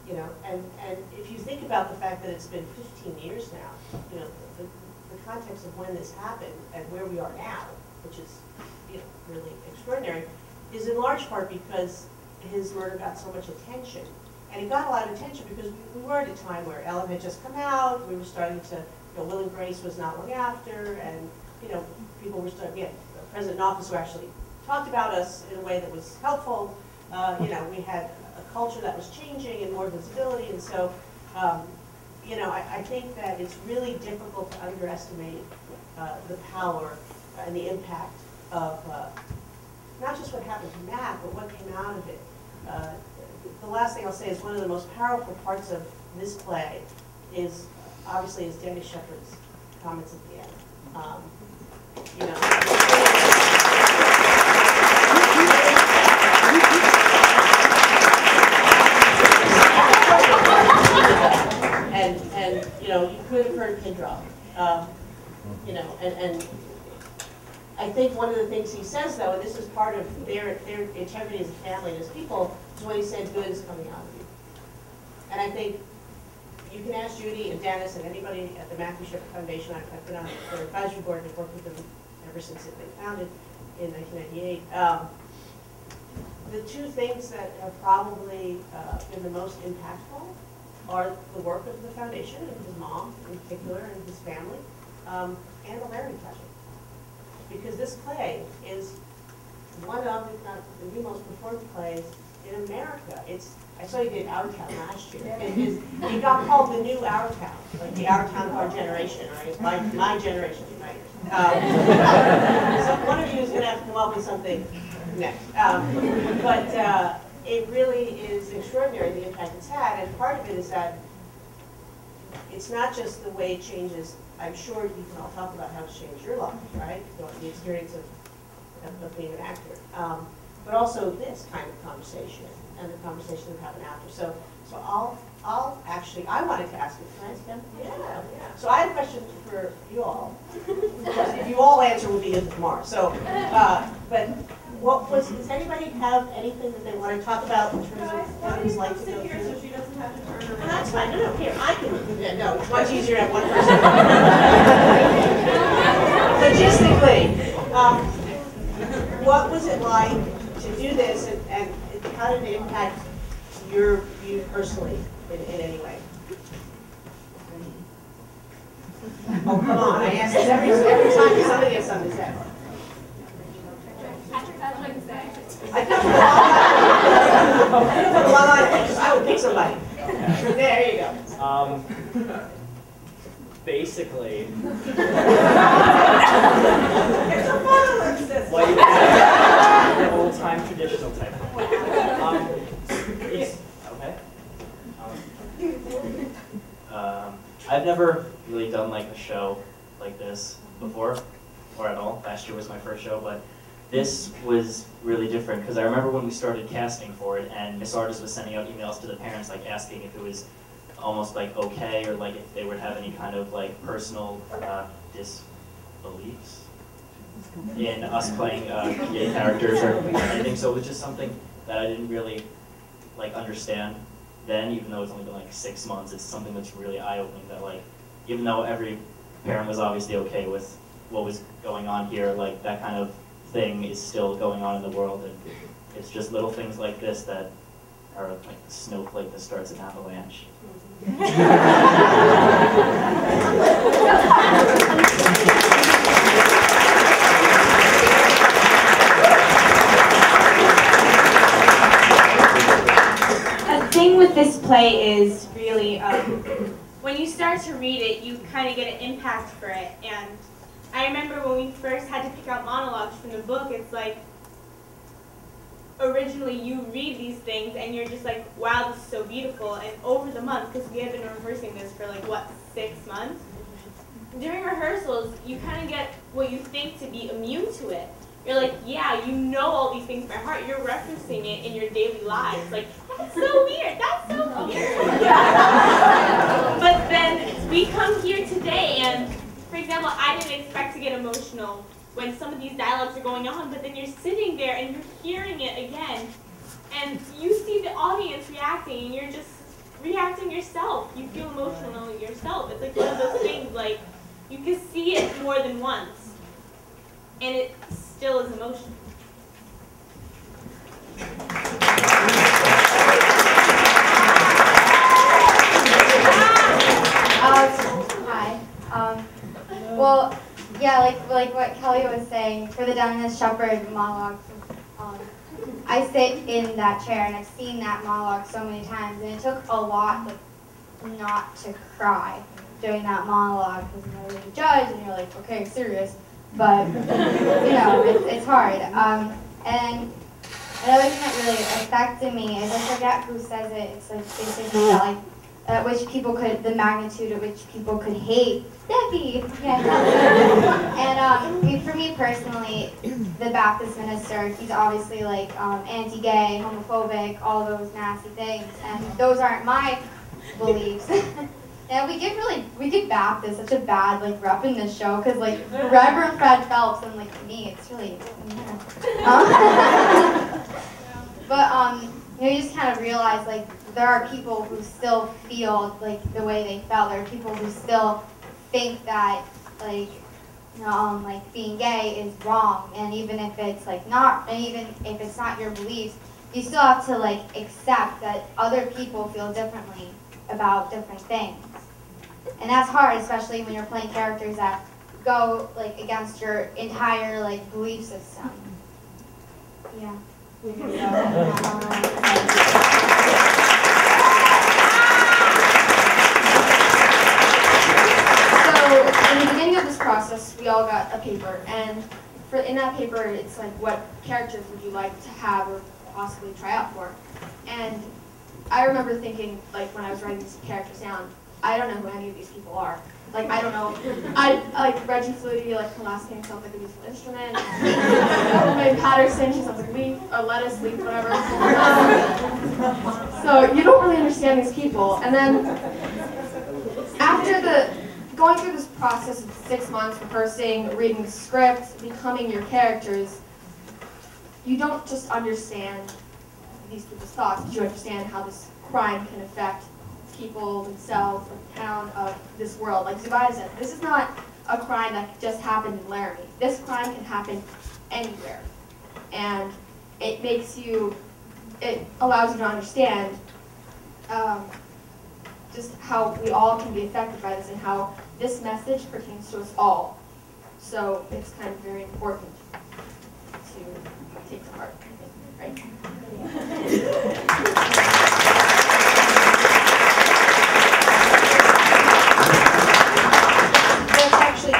You know, and if you think about the fact that it's been 15 years now, you know, the context of when this happened and where we are now, which is, you know, really extraordinary, is in large part because his murder got so much attention. And it got a lot of attention because we were at a time where Ellen had just come out, we were starting to, you know, Will and Grace was not long after, and, you know, people were starting, we had a president in office who actually talked about us in a way that was helpful. You know, we had a culture that was changing and more visibility, and so, you know, I think that it's really difficult to underestimate the power and the impact of not just what happened to Matt, but what came out of it. The last thing I'll say is one of the most powerful parts of this play is obviously is Danny Shepard's comments at the end. You know, and you know, you could have heard a pin drop. You know, and I think one of the things he says, though, and this is part of their integrity as a family and as people, is when he said, good is coming out of you. And I think you can ask Judy and Dennis and anybody at the Matthew Shepard Foundation. I've been on their advisory board and I've worked with them ever since it been founded in 1998. The two things that have probably been the most impactful are the work of the foundation and his mom in particular and his family, and the Laramie Project. Because this play is one of, if not the most performed plays in America. I saw you did Our Town last year. It got called the new Our Town, like the Our Town of our generation, right? My generation, right? So one of you is going to have to come up with something next. But it really is extraordinary, the impact it's had, and part of it is that it's not just the way it changes. I'm sure you can all talk about how it's changed your life, right? The experience of being an actor. But also this kind of conversation and the conversation that happened after. So I'll actually, I wanted to ask you, can I ask them? Yeah. So I have a question for you all. Because if you all answer, we'll be in tomorrow. So, but does anybody have anything that they want to talk about in terms of what it's like to go through? So she doesn't have to turn around. Well, that's fine. No, here, I can do that. No, it's much easier to have one person. Logistically, what was it like to do this, and how did it impact you personally in any way? Oh, come on. I ask this every time somebody has something to say. Patrick has something to say. I would pick somebody. There you go. Basically, it's a fun system. Like old-time traditional type. I've never really done like a show like this before, or at all. Last year was my first show, but this was really different because I remember when we started casting for it, and Miss Artis was sending out emails to the parents, like asking if it was almost like okay, or like if they would have any kind of like personal disbeliefs. in us playing gay characters or anything. So it was just something that I didn't really like understand then, even though it's only been like 6 months. It's something that's really eye-opening that like, even though every parent was obviously okay with what was going on here, like that kind of thing is still going on in the world, and it's just little things like this that are like the snowflake that starts an avalanche. The thing with this play is really, when you start to read it, you kind of get an impact for it. And I remember when we first had to pick out monologues from the book, it's like, originally you read these things and you're just like, wow, this is so beautiful. And over the month, because we have been rehearsing this for like, what, 6 months? During rehearsals, you kind of get what you think to be immune to it. You're like, yeah, you know all these things by heart. You're referencing it in your daily lives. Like, that's so weird. That's so weird. But then we come here today, and for example, I didn't expect to get emotional when some of these dialogues are going on, but then you're sitting there and you're hearing it again, and you see the audience reacting, and you're just reacting yourself. You feel emotional yourself. It's like one of those things, like, you can see it more than once, and it still is emotional. Hi. Well, yeah, like what Kelly was saying, for the Dennis Shepherd monologue, I sit in that chair and I've seen that monologue so many times, and it took a lot, like, not to cry during that monologue, because you're being judged and you're like, okay, serious, but you know, it's hard. And another thing that really affected me is, I forget who says it. It's like basically that, like, which people could, the magnitude of which people could hate. Debbie! Yeah. And for me personally, the Baptist minister, he's obviously like anti-gay, homophobic, all those nasty things, and those aren't my beliefs. And we give Baptist such a bad like rep in this show, because like Reverend Fred Phelps, and like to me, it's really, but you just kind of realize like there are people who still feel like the way they felt. There are people who still think that like being gay is wrong, and even if it's like not, and even if it's not your beliefs, you still have to like accept that other people feel differently about different things. And that's hard, especially when you're playing characters that go like against your entire like belief system. Yeah. So in the beginning of this process, we all got a paper, and in that paper, it's like, what characters would you like to have or possibly try out for? And I remember thinking, like, when I was writing these characters down, I don't know who any of these people are. Like, I don't know. Like, Reggie Flutie, like, her last name sounds like a musical instrument. May Patterson, she sounds like a leaf, a lettuce, leaf, whatever. So you don't really understand these people. And then after going through this process of 6 months, rehearsing, reading the script, becoming your characters, you don't just understand these people's thoughts, but you understand how this crime can affect people, themselves, the town, of this world. Like Zubaida said, this is not a crime that just happened in Laramie. This crime can happen anywhere. And it allows you to understand just how we all can be affected by this, and how this message pertains to us all. So it's kind of very important to take to heart, right? That's actually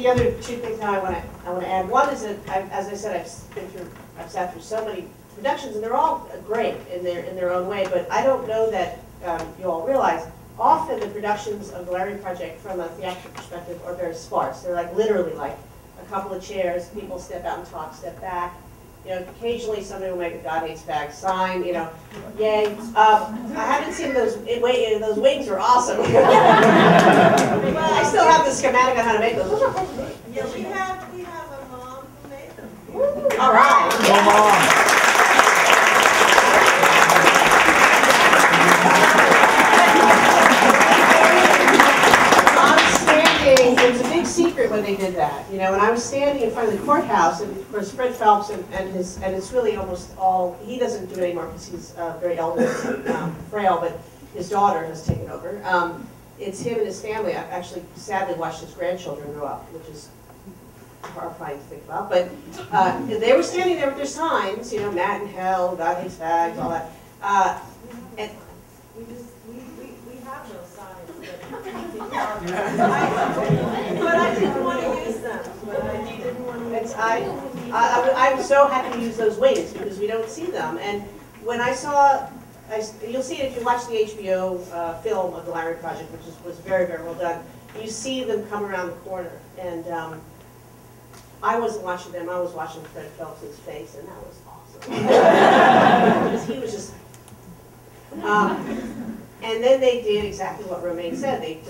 the other two things now I want to add. One is that, as I said, I've sat through so many productions, and they're all great in their own way. But I don't know that you all realize, often the productions of the Laramie Project from a theatrical perspective are very sparse. They're like literally like a couple of chairs, people step out and talk, step back. You know, occasionally somebody will make a God Hates Bags sign, you know, yay. I haven't seen those wings are awesome. I still have the schematic on how to make those. Yeah, we have a mom All right. Come on. It was a big secret when they did that, you know. And I was standing in front of the courthouse, and of course Fred Phelps and it's really almost all, he doesn't do it anymore because he's very elderly and frail, but his daughter has taken over. It's him and his family. I've actually sadly watched his grandchildren grow up, which is horrifying to think about. But they were standing there with their signs, you know, Matt in hell, God hates fags, all that. And we have those signs. But I didn't want to use them. I'm so happy to use those wings because we don't see them. And when I saw, you'll see it if you watch the HBO film of the Laramie Project, which was very, very well done. You see them come around the corner. And I wasn't watching them. I was watching Fred Phelps' face, and that was awesome. Because he was just... and then they did exactly what Romaine said. They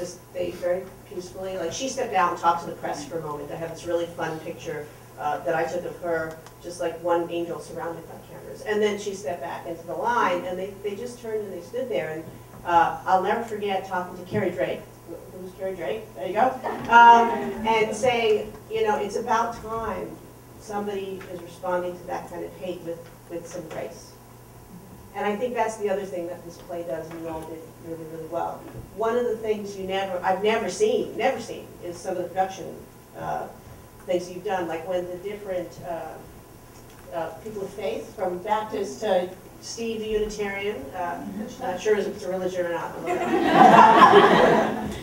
very peacefully, like she stepped out and talked to the press for a moment. I have this really fun picture that I took of her, just like one angel surrounded by cameras. And then she stepped back into the line, and they just turned and they stood there. And I'll never forget talking to Carrie Drake. Who's Carrie Drake? There you go. And saying, you know, it's about time somebody is responding to that kind of hate with some grace. And I think that's the other thing that this play does, and you all did really, really well. One of the things I've never seen, is some of the production things you've done, like when the different people of faith, from Baptist to Steve the Unitarian, not sure if it's a religion or not.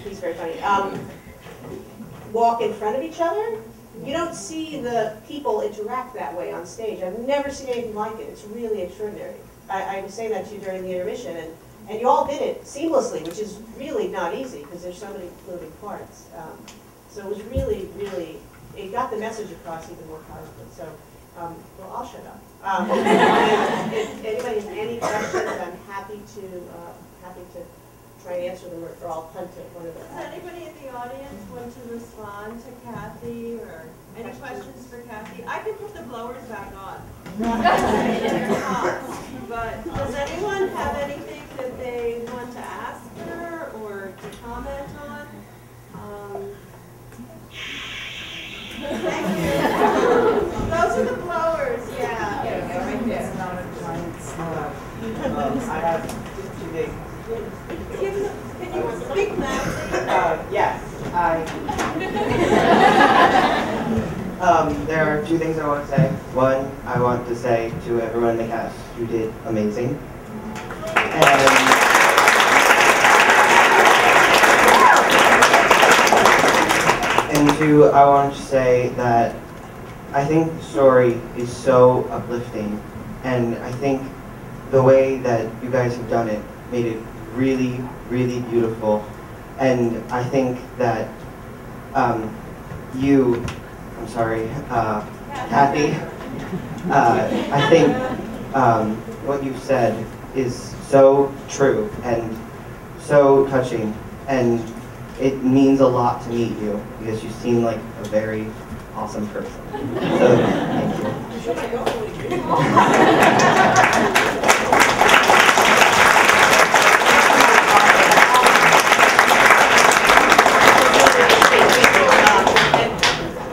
He's very funny. Walk in front of each other. You don't see the people interact that way on stage. I've never seen anything like it. It's really extraordinary. I was saying that to you during the intermission, and you all did it seamlessly, which is really not easy because there's so many moving parts. So it was really, really, it got the message across even more powerfully. So, well, I'll shut up. If anybody has any questions, I'm happy to try and answer them, or I'll punt it. Does anybody in the audience want to respond to Cathy, or any questions for Cathy? I can put the blowers back on. But does anyone have anything that they want to ask her or to comment on? Thank you. Those are the blowers, yeah. Right there. I have two things. Can you speak loudly? Yes, there are two things I want to say. One, I want to say to everyone in the cast, you did amazing. And two, I want to say that I think the story is so uplifting, and I think the way that you guys have done it made it really, really beautiful. And I think that Cathy, I think what you said is so true and so touching, and it means a lot to meet you because you seem like a very awesome person. So, thank you.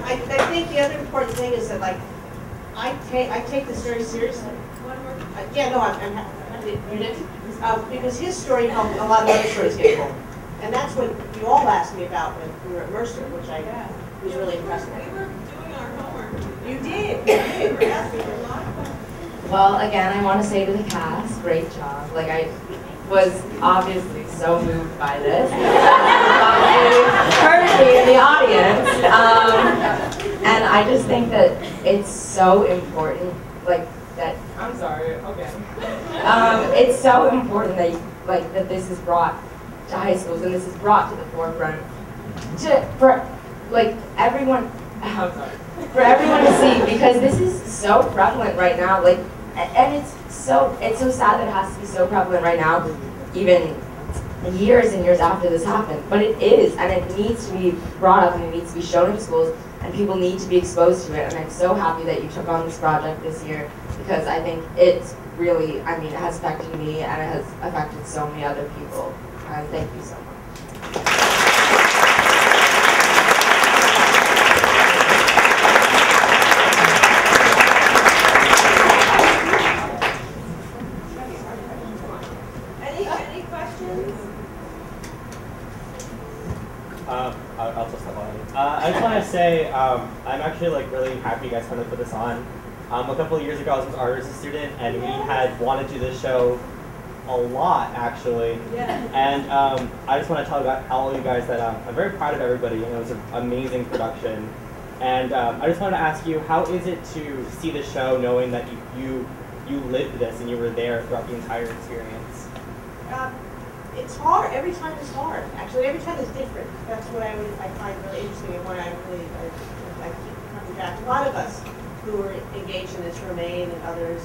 I think the other important thing is that, like, I take this very seriously. Yeah, no, I'm happy to read it. Because his story helped a lot of other stories get told. And that's what you all asked me about when we were at Mercer, which I was really impressed with. We were doing our homework. You did. You were asking a lot of questions. Well, again, I want to say to the cast, great job. Like, I was obviously so moved by this. Currently in the audience. And I just think that it's so important, like, that, I'm sorry, okay. It's so important that, that this is brought to high schools and this is brought to the forefront for everyone, I'm sorry, for everyone to see, because this is so prevalent right now, and it's so sad that it has to be so prevalent right now, even years and years after this happened. But it is, and it needs to be brought up, and it needs to be shown in schools, and people need to be exposed to it. And I'm so happy that you took on this project this year, because I think it's really, I mean, it has affected me, and it has affected so many other people. And thank you so much. Any questions? I'll just step on it. I just want to say I'm actually like really happy you guys finally put this on. A couple of years ago, I was art as a student, and we had wanted to do this show a lot, actually. Yeah. And I just want to tell about all of you guys that I'm very proud of everybody, and it was an amazing production. And I just wanted to ask you, how is it to see the show knowing that you lived this and you were there throughout the entire experience? It's hard. Every time is hard. Actually, every time is different. That's what I find really interesting, and what I keep coming back. A lot of us who are engaged in this, Remain and others,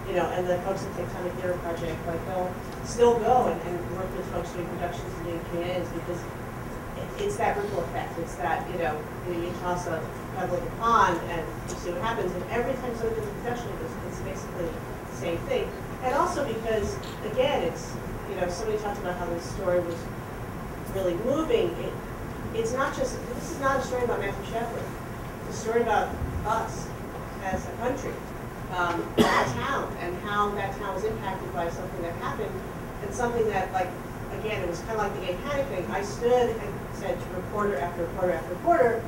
you know, and the folks at the Tectonic Theater Project, like they'll still go and work with folks doing productions and doing Q&As, because it's that ripple effect. It's that, you toss a pebble in the pond and you see what happens. And every time somebody does a production, it's basically the same thing. And also because, again, it's, somebody talked about how this story was really moving. It's not just, this is not a story about Matthew Shepard. It's a story about us as a country, a town, and how that town was impacted by something that happened, and something that, like, again, it was kind of like the gay panic thing. I stood and said to reporter after reporter after reporter,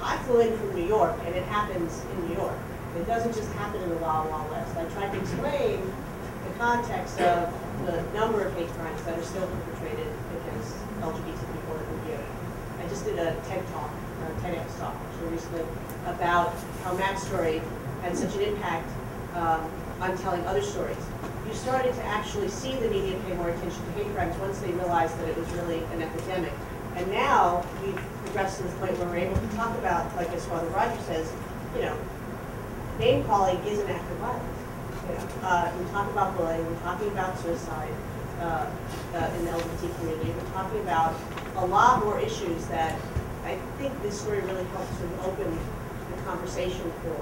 I flew in from New York, and it happens in New York. It doesn't just happen in the Wild Wild West. I tried to explain the context of the number of hate crimes that are still perpetrated against LGBT people in the community. I just did a TED talk, a TEDx talk, actually recently, about how Matt's story had such an impact on telling other stories. You started to actually see the media pay more attention to hate crimes once they realized that it was really an epidemic. And now we've progressed to the point where we're able to talk about, like as Father Roger says, name calling is an act of violence. We talk about bullying, we're talking about suicide in the LGBT community, we're talking about a lot more issues that I think this story really helps to open the conversation for.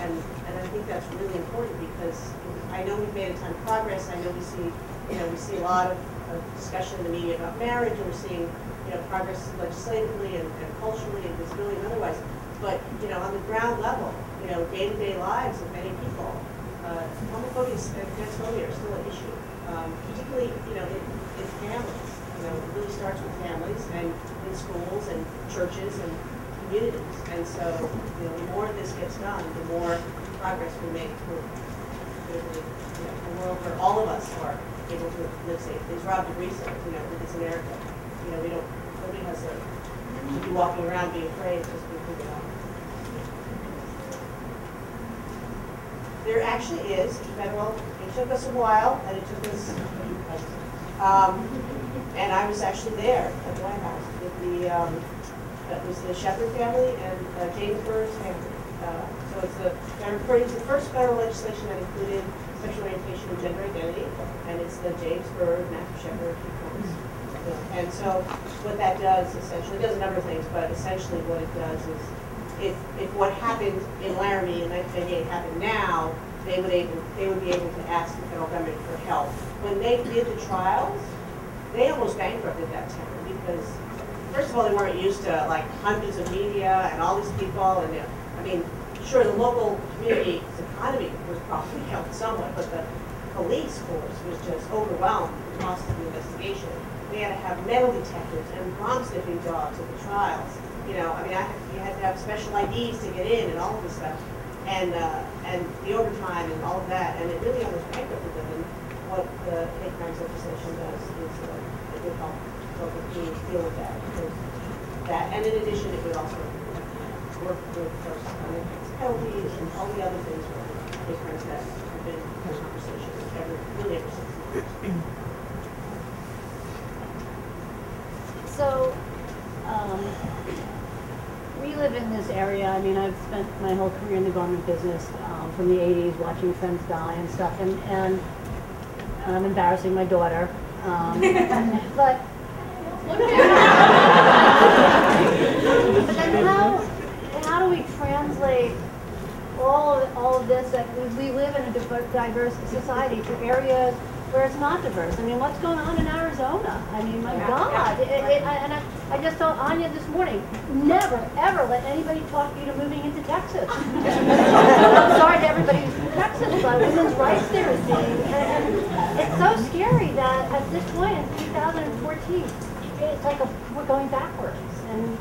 And I think that's really important, because I know we've made a ton of progress. I know we see a lot of discussion in the media about marriage, and we're seeing progress legislatively and culturally and visibility and otherwise. But on the ground level, day-to-day lives of many people, homophobia and transphobia are still an issue, particularly in families. It really starts with families and in schools and churches and communities. And so the more this gets done, the more progress we make for a world where all of us are able to live safely. As Rob DeVries said, with this America, nobody has to be walking around being afraid, just being figured out. There actually is federal. It took us a while, and it took us. And I was actually there at the White House with that was the Shepard family and James Burr's family. So it's the first federal legislation that included sexual orientation and gender identity, and it's the James Burr, Matthew Shepard case. And so what that does essentially, it does a number of things, but essentially what it does is, if what happened in Laramie in 1998 happened now, they would be able to ask the federal government for help. When they did the trials, they almost bankrupted that town, because first of all, they weren't used to like hundreds of media and all these people, and I mean, sure, the local community's economy was probably helped somewhat, but the police force was just overwhelmed with the cost of the investigation. They had to have metal detectors and bomb sniffing dogs at the trials. You had to have special IDs to get in and all of this stuff, and the overtime and all of that, and it really almost bankrupted them. And what the hate crimes legislation does is it would help local communities deal with that. And in addition, it would also work with folks on enhanced penalties and all the other things where hate crimes that have been in conversation really ever since. So, we live in this area. I mean, I've spent my whole career in the garment business from the 80s, watching friends die and stuff, and I'm embarrassing my daughter. But but then how do we translate all of this, that we live in a diverse society, to areas where it's not diverse? I mean, what's going on in Arizona? I mean, my God. And I just told Anya this morning, never, ever let anybody talk you to moving into Texas. I'm sorry to everybody who's from Texas, but women's rights there is being, and it's so scary that at this point in 2014, it's like we're going backwards. And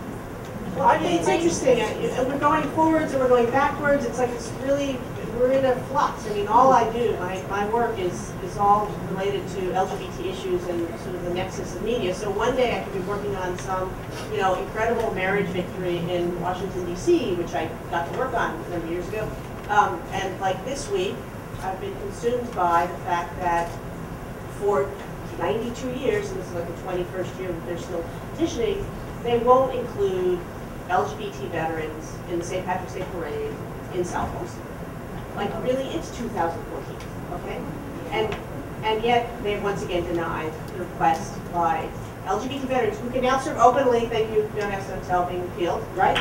well, I mean, it's interesting. We're going forwards and we're going backwards. It's like it's really, we're in a flux. I mean, all I do, my work is all related to LGBT issues and sort of the nexus of media. So one day I could be working on some, incredible marriage victory in Washington, D.C., which I got to work on a number of years ago. And like this week, I've been consumed by the fact that for 92 years, and this is like the 21st year that they're still petitioning, they won't include LGBT veterans in the St. Patrick's Day Parade in South Boston. Like, really, it's 2014, okay? And yet, they've once again denied the request by LGBT veterans who can now serve openly, thank you, no have to tell, being appealed, right?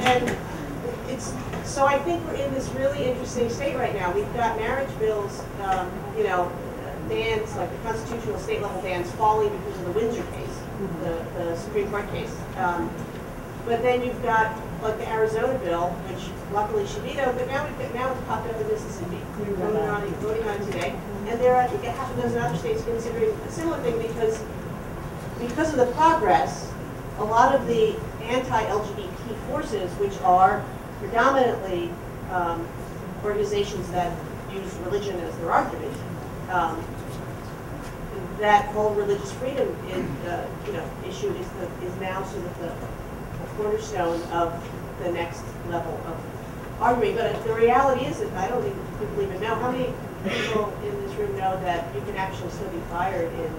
And it's, so I think we're in this really interesting state right now. We've got marriage bills, bans, like the constitutional state level bans falling because of the Windsor case, the Supreme Court case. But then you've got like the Arizona bill, which luckily she vetoed, but now it's popped up in Mississippi. We're voting on it today. And there are, I think, a half a dozen other states considering a similar thing because of the progress, a lot of the anti-LGBT forces, which are predominantly organizations that use religion as their argument, that whole religious freedom issue is now sort of the cornerstone of the next level of arguing. But the reality is that I don't think people even know. How many people in this room know that you can actually still be fired in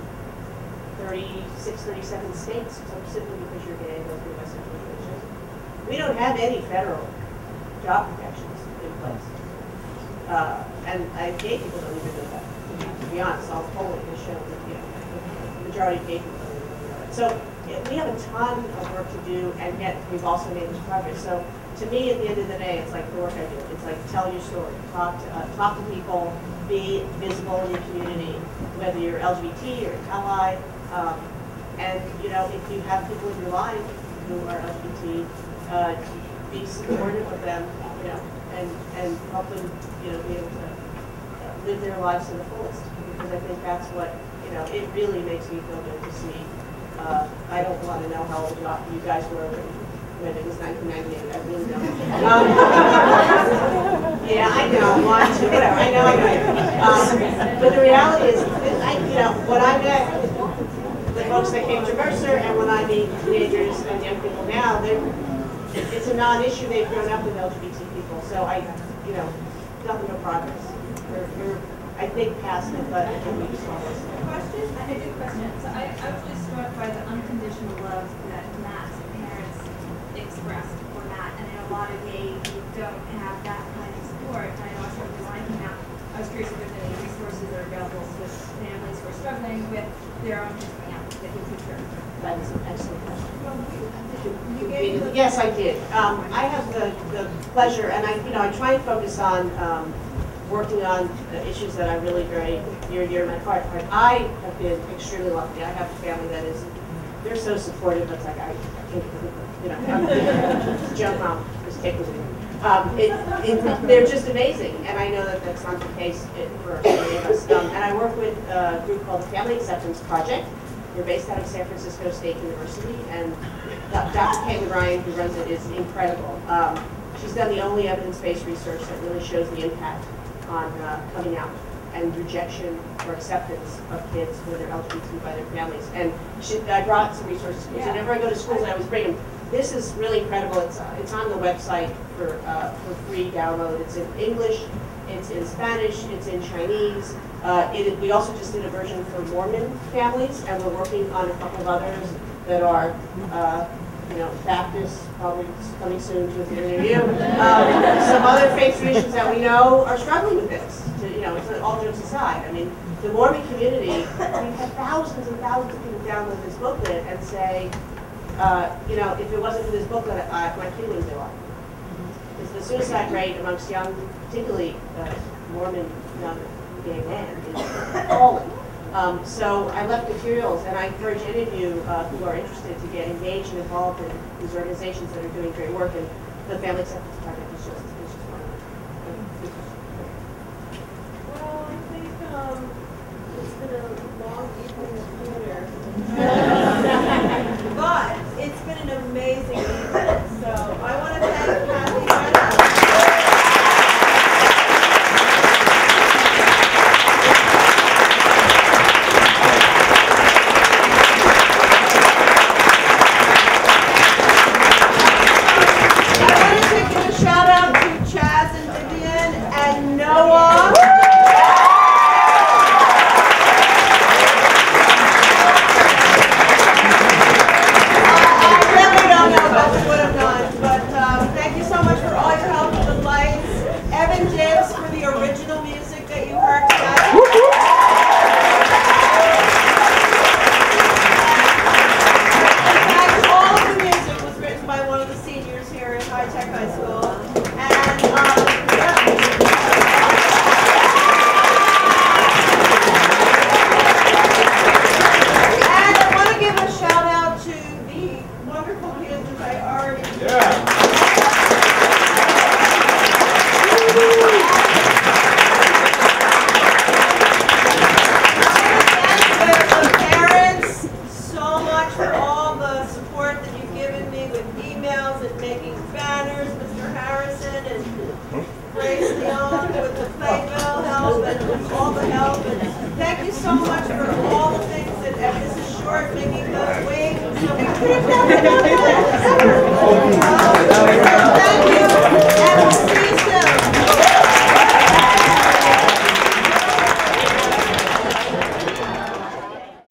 36, 37 states simply because you're gay and go through a sexual religion? We don't have any federal job protections in place. And gay people don't even know that. To be honest, all polling has shown that the majority of gay people don't even know that. So we have a ton of work to do, and yet we've also made this progress. So to me, at the end of the day, it's like the work I do. It's like tell your story, talk to people, be visible in your community, whether you're LGBT or an ally. And if you have people in your life who are LGBT, be supportive of them, and help them, be able to live their lives to the fullest. Because I think that's what, it really makes me feel good to see. I don't want to know how old you guys were when it was 1998. I really don't. Yeah, I know. Whatever. I know. But the reality is, when I met the folks that came to Mercer, and when I meet teenagers and young people now, it's a non-issue. They've grown up with LGBT people. So nothing but progress. We're I think past it, but I think we just want to question? I had a good question. So I was really struck by the unconditional love that Matt's parents expressed for Matt, and a lot of gay who don't have that kind of support. And I know I started liking that. I was curious if there's any resources that are available to families who are struggling with their own kids coming out that you could share. That is an excellent question. Yes, I did. I have the pleasure, and I try and focus on working on issues that I really very near and dear to my heart. I have been extremely lucky. I have a family that they're so supportive. It's like I can't, joke mom, just take with me. They're just amazing, and I know that that's not the case for many of us. And I work with a group called the Family Acceptance Project. We're based out of San Francisco State University, and Dr. Caitlin Ryan, who runs it, is incredible. She's done the only evidence-based research that really shows the impact on coming out and rejection or acceptance of kids when they're LGBT by their families. And I brought some resources. Yeah. Whenever I go to schools, I always bring them. This is really incredible. It's on the website for free download. It's in English, it's in Spanish, it's in Chinese. We also just did a version for Mormon families, and we're working on a couple of others that are Baptists, probably coming soon to a theater near you. Some other faith traditions that we know are struggling with this. To all jokes aside, I mean, the Mormon community, we've had thousands and thousands of people download this booklet and say, if it wasn't for this booklet, my kid wouldn't grow up. Because the suicide rate amongst young, particularly Mormon young gay men, is appalling. So I left materials, and I encourage any of you who are interested to get engaged and involved in these organizations that are doing great work, and the Family Acceptance Project is just one of them. Well, I think it's been a long evening of theater. But it's been an amazing evening. So I want to thank Cathy Renna. Thank you so much for all the things that this is short, making the wings.